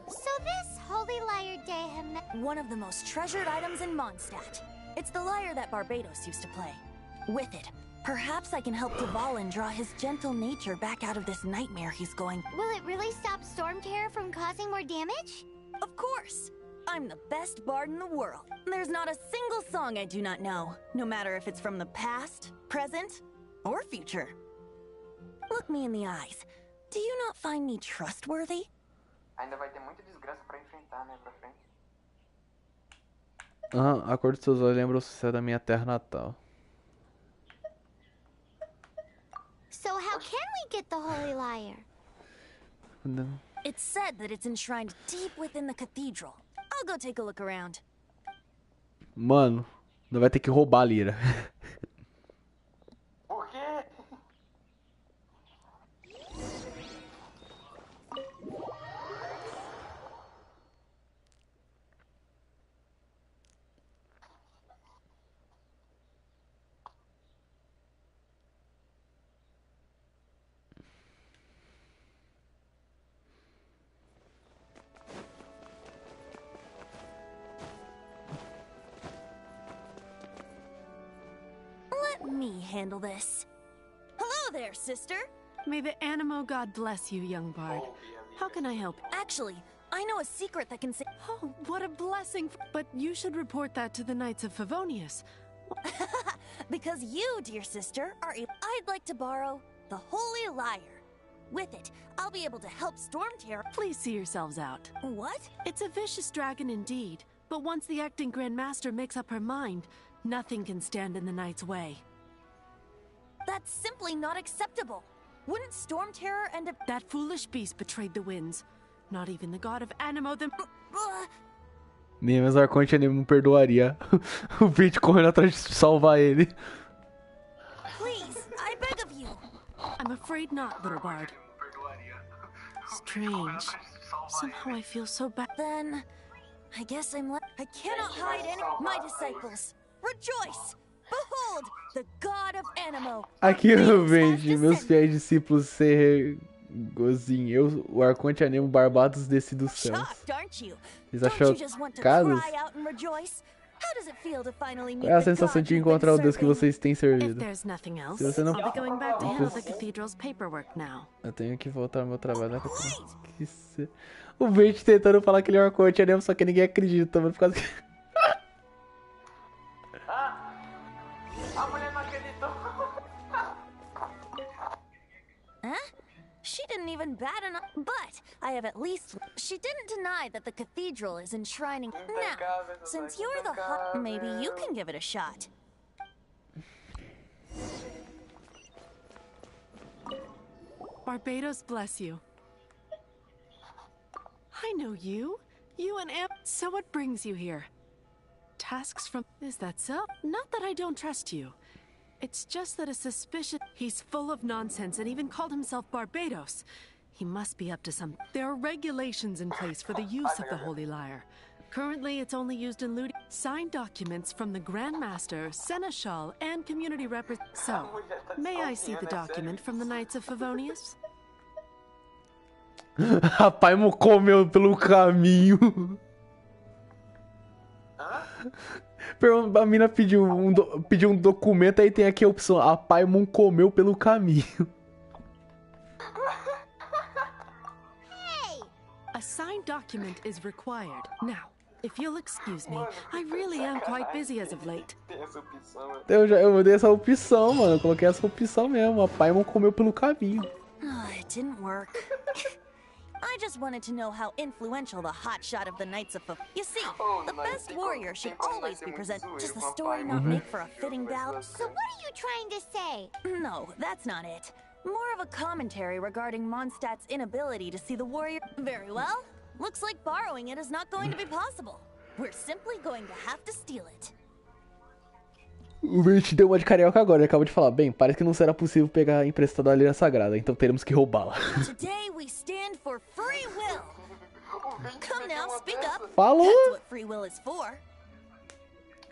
So this Holy Lyre Day one of the most treasured items in Mondstadt. It's the lyre that Barbados used to play. With it, perhaps I can help Dvalin draw his gentle nature back out of this nightmare he's going. Will it really stop Storm Terror from causing more damage? Of course! I'm the best bard in the world. There's not a single song I do not know, no matter if it's from the past, present, or future. Look me in the eyes. Do you not find me trustworthy? Ainda vai ter muita desgraça pra enfrentar, né, pra frente. A cor dos seus olhos lembra o sucesso da minha terra natal. So how can we get the Holy Lyre? It's said that it's enshrined deep within the cathedral. I'll go take a look around. Mano, não vai ter que roubar a lira. Por quê? Let me handle this. Hello there, sister. May the Animo God bless you, young bard. How can I help? Actually, I know a secret that can save. Oh, what a blessing! But you should report that to the Knights of Favonius. Because you, dear sister, are I'd like to borrow the Holy Lyre. With it, I'll be able to help Storm Terror. Please see yourselves out. What? It's a vicious dragon indeed, but once the acting Grand Master makes up her mind, nothing can stand in the Knight's way. That's simply not acceptable. Wouldn't Storm Terror end up... That foolish beast betrayed the winds. Not even the god of Animo them... Nem mesmo Arconte não perdoaria o Vinte correndo atrás de salvar ele. Please, I beg of you. I'm afraid not, little bard. Strange. Somehow I feel so bad. Then, I guess I cannot hide any... My disciples, rejoice! Behold, the god of Animo! Aqui no Vente, meus fiéis discípulos ser gozinho. Eu, o Arconte Anemo Barbados desci dos céus. Vocês acham casos? Qual é a sensação de encontrar o Deus que vocês têm servido? Se você não... Eu tenho que voltar ao meu trabalho. O Vente tentando falar que ele é o Arconte Anemo, só que ninguém acredita, mano, por causa que... A mulher não acreditou. Huh? She didn't even bat an eye. But I have at least... She didn't deny that the cathedral is enshrining... Now, since you're the hot... Maybe you can give it a shot. Barbados bless you. I know you. You and Amp... So what brings you here? Tasks from... Is that so? Not that I don't trust you. It's just that a suspicion... He's full of nonsense and even called himself Barbados. He must be up to some... There are regulations in place for the use of the Holy Lyre. Currently, it's only used in looting. Signed documents from the Grand Master, Seneschal, and community representatives. So, may I see the document from the Knights of Favonius? Rapaz, me comeu pelo caminho. A mina pediu um documento, aí tem aqui a opção: a Paimon comeu pelo caminho. Hey! A signed document is required. Now, if you'll excuse me, I really am quite busy as of late. Eu dei essa opção, mano. Eu coloquei essa opção mesmo. A Paimon comeu pelo caminho. It didn't work. I just wanted to know how influential the hotshot of the Knights of You see, the best warrior should always be present. Does the story not make for a fitting balance? So what are you trying to say? No, that's not it. More of a commentary regarding Mondstadt's inability to see the warrior. Very well. Looks like borrowing it is not going to be possible. We're simply going to have to steal it. O Vert deu uma de carioca agora, ele acabou de falar. Bem, parece que não será possível pegar emprestado a Lira Sagrada, então teremos que roubá-la. Today we stand for free will. Come now, speak up. Falou! That's what free will is for.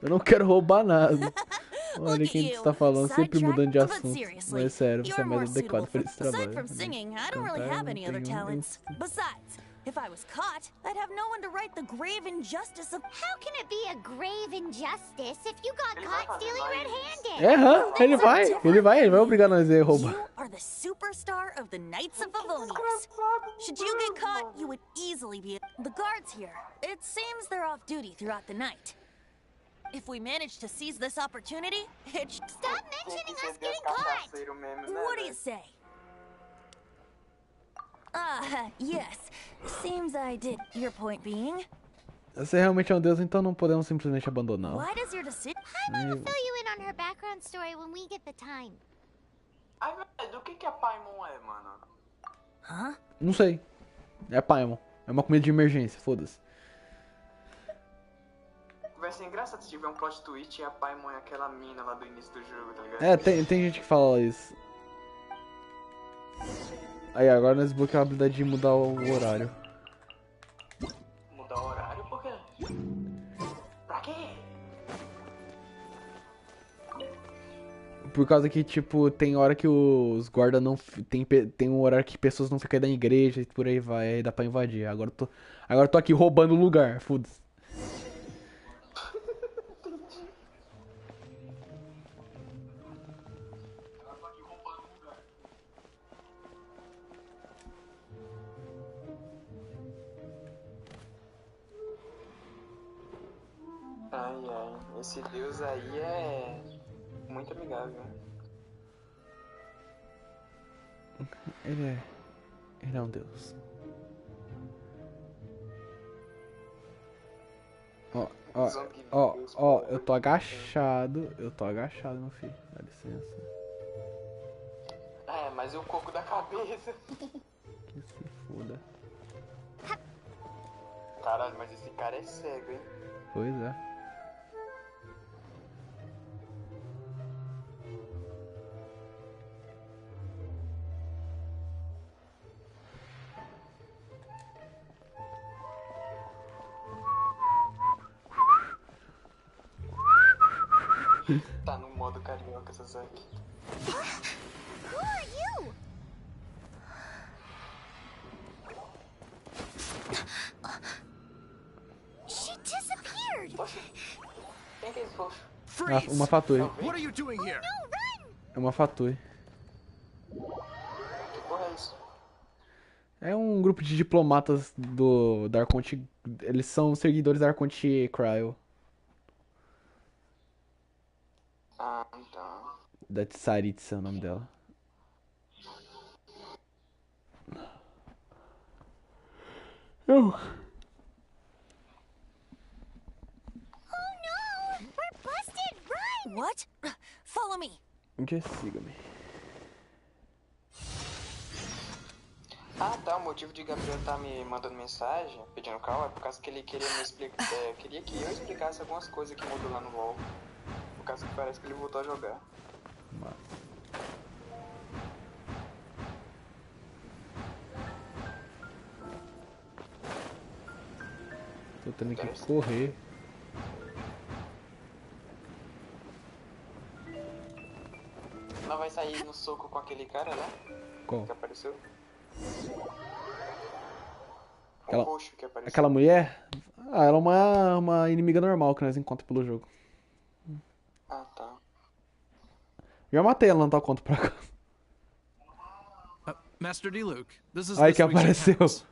Eu não quero roubar nada. Olha quem está falando, sempre mudando de assunto. Mas sério, você é mais adequado para esse trabalho. Aside from singing, I don't really have any other talents. Besides, if I was caught, I'd have no one to right the grave injustice of... How can it be a grave injustice if you got caught stealing red-handed? Ele vai obrigar nós a roubar. You are the superstar of the Knights of Favonius. Should you get caught, you would easily be... The guards here, it seems they're off duty throughout the night. If we manage to seize this opportunity, it's... Stop mentioning us getting caught! What do you say? Yes. Seems I did. Your point being? Você realmente é um deus, então não podemos simplesmente abandoná-lo. Why does your decision... Hi, Mom will fill you in on her background story when we get the time. Ai, velho, o que a Paimon é, mano? Hã? Não sei. É Paimon. É uma comida de emergência, foda-se. Vai ser engraçado se tiver um plot twist e a Paimon é aquela mina lá do início do jogo, tá ligado? É, tem gente que fala isso. Aí, agora nós desbloqueamos a habilidade de mudar o horário. Mudar o horário? Por quê? Pra quê? Por causa que, tipo, tem hora que os guardas não... Tem um horário que pessoas não ficam aí da igreja e por aí vai, aí dá pra invadir. Agora eu tô aqui roubando o lugar, foda-se. Ai, esse deus aí é muito amigável. Ele é um deus. Ó, eu tô agachado, meu filho. Dá licença. É, mas e o coco da cabeça? Que se foda. Caralho, mas esse cara é cego, hein? Pois é. Tá no modo carioca, Sasaki. Who are you? She disappeared. Quem que é esse roxo? Ah, uma Fatui. What are you doing here? É uma Fatui. Que porra é isso? É um grupo de diplomatas da Arconte. Eles são seguidores da Arconte Cryo. Ah, então. Da Tsaritsa é o nome dela. Oh no! We're busted! Run! What? Follow me. Siga-me. Ah, tá. O motivo de Gabriel tá me mandando mensagem, pedindo calma, é por causa que ele queria me explicar. Queria que eu explicasse algumas coisas que mudou lá no LoL. Por causa que parece que ele voltou a jogar. Massa. Tô tendo que correr. Não vai sair no soco com aquele cara lá? Qual? Que apareceu? Aquela, o roxo que apareceu. aquela mulher? Ah, ela é uma inimiga normal que nós encontramos pelo jogo. Ah, tá. Já matei ela, não tá conta pra cá. Master D. Luke, this is Aí this que week's apareceu. accounts.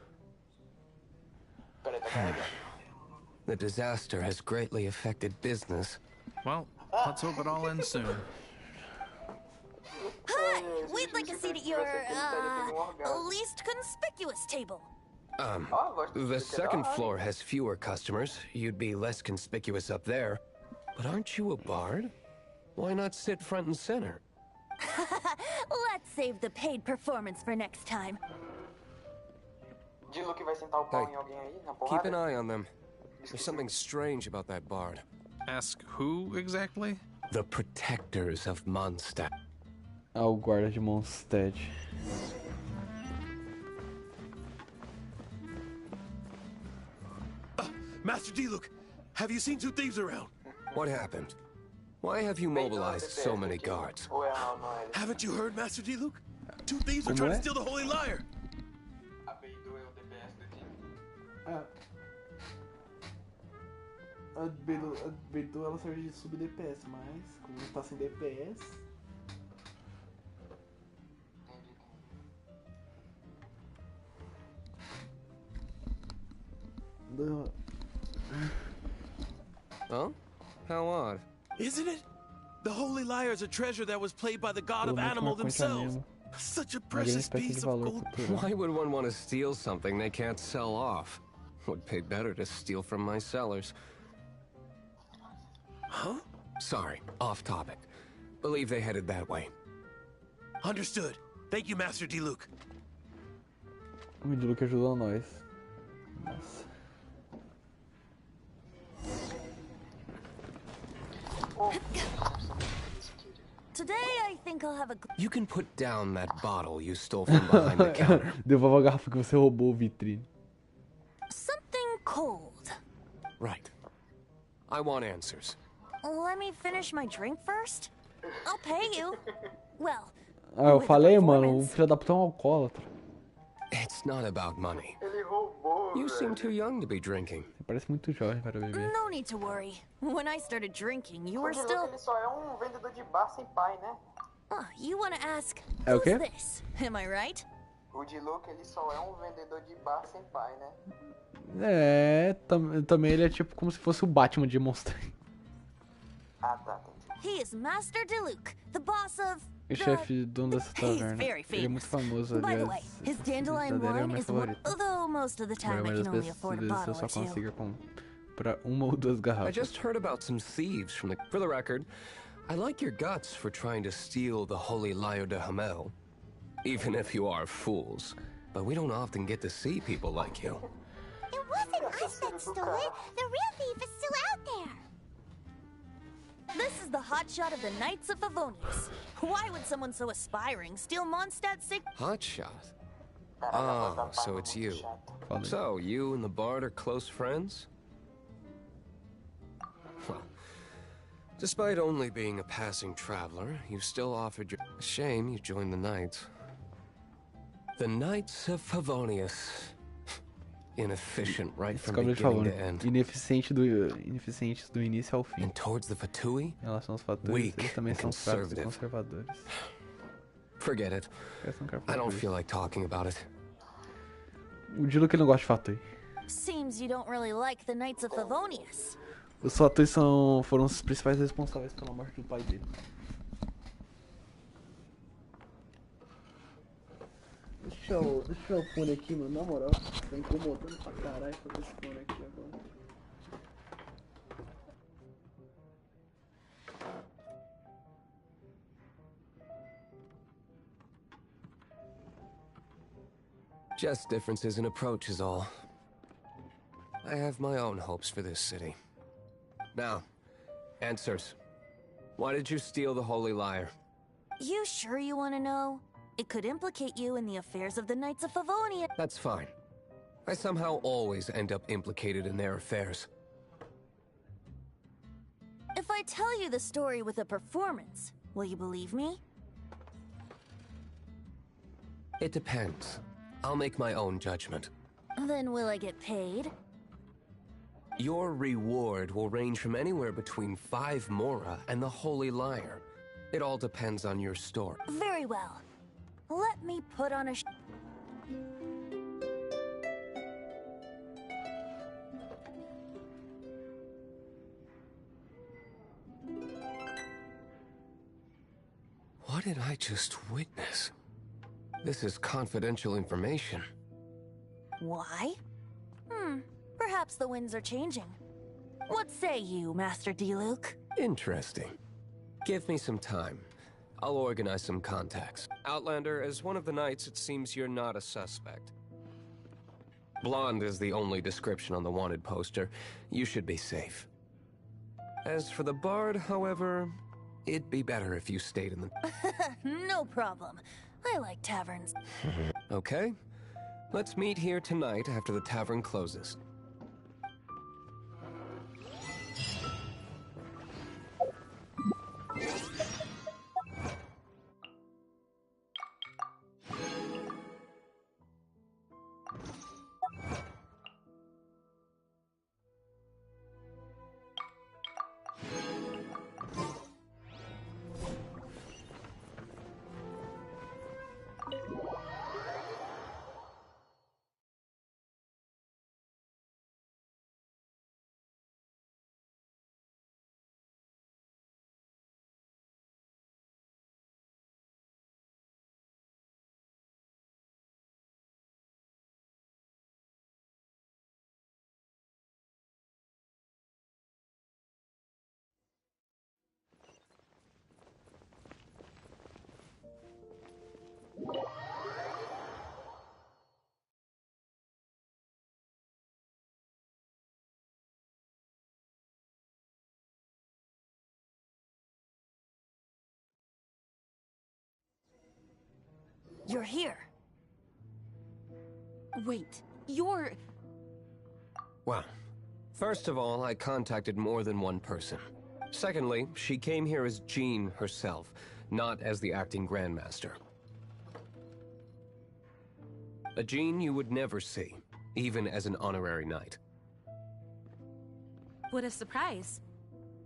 Peraí, tá carregando. The disaster has greatly affected business. Well, let's hope it all ends soon. Hi! We'd like a seat at your, least conspicuous table. The second floor has fewer customers. You'd be less conspicuous up there. But aren't you a bard? Why not sit front and center? Let's save the paid performance for next time. Dilo que vai sentar o pau em alguém aí, na porrada? Keep an eye on them. There's something strange about that bard. Ask who exactly? The protectors of Mondstadt. Ah, o guarda de Mondstadt. Master Diluc, have you seen two thieves around? What happened? Why have you mobilized so many guards? Haven't you heard, Master Diluc? Two thieves are trying to steal the Holy Lyre. A B2 ela serve de sub DPS, mas como não tá sem DPS. Huh? How odd. Isn't it? The Holy Lyre is a treasure that was played by the god of animal themselves. Such a precious piece of gold. Why would one want to steal something they can't sell off? Would pay better to steal from my sellers. Huh? Sorry, off topic. Believe they headed that way. Understood. Thank you, Master Diluc. O Diluc ajudou nós. Nossa. Today I think I'll have a. You can put down that bottle you stole from behind the counter. Devolva a garrafa que você roubou, vitrine. Something cold. Right. I want answers. Let me finish my drink first. I'll pay you. Well. Ah, eu falei, mano, o filho da puta é um alcoólatra. It's not about money. You seem too young to be drinking. Você parece muito jovem para beber. No need to worry. When I started drinking, you were still. Ele só é vendedor de bar sem pai, né? Oh, you want to ask? É o Who's quê? this? Am I right? O Diluc, ele só é vendedor de bar sem pai, né? É, também ele é tipo como se fosse o Batman de Monster. Ah, tá, entendi. He is Master Diluc, the boss of. O chefe dono dessa taverna. very Ele é muito famoso, By the aliás. way, his dandelion dele é a wine minha is one, favorita. although most of the time I can only afford a Eu bottle só or two. consigo comprar uma ou duas I garrafas. just heard about some thieves from the... For the record, I like your guts for trying to steal the Holy Lyre de Hamel. Even if you are fools. But we don't often get to see people like you. It wasn't us that stole it. The real thief is still out there. This is the hotshot of the Knights of Favonius. Why would someone so aspiring steal Mondstadt's sig- Hotshot? Oh, so it's you. So, you and the Bard are close friends? Well, despite only being a passing traveler, you still offered your... Shame you joined the Knights. The Knights of Favonius. Inefficient right from beginning to end. Ineficientes do início ao fim. And towards the Fatui? Em relação aos fatores, Weak eles também and são fracos e conservative. conservadores. Forget it. I don't feel like talking about it. O Diluc não gosta de fatui. Seems you don't really like the Knights of Favonius. Os fatui foram os principais responsáveis pela morte do pai dele. Deixa eu fone aqui, mano, na moral. Tá incomodando pra caralho fazer esse fone aqui agora. Just differences in approach is all. I have my own hopes for this city. Now, answers. Why did you steal the Holy Lyre? You sure you want to know? It could implicate you in the affairs of the Knights of Favonia. That's fine. I somehow always end up implicated in their affairs. If I tell you the story with a performance, will you believe me? It depends. I'll make my own judgment. Then will I get paid? Your reward will range from anywhere between 5 mora and the Holy Lyre. It all depends on your story. Very well. Let me put on a What did I just witness? This is confidential information. Why? Perhaps the winds are changing. What say you, Master Diluc? Interesting. Give me some time. I'll organize some contacts. Outlander, as one of the knights, it seems you're not a suspect. Blonde is the only description on the wanted poster. You should be safe. As for the Bard, however, It'd be better if you stayed in the... No problem. I like taverns. Okay. Let's meet here tonight after the tavern closes. You're here. Wait, you're... Well, first of all, I contacted more than one person. Secondly, she came here as Jean herself, not as the acting Grandmaster. A Jean you would never see, even as an honorary knight. What a surprise.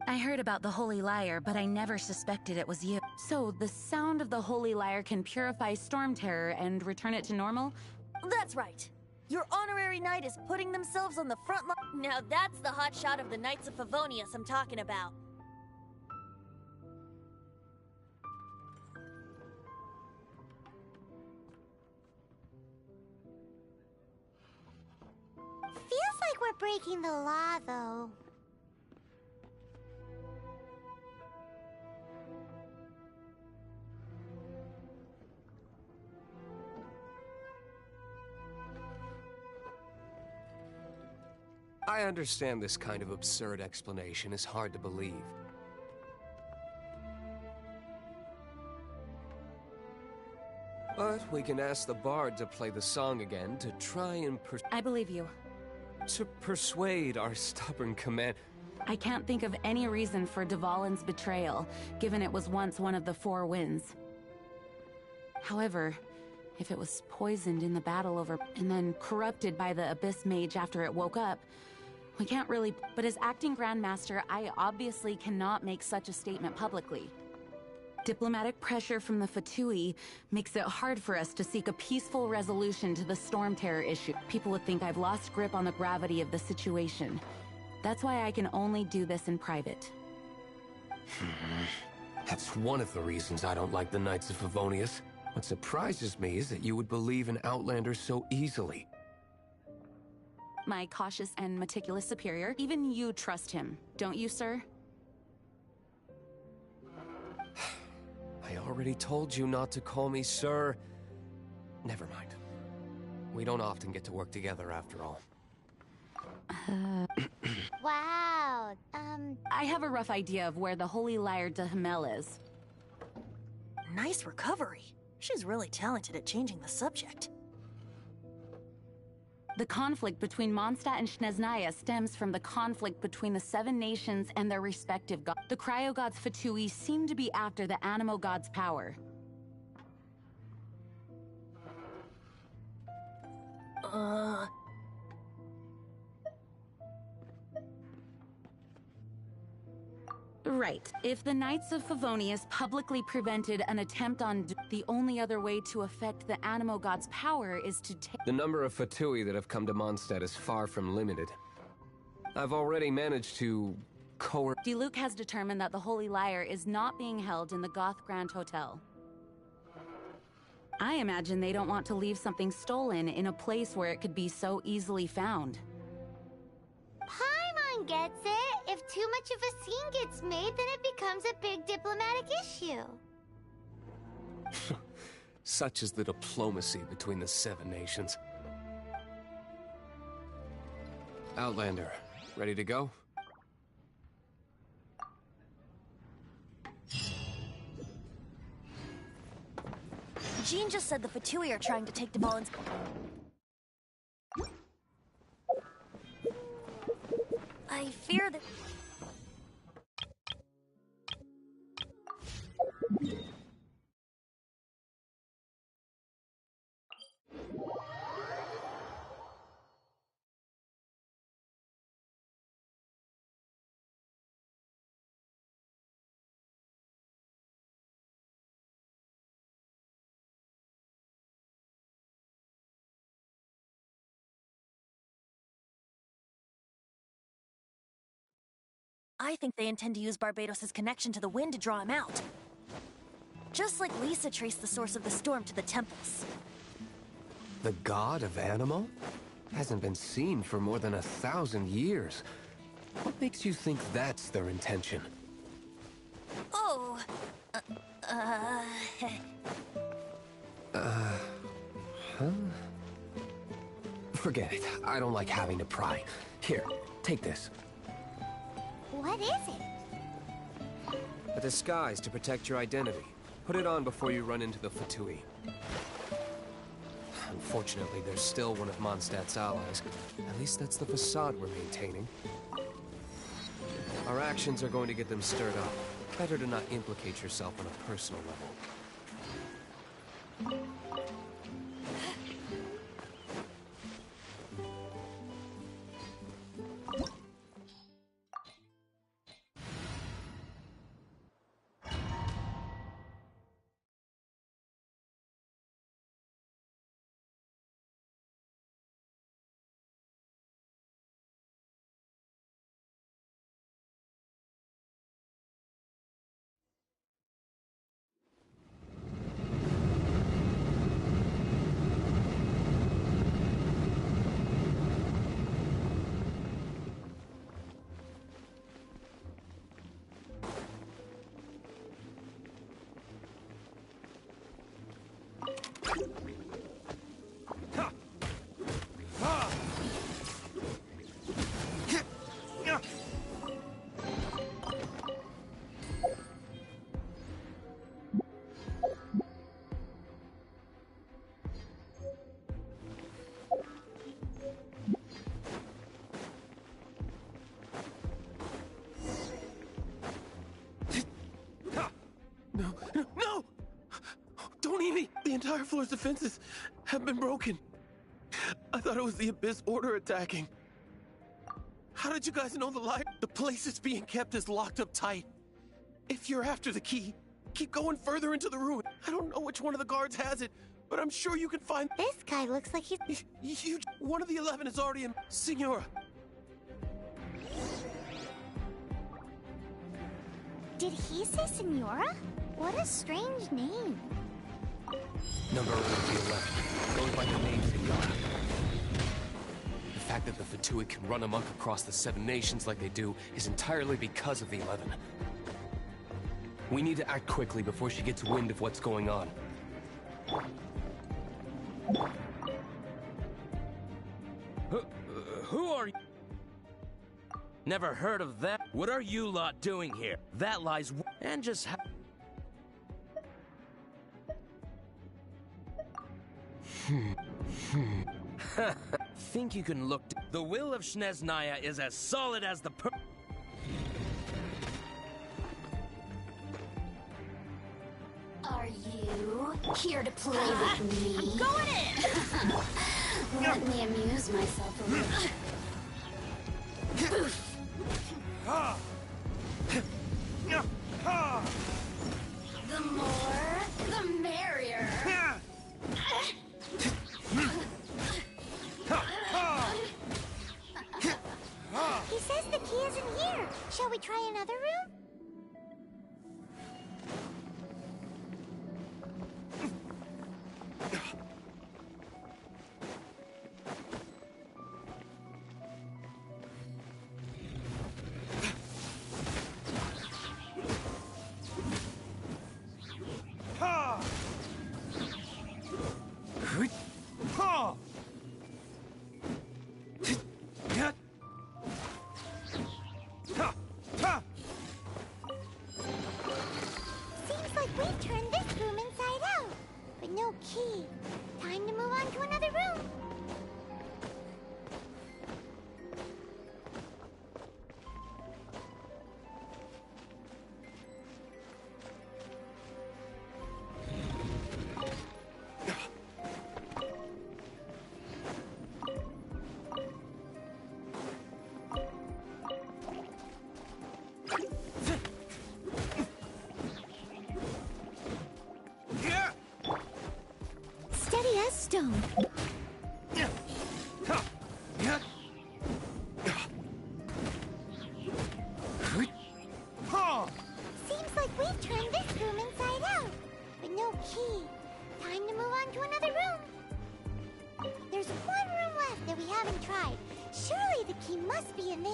I heard about the Holy Lyre, but I never suspected it was you. So, the sound of the Holy Lyre can purify Storm Terror and return it to normal? That's right. Your honorary knight is putting themselves on the front line. Now that's the hot shot of the Knights of Favonius I'm talking about. Feels like we're breaking the law, though. I understand this kind of absurd explanation is hard to believe. But we can ask the bard to play the song again to try and I believe you. To persuade our stubborn command... I can't think of any reason for Dvalin's betrayal, given it was once one of the Four Winds. However, if it was poisoned in the battle over and then corrupted by the Abyss Mage after it woke up, we can't really... But as acting Grandmaster, I obviously cannot make such a statement publicly. Diplomatic pressure from the Fatui makes it hard for us to seek a peaceful resolution to the Storm Terror issue. People would think I've lost grip on the gravity of the situation. That's why I can only do this in private. That's one of the reasons I don't like the Knights of Favonius. What surprises me is that you would believe in Outlanders so easily. My cautious and meticulous superior, even you trust him, don't you, sir? I already told you not to call me sir. Never mind. We don't often get to work together after all. Wow, I have a rough idea of where the Holy Lyre de Himmel is. Nice recovery. She's really talented at changing the subject. The conflict between Mondstadt and Snezhnaya stems from the conflict between the Seven Nations and their respective gods. The Cryo-Gods Fatui seem to be after the Animo God's power. Right. If the Knights of Favonius publicly prevented an attempt on the only other way to affect the Animo God's power is to take... The number of Fatui that have come to Mondstadt is far from limited. I've already managed to coerce... Diluc has determined that the Holy Lyre is not being held in the Goth Grand Hotel. I imagine they don't want to leave something stolen in a place where it could be so easily found. Paimon gets it. If too much of a scene gets made, then it becomes a big diplomatic issue. Such is the diplomacy between the Seven Nations. Outlander, ready to go? Jean just said the Fatui are trying to take Dvalin's... I fear that... I think they intend to use Barbados' connection to the wind to draw him out. Just like Lisa traced the source of the storm to the temples. The god of Animo? Hasn't been seen for more than 1,000 years. What makes you think that's their intention? Oh... Huh? Forget it. I don't like having to pry. Here, take this. What is it? A disguise to protect your identity. Put it on before you run into the Fatui. Unfortunately, there's still one of Mondstadt's allies. At least that's the facade we're maintaining. Our actions are going to get them stirred up. Better to not implicate yourself on a personal level. No! Don't eat me! The entire floor's defenses have been broken. I thought it was the Abyss Order attacking. How did you guys know the lie? The place it's being kept is locked up tight. If you're after the key, keep going further into the ruin. I don't know which one of the guards has it, but I'm sure you can find... This guy looks like he's... One of the 11 is already in... Signora! Did he say Senora? What a strange name. Number 1 of the 11. Goes by the name Signora. The fact that the Fatui can run amok across the 7 nations like they do is entirely because of the 11. We need to act quickly before she gets wind of what's going on. Who are you? Never heard of that. What are you lot doing here? That lies and just think you can look. The will of Snezhnaya is as solid as the Are you here to play with me? I'm going in! Let me amuse myself a little. The more, the merrier. He says the key isn't here. Shall we try another room? down. Seems like we've turned this room inside out, but no key. Time to move on to another room. There's one room left that we haven't tried. Surely the key must be in there.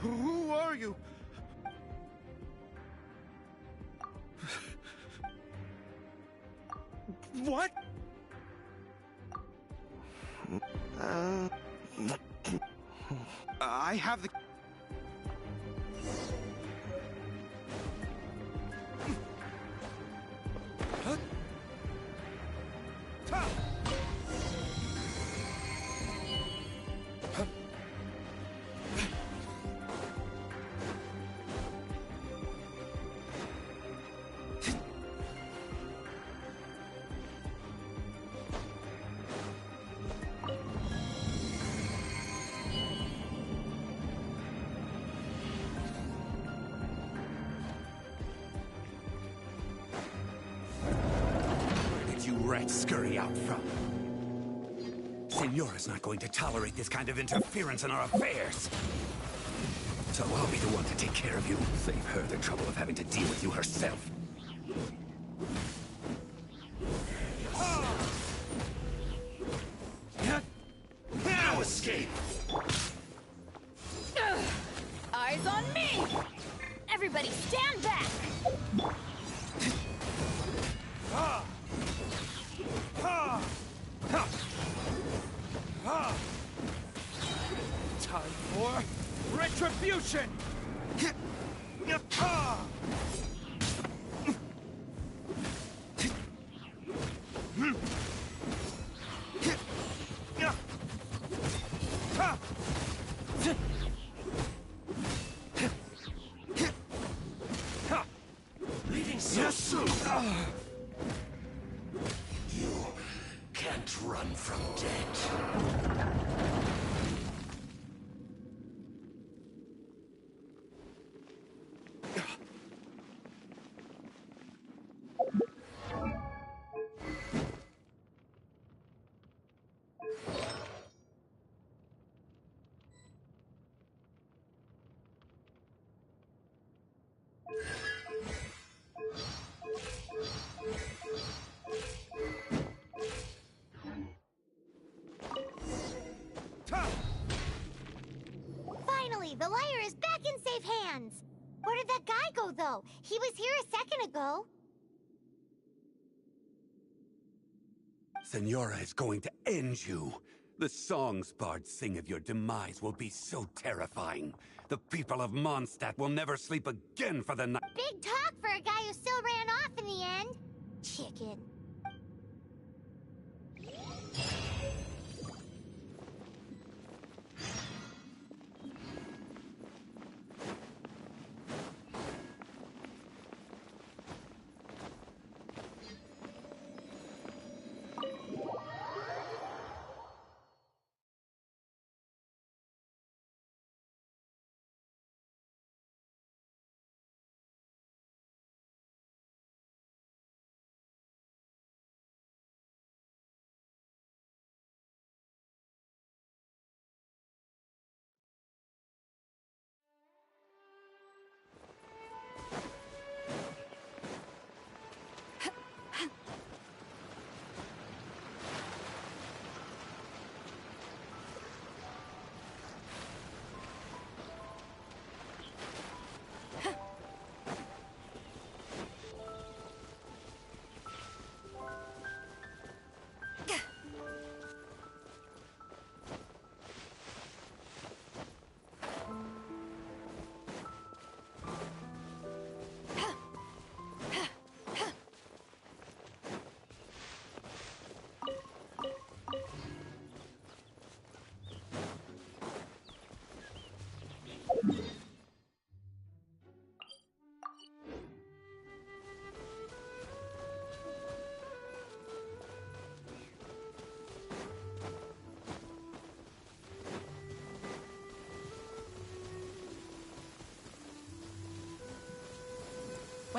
Who are you? What? I have the... You rats scurry out from. Senora's not going to tolerate this kind of interference in our affairs. So I'll be the one to take care of you. Save her the trouble of having to deal with you herself. No escape! Eyes on me! Everybody stand back! Time for retribution! Leaving so soon! You can't run from death. Finally, the lyre is back in safe hands. Where did that guy go, though? He was here a second ago. Senora is going to end you. The songs bards sing of your demise will be so terrifying. The people of Mondstadt will never sleep again for the night. Big talk for a guy who still ran off in the end. Chicken.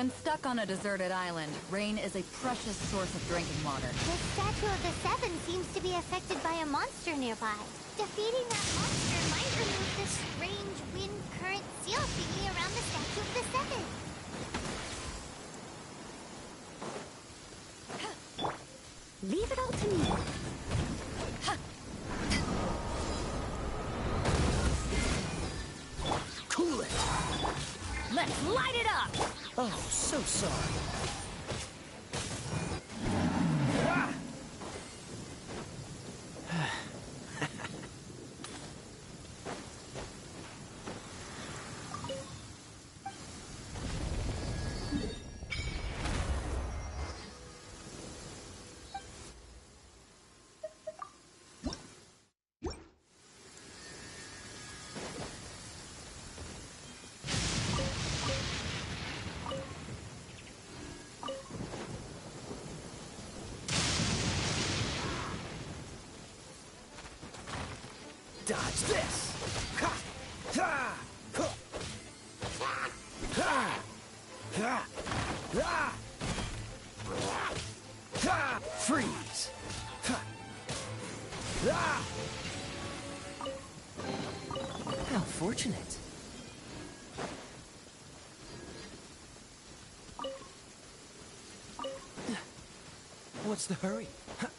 When stuck on a deserted island, rain is a precious source of drinking water. The Statue of the Seven seems to be affected by a monster nearby. Defeating that monster might remove the strange wind current seal thingy around the Statue of the Seven. Leave it all to me. Cool it! Let's light it up! Oh, so sorry. Dodge this! Ha! Ha! Ha! Ha! Ha! Ha! Ha! Freeze! Ha! Ha! How fortunate. What's the hurry? Ha!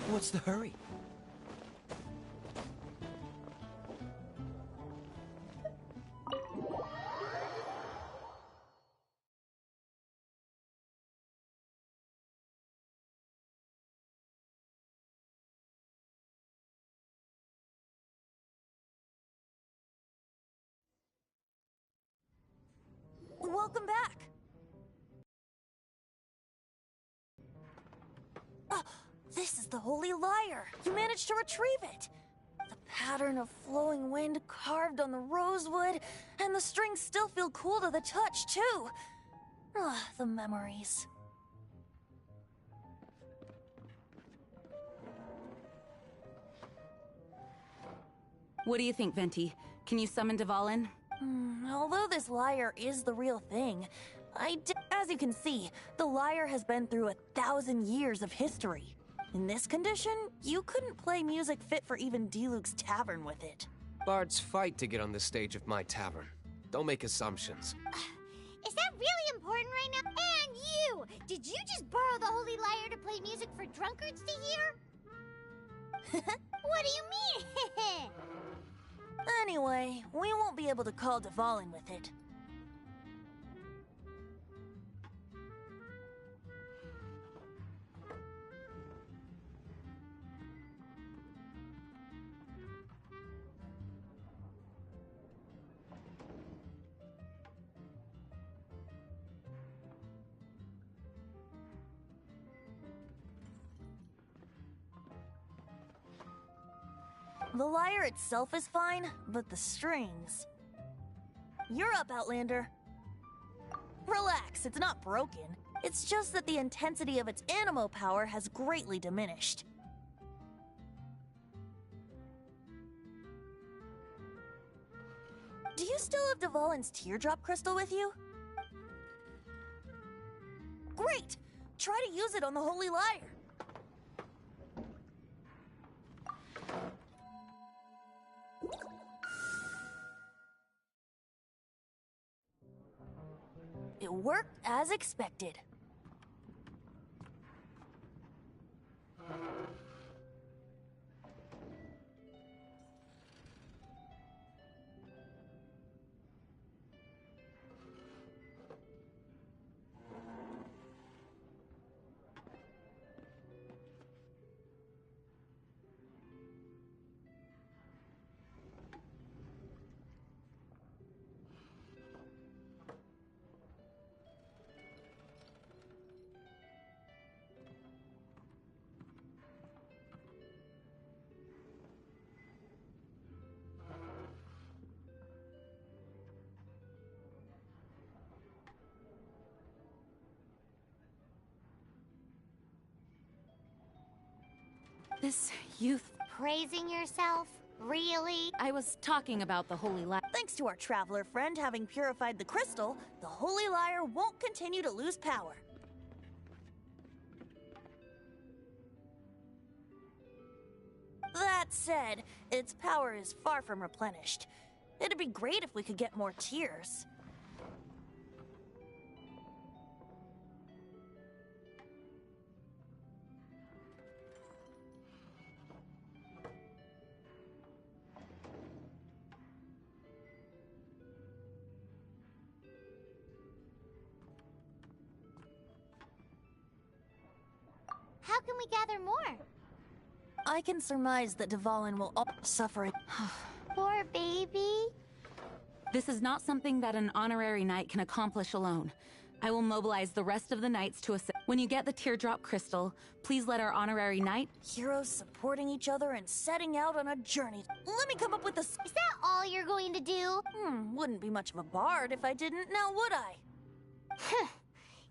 What's the hurry? Welcome back. This is the Holy Lyre. You managed to retrieve it. The pattern of flowing wind carved on the rosewood, and the strings still feel cool to the touch, too. The memories. What do you think, Venti? Can you summon Dvalin? Although this lyre is the real thing, as you can see, the lyre has been through 1,000 years of history. In this condition, you couldn't play music fit for even Diluc's tavern with it. Bards fight to get on the stage of my tavern. Don't make assumptions. Is that really important right now? And you! Did you just borrow the Holy Lyre to play music for drunkards to hear? What do you mean? Anyway, we won't be able to call Dvalin with it. The lyre itself is fine, but the strings... You're up, Outlander. Relax, it's not broken. It's just that the intensity of its animo power has greatly diminished. Do you still have Dvalin's teardrop crystal with you? Great! Try to use it on the Holy Lyre. It worked as expected. This youth... Praising yourself? Really? I was talking about the Holy Liar. Thanks to our traveler friend having purified the crystal, the Holy Liar won't continue to lose power. That said, its power is far from replenished. It'd be great if we could get more tears. How can we gather more? I can surmise that Dvalin will suffer. Poor baby. This is not something that an honorary knight can accomplish alone. I will mobilize the rest of the knights to assist. When you get the teardrop crystal, please let our honorary knight... Heroes supporting each other and setting out on a journey. Let me come up with a... Is that all you're going to do? Wouldn't be much of a bard if I didn't, now would I?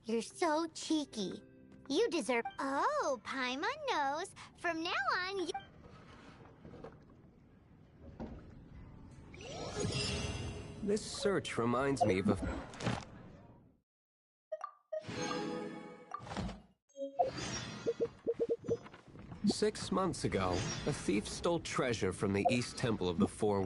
You're so cheeky. You deserve... Oh, Paimon knows. From now on, This search reminds me of a... Six months ago, a thief stole treasure from the East Temple of the Four...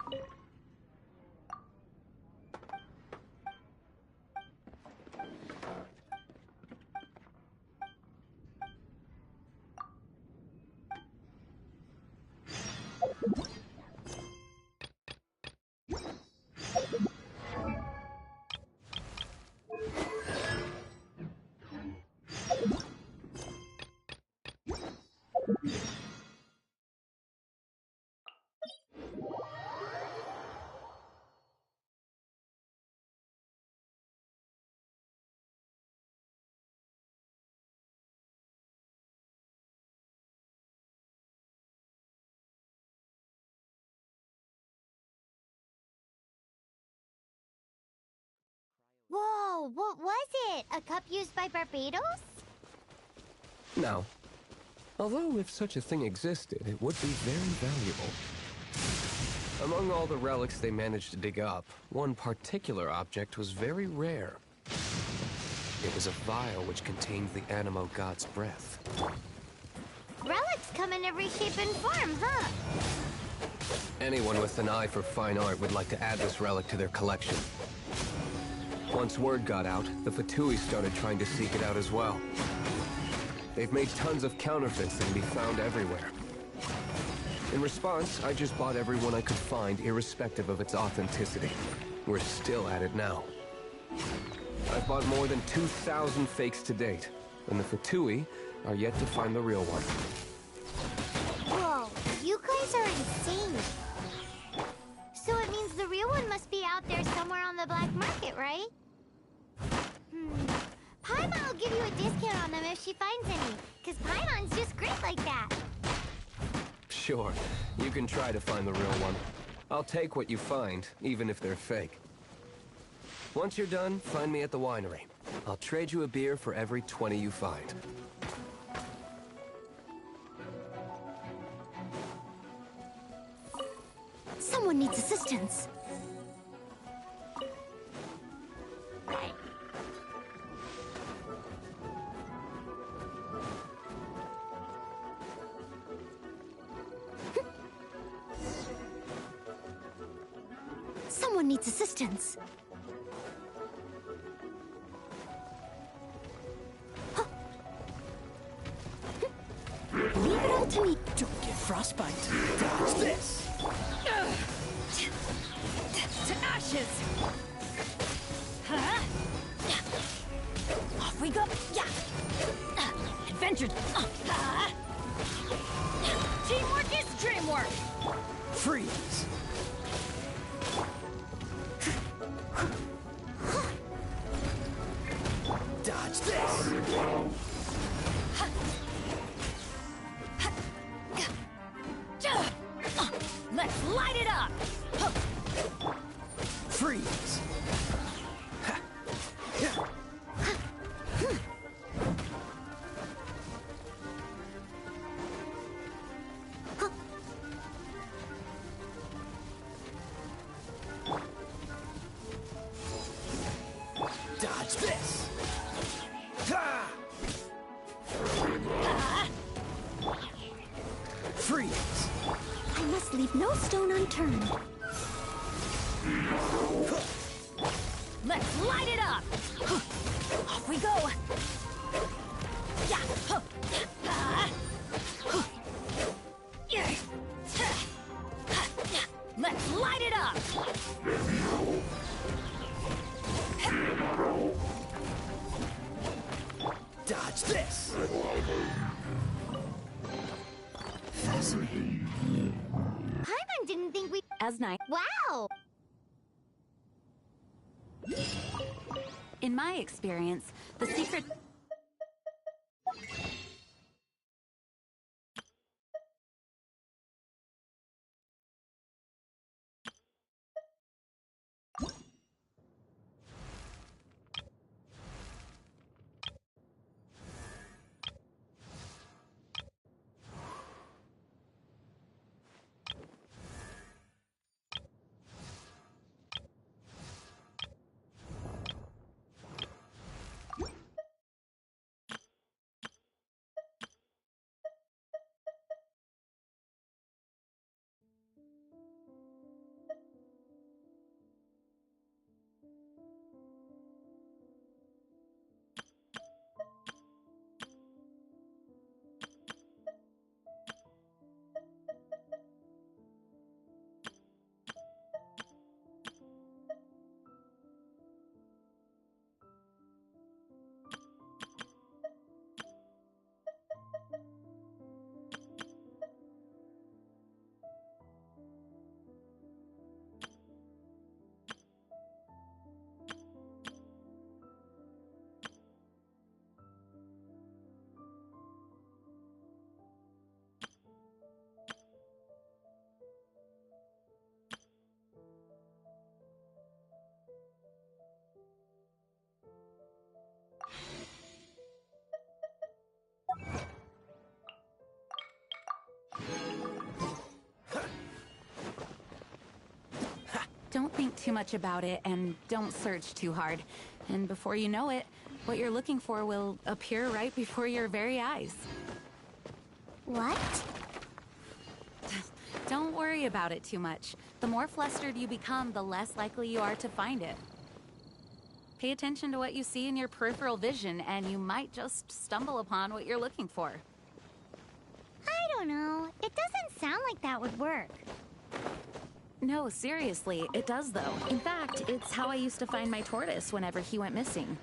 Whoa, what was it? A cup used by Barbados? No. Although if such a thing existed, it would be very valuable. Among all the relics they managed to dig up, one particular object was very rare. It was a vial which contained the Animo god's breath. Relics come in every shape and form, huh? Anyone with an eye for fine art would like to add this relic to their collection. Once word got out, the Fatui started trying to seek it out as well. They've made tons of counterfeits that can be found everywhere. In response, I just bought every one I could find, irrespective of its authenticity. We're still at it now. I've bought more than 2,000 fakes to date, and the Fatui are yet to find the real one. Whoa, you guys are insane. So it means the real one must be out there somewhere on the black market, right? Paimon will give you a discount on them if she finds any, because Paimon's just great like that. Sure, you can try to find the real one. I'll take what you find, even if they're fake. Once you're done, find me at the winery. I'll trade you a beer for every 20 you find. Someone needs assistance. Someone needs assistance. Leave it all to me. Don't get frostbite. Dodge this. To ashes. Huh? Off we go. Yeah. Adventure. Teamwork is dreamwork. Freeze. Dodge this. Let's light it up. Freeze. leave no stone unturned. Let's light it up! Off we go! Let's light it up! Dodge this! Fascinating. Paimon didn't think we... As night. Wow! In my experience, the secret... Don't think too much about it, and don't search too hard. And before you know it, what you're looking for will appear right before your very eyes. What? Don't worry about it too much. The more flustered you become, the less likely you are to find it. Pay attention to what you see in your peripheral vision, and you might just stumble upon what you're looking for. I don't know. It doesn't sound like that would work. No, seriously, it does though. In fact, it's how I used to find my tortoise whenever he went missing.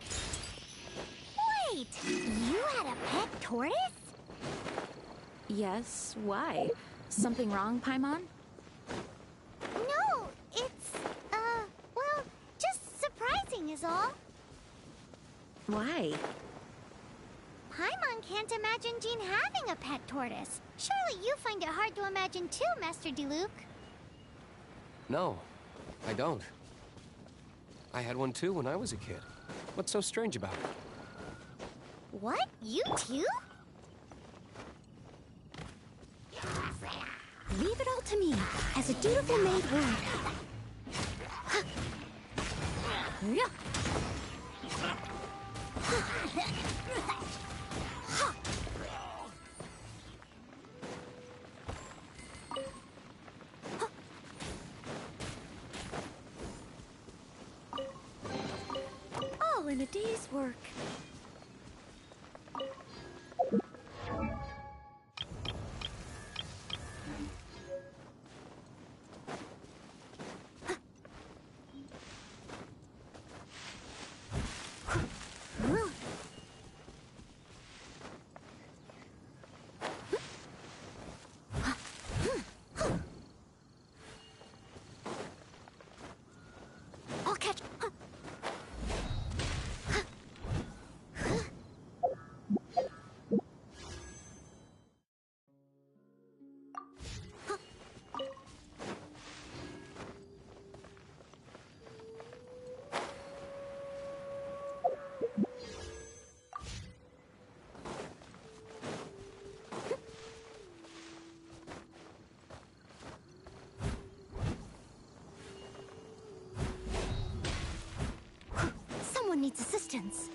Wait! You had a pet tortoise? Yes, why? Something wrong, Paimon? No, it's, well, just surprising is all. Why? Paimon can't imagine Jean having a pet tortoise. Surely you find it hard to imagine too, Master Diluc. No, I don't. I had one too when I was a kid. What's so strange about it? What? You too? Leave it all to me, as a dutiful maid would. All in a day's work. I'll catch... Someone needs assistance.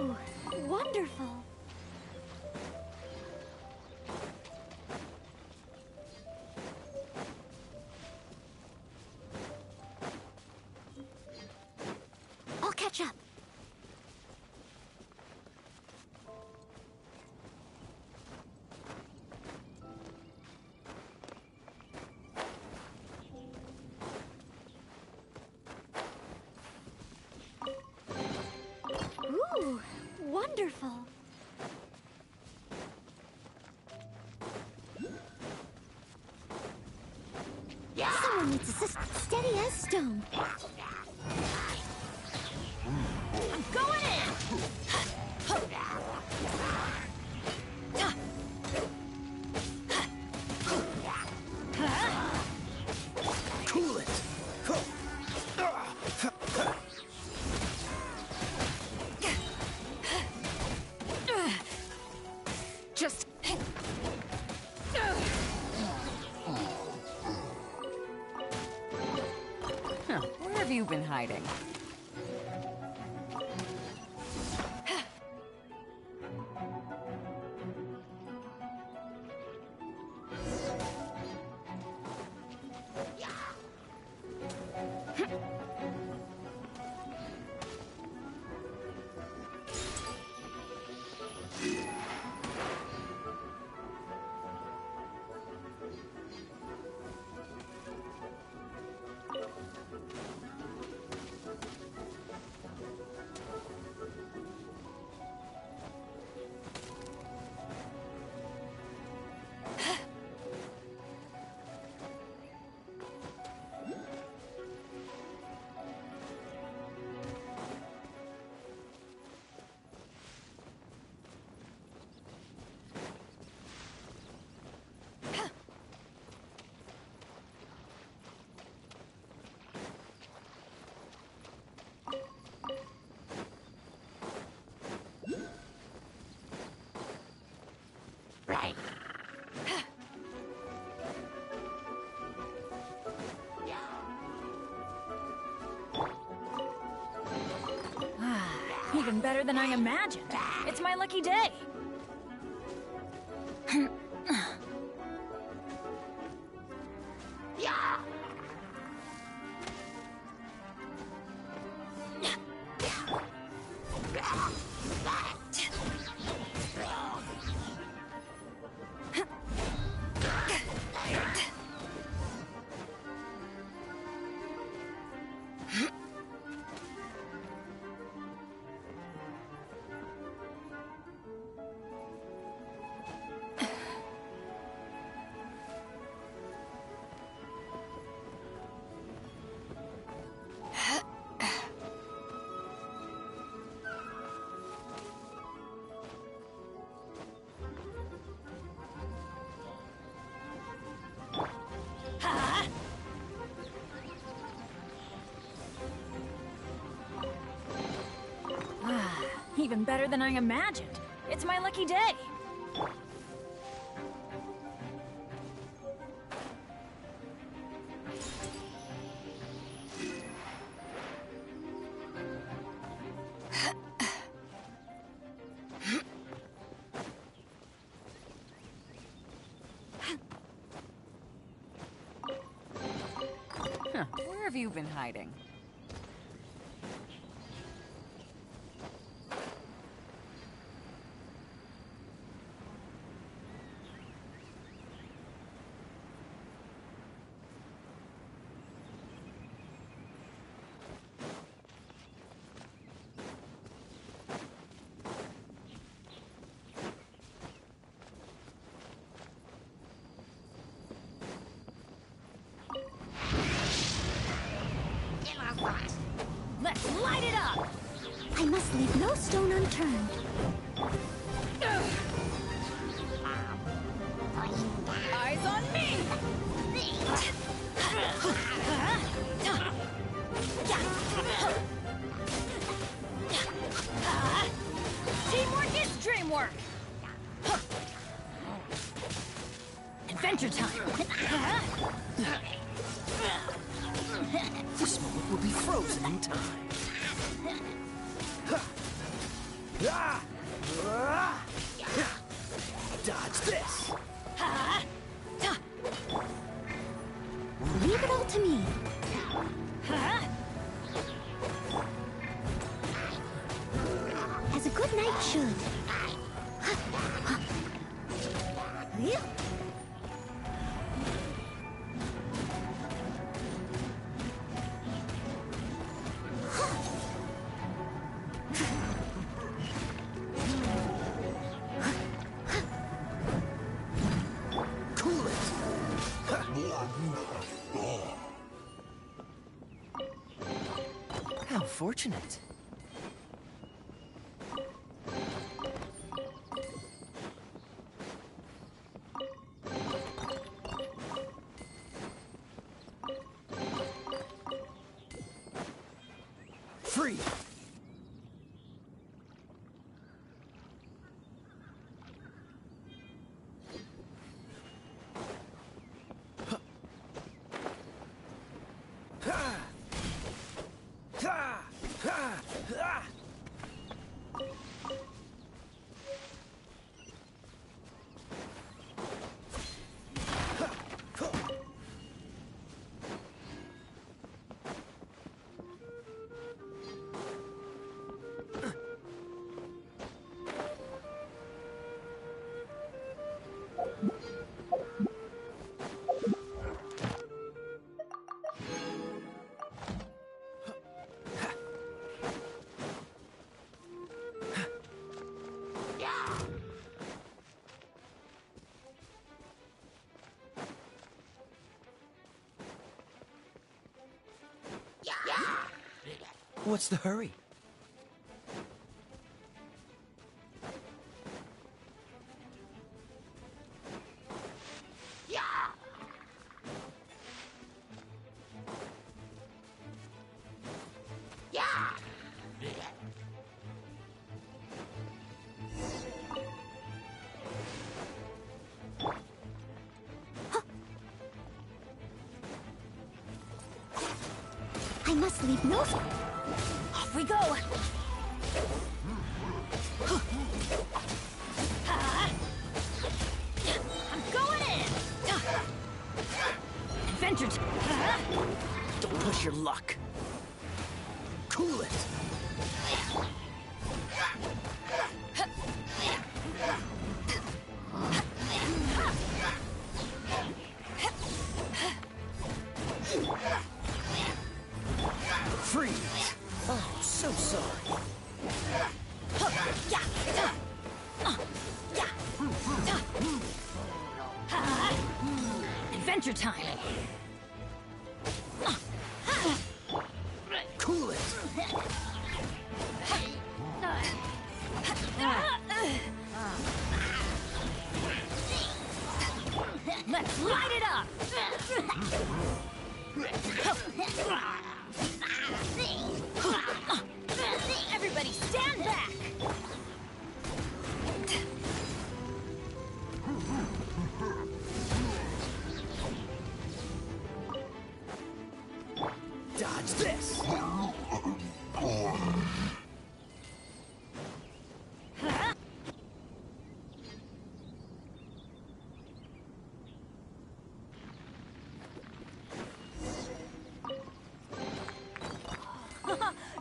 Ooh, wonderful. I'll catch up. Ooh, wonderful. Someone needs assistance. Steady as stone. I'm going in! Cool it. Just... Huh, where have you been hiding? Right. Even better than I imagined. It's my lucky day. Even better than I imagined. It's my lucky day. Huh, where have you been hiding? Let's light it up! I must leave no stone unturned. Eyes on me! Teamwork is dreamwork! Adventure time! This moment will be frozen in time. Dodge this! Leave it all to me. As a good knight should. How fortunate. Free! What's the hurry? I must leave no... Off we go! I'm going in! Adventure Don't push your luck. Cool it! Freeze! Oh, so sorry. Adventure time! Cool it! Let's light it up! Everybody stand back! Dodge this!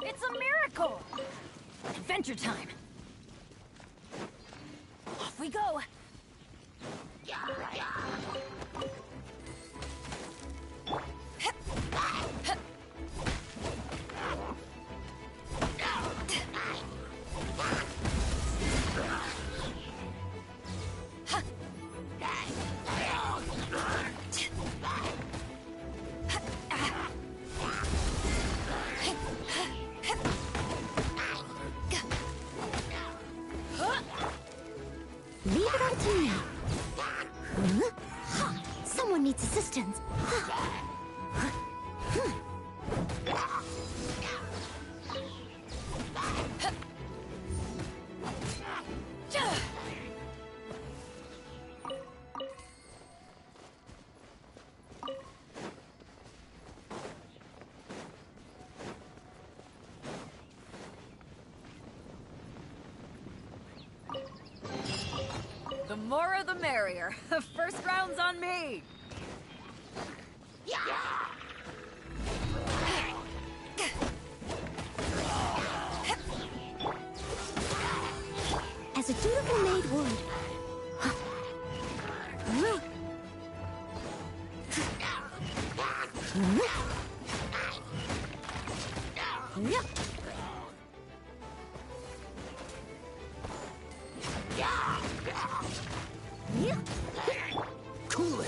It's a miracle! Adventure time! Off we go! Leave it all to me. Huh? Someone needs assistance. more the merrier. First round's on me. As a dutiful maid would. Cool it.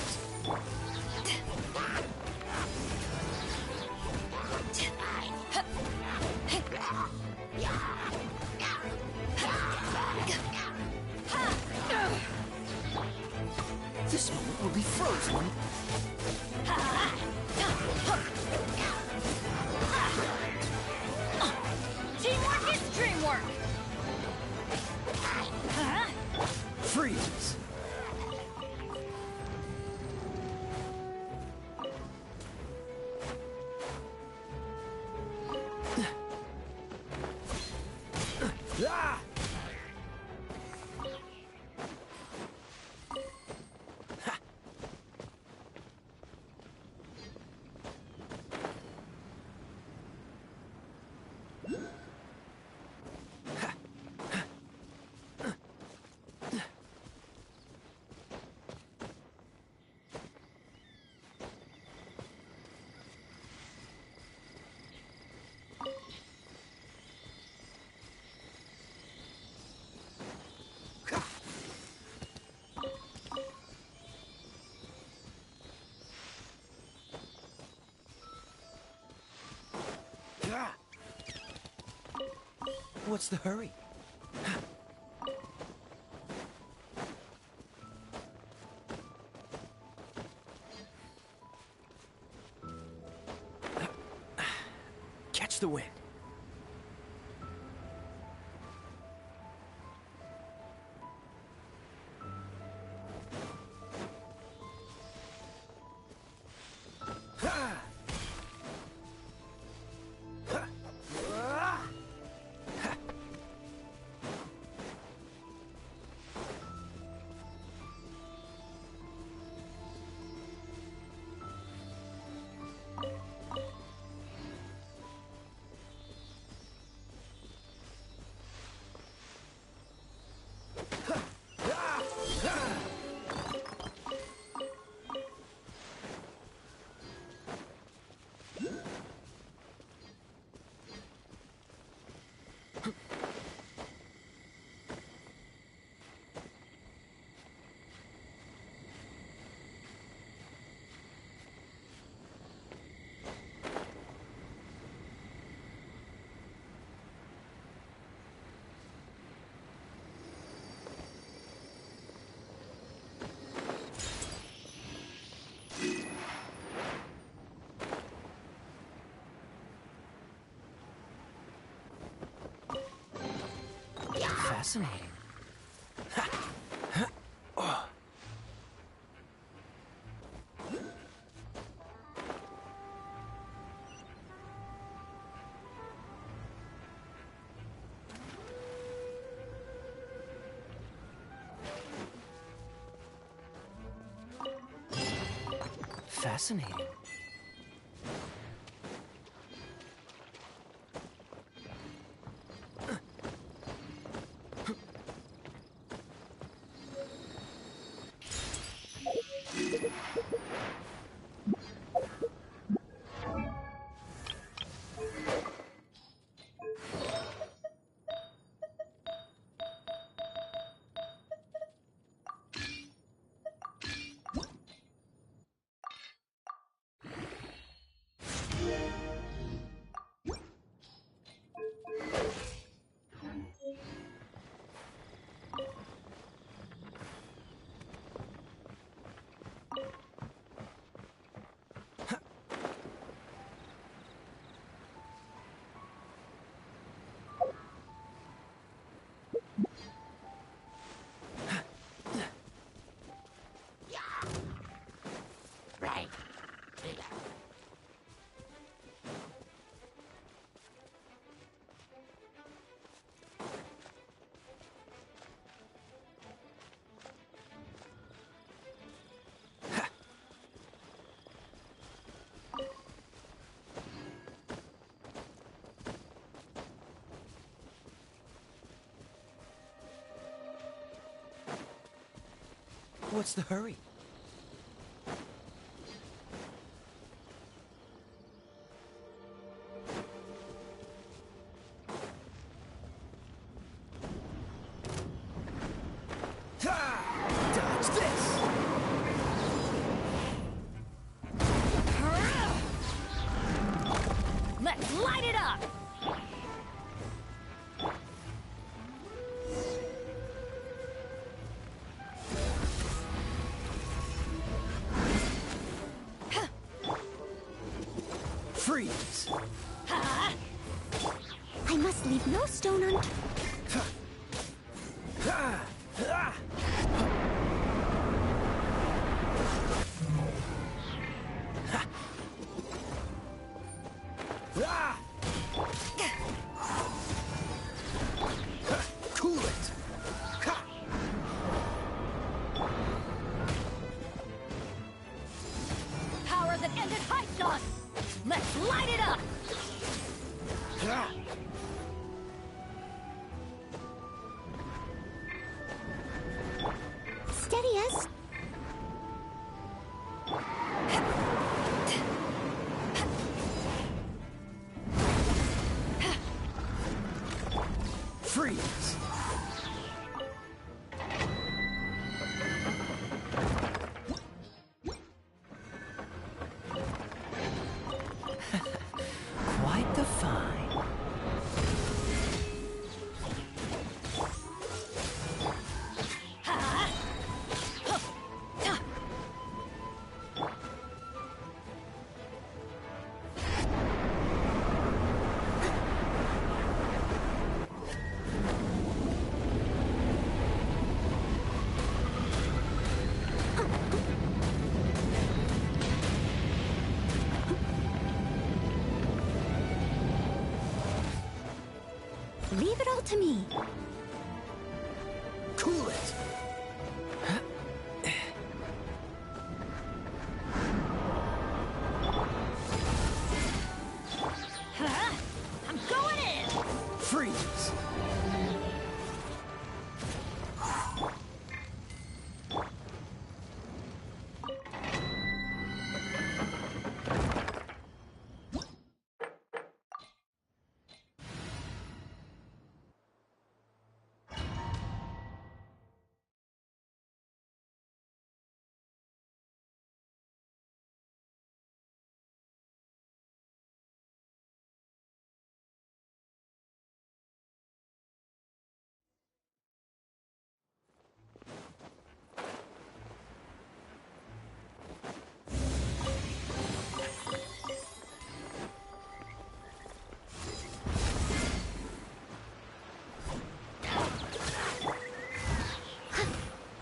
This moment will be frozen. Teamwork is dreamwork. Freeze. Ah! What's the hurry? Catch the wind. Fascinating. Fascinating. What's the hurry? Dodge this! Let's light it up! Freeze! I must leave no stone unturned. Cool it! Power that ended high shot! Let's light it up! Steady as. Freeze! Quite the find. Leave it all to me. Cool it! I'm going in! Freeze!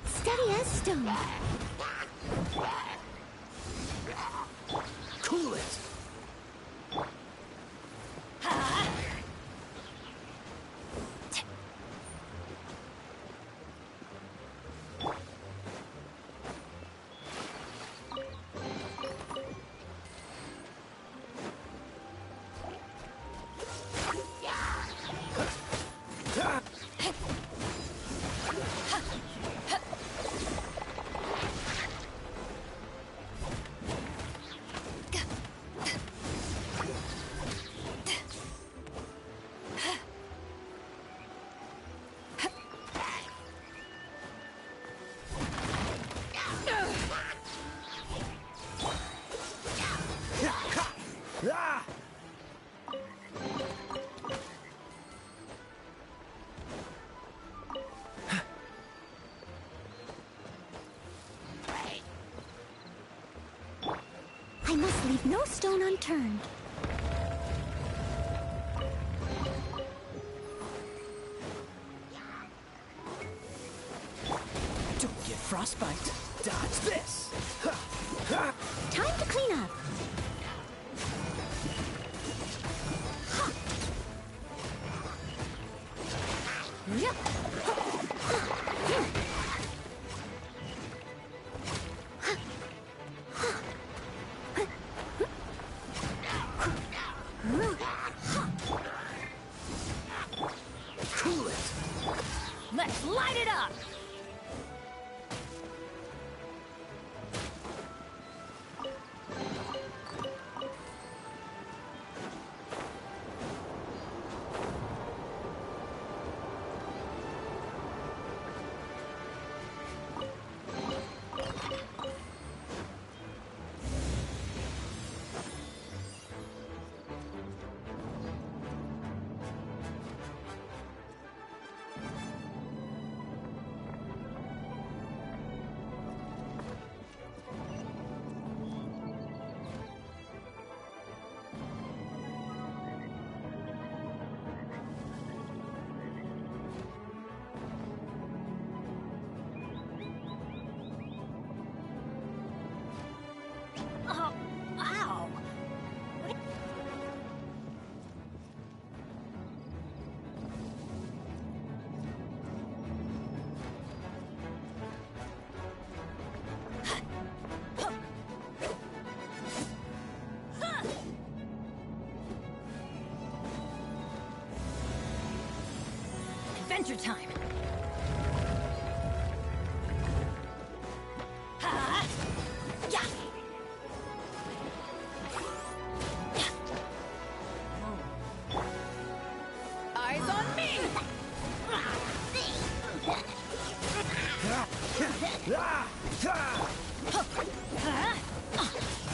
Steady as stone. Cool it! I must leave no stone unturned. Don't get frostbite. Dodge this! Time to clean up. Yep. Cool it! Let's light it up! Adventure time! Ha! Yeah! Eyes on me!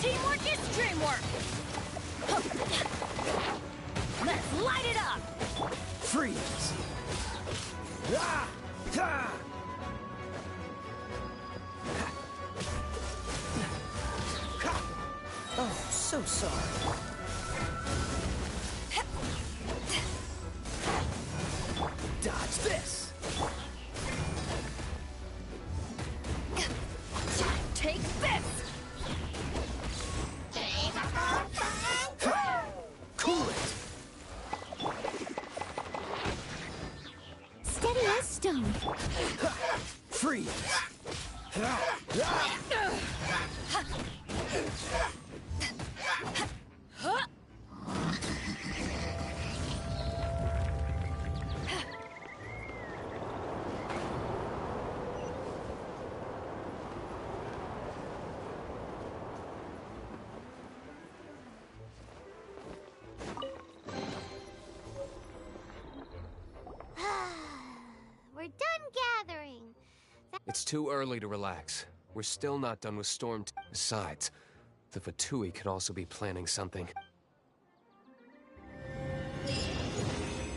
Teamwork is dreamwork! Let's light it up! Freeze! Oh, so sorry. Dodge this! Take this! Cool it! Steady as stone. Freeze! We're done gathering. It's too early to relax. We're still not done with Storm. Besides, the Fatui could also be planning something.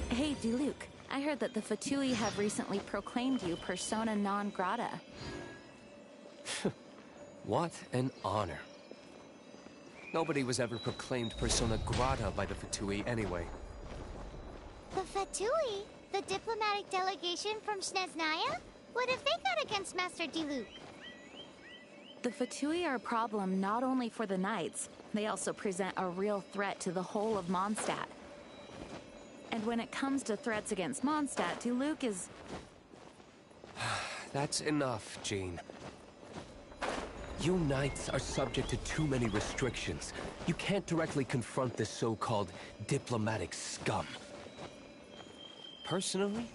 Hey, Diluc. I heard that the Fatui have recently proclaimed you persona non grata. What an honor. Nobody was ever proclaimed persona grata by the Fatui anyway. The Fatui? The diplomatic delegation from Snezhnaya? What have they got against Master Diluc? The Fatui are a problem not only for the Knights, they also present a real threat to the whole of Mondstadt. And when it comes to threats against Mondstadt, Diluc is... That's enough, Jean. You Knights are subject to too many restrictions. You can't directly confront this so-called diplomatic scum. Personally,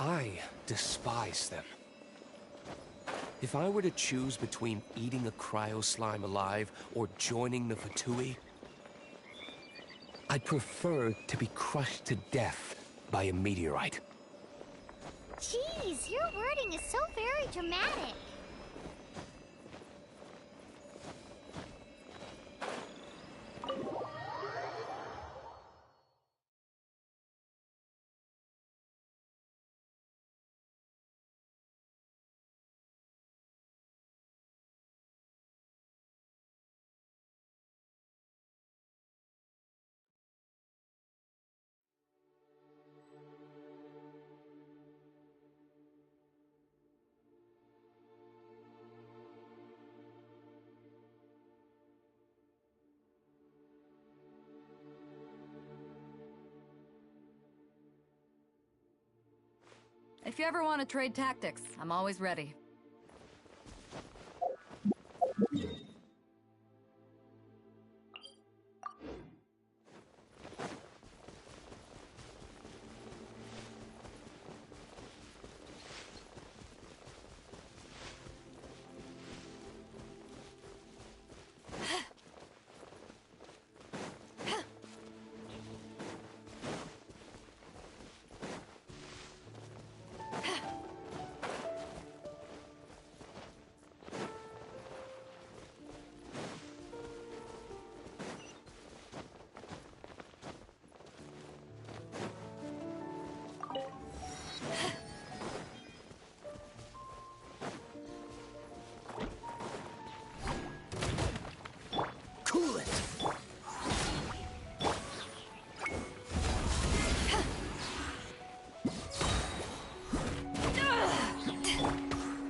I despise them. If I were to choose between eating a cryo slime alive or joining the Fatui, I'd prefer to be crushed to death by a meteorite. Jeez, your wording is so very dramatic. If you ever want to trade tactics, I'm always ready. Cool it!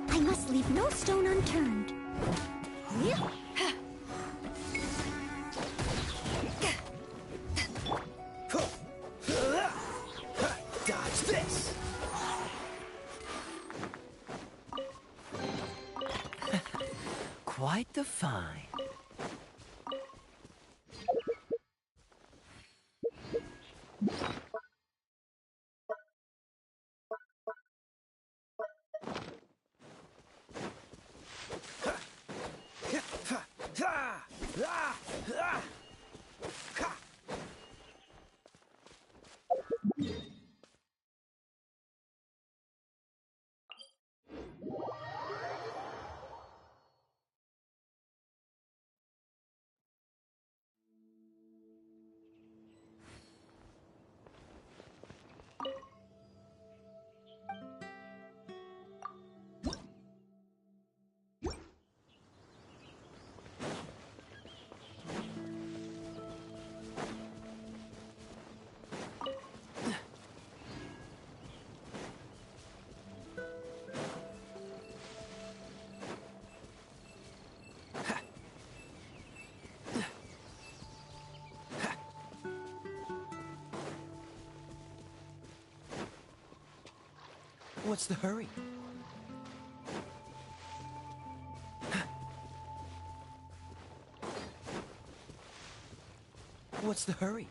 I must leave no stone unturned. Dodge this! Quite the find. What's the hurry? What's the hurry?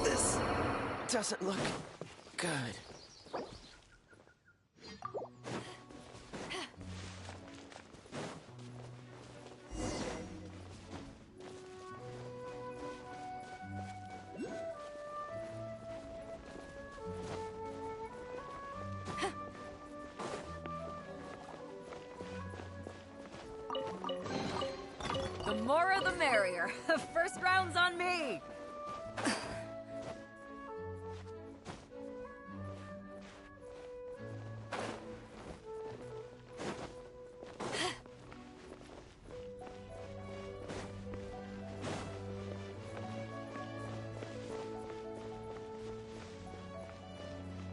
This doesn't look good. The more the merrier. First round's on me.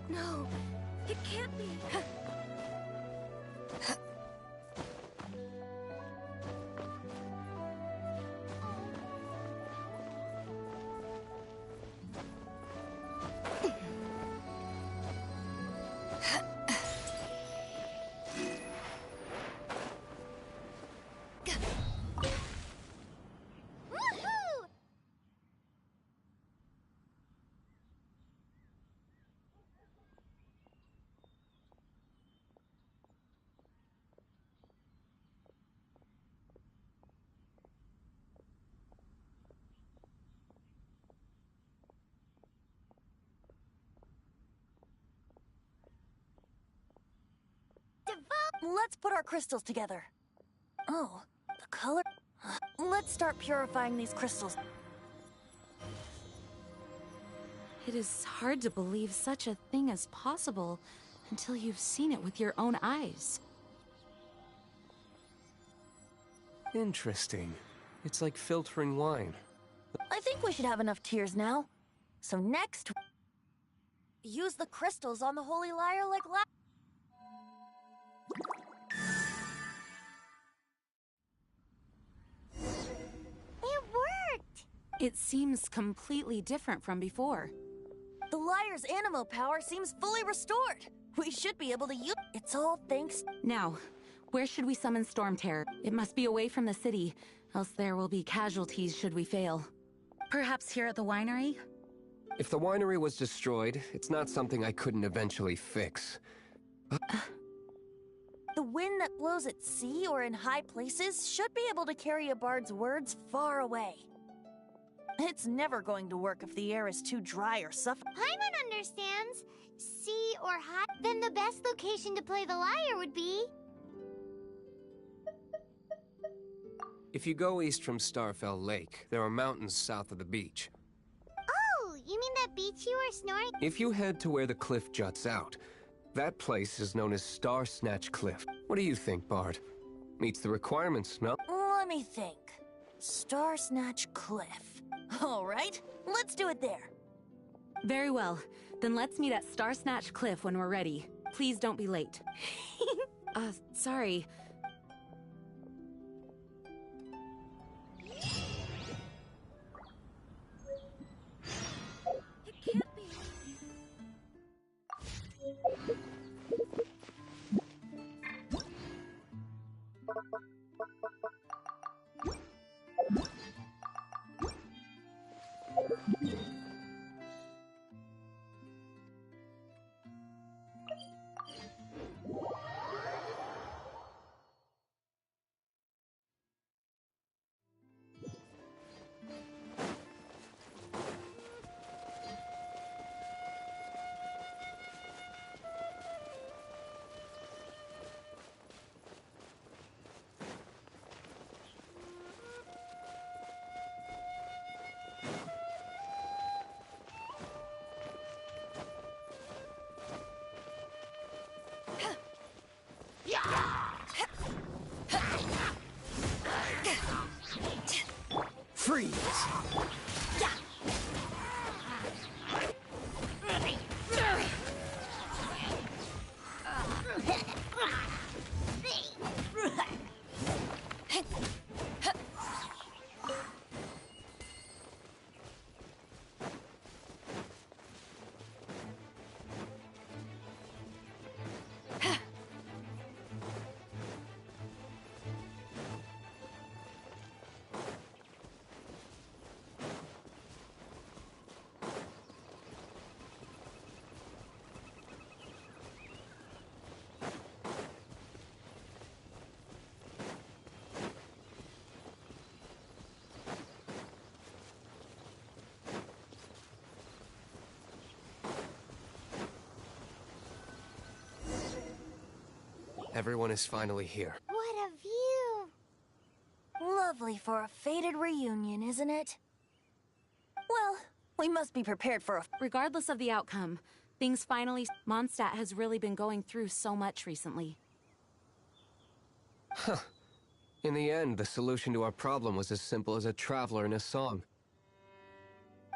No, it can't be. Woohoo! Let's put our crystals together. Oh, the color... Let's start purifying these crystals. It is hard to believe such a thing is possible until you've seen it with your own eyes. Interesting. It's like filtering wine. I think we should have enough tears now. So next... use the crystals on the Holy Lyre like last... It worked! It seems completely different from before. The Lyre's animo power seems fully restored. We should be able to use... It's all thanks... Now, where should we summon Storm Terror? It must be away from the city, else there will be casualties should we fail. Perhaps here at the winery? If the winery was destroyed, it's not something I couldn't eventually fix. The wind that blows at sea or in high places should be able to carry a bard's words far away. It's never going to work if the air is too dry or suffocating. Paimon understands. Sea or high, then the best location to play the lyre would be... If you go east from Starfell Lake, there are mountains south of the beach. Oh, you mean that beach you were snoring? If you head to where the cliff juts out, that place is known as Star Snatch Cliff. What do you think, Bard? Meets the requirements, no? Let me think. Star Snatch Cliff. All right, let's do it there. Very well. Then let's meet at Star Snatch Cliff when we're ready. Please don't be late. Sorry. It can't be. Freeze! Everyone is finally here. What a view! Lovely for a fated reunion, isn't it? Well, we must be prepared for a... Regardless of the outcome, things finally... Mondstadt has really been going through so much recently. Huh. In the end, the solution to our problem was as simple as a traveler in a song.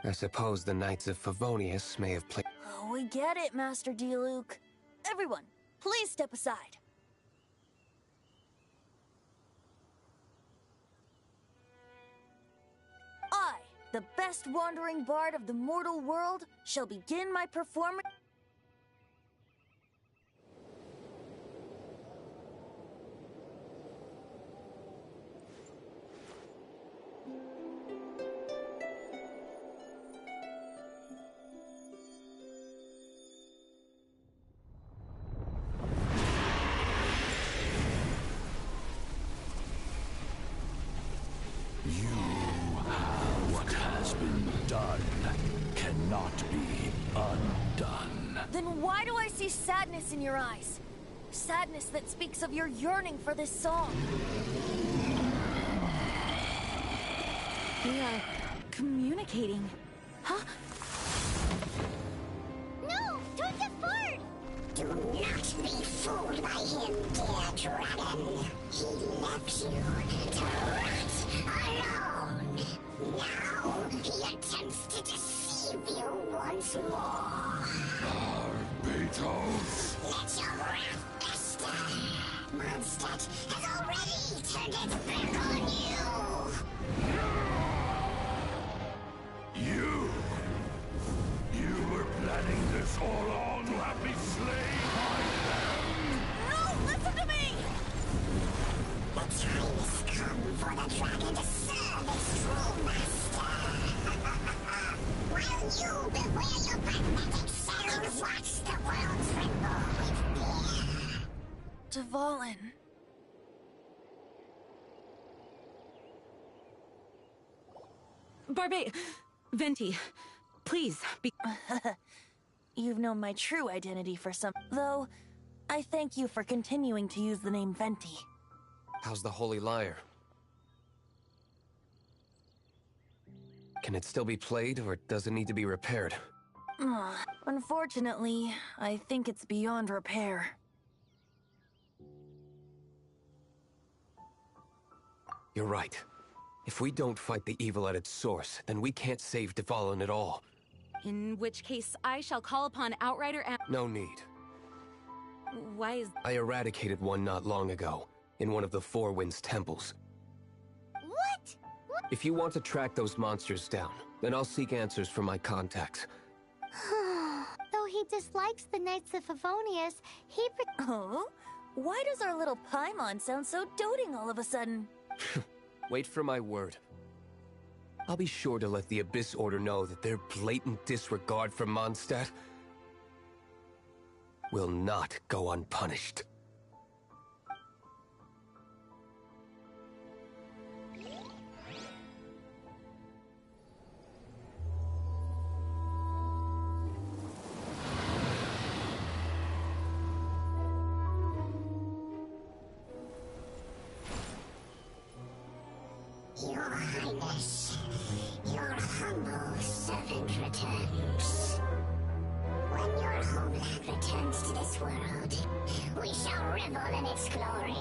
I suppose the Knights of Favonius may have played... Oh, we get it, Master Diluc. Everyone, please step aside. I, the best wandering bard of the mortal world, shall begin my performance. What has been done cannot be undone. Then why do I see sadness in your eyes? Sadness that speaks of your yearning for this song. They are communicating. Huh? No! Don't get bored! Do not be fooled by him, dear dragon. He left you to rot alone. Now he attempts to deceive you once more. Beetles. Let your wrath fester. Mondstadt has already turned its back on you. You were planning this all along to have me slain by them. No, listen to me! The time has come for the dragon to serve its true master. While you beware your pathetic selves, watch the world tremble with fear. Dvalin. Venti, please be... You've known my true identity for some... Though, I thank you for continuing to use the name Venti. How's the Holy Lyre? Can it still be played, or does it need to be repaired? Unfortunately, I think it's beyond repair. You're right. If we don't fight the evil at its source, then we can't save Dvalin at all. In which case, I shall call upon Outrider and... No need. Why is... I eradicated one not long ago, in one of the Four Winds temples. What? If you want to track those monsters down, then I'll seek answers from my contacts. Though he dislikes the Knights of Favonius, he... Oh? Why does our little Paimon sound so doting all of a sudden? Wait for my word. I'll be sure to let the Abyss Order know that their blatant disregard for Mondstadt will not go unpunished. Your Highness, your humble servant returns. When your homeland returns to this world, we shall revel in its glory.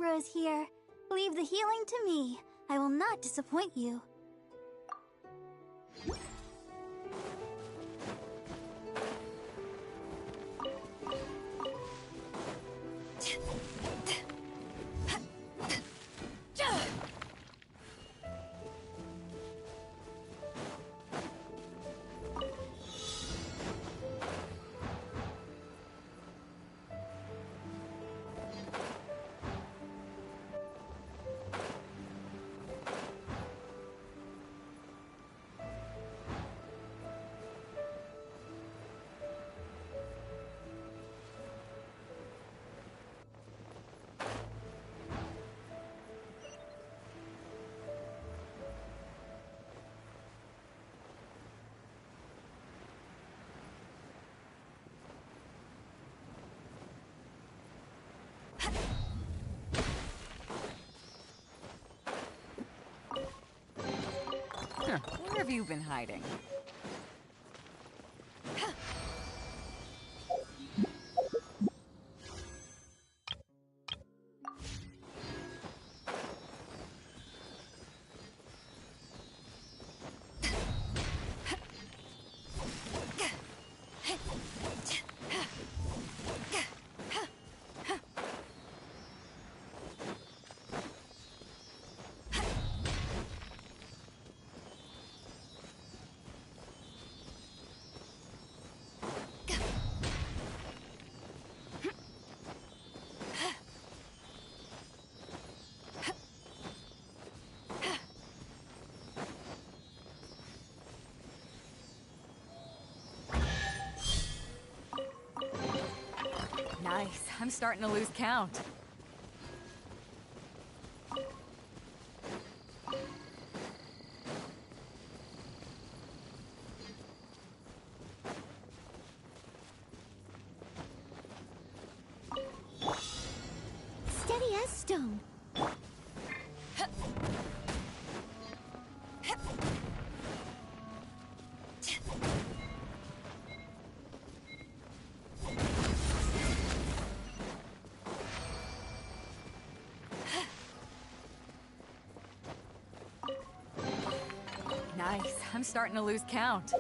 Emperor is here. Leave the healing to me. I will not disappoint you. Where have you been hiding? Nice. I'm starting to lose count. Steady as stone. Nice. I'm starting to lose count.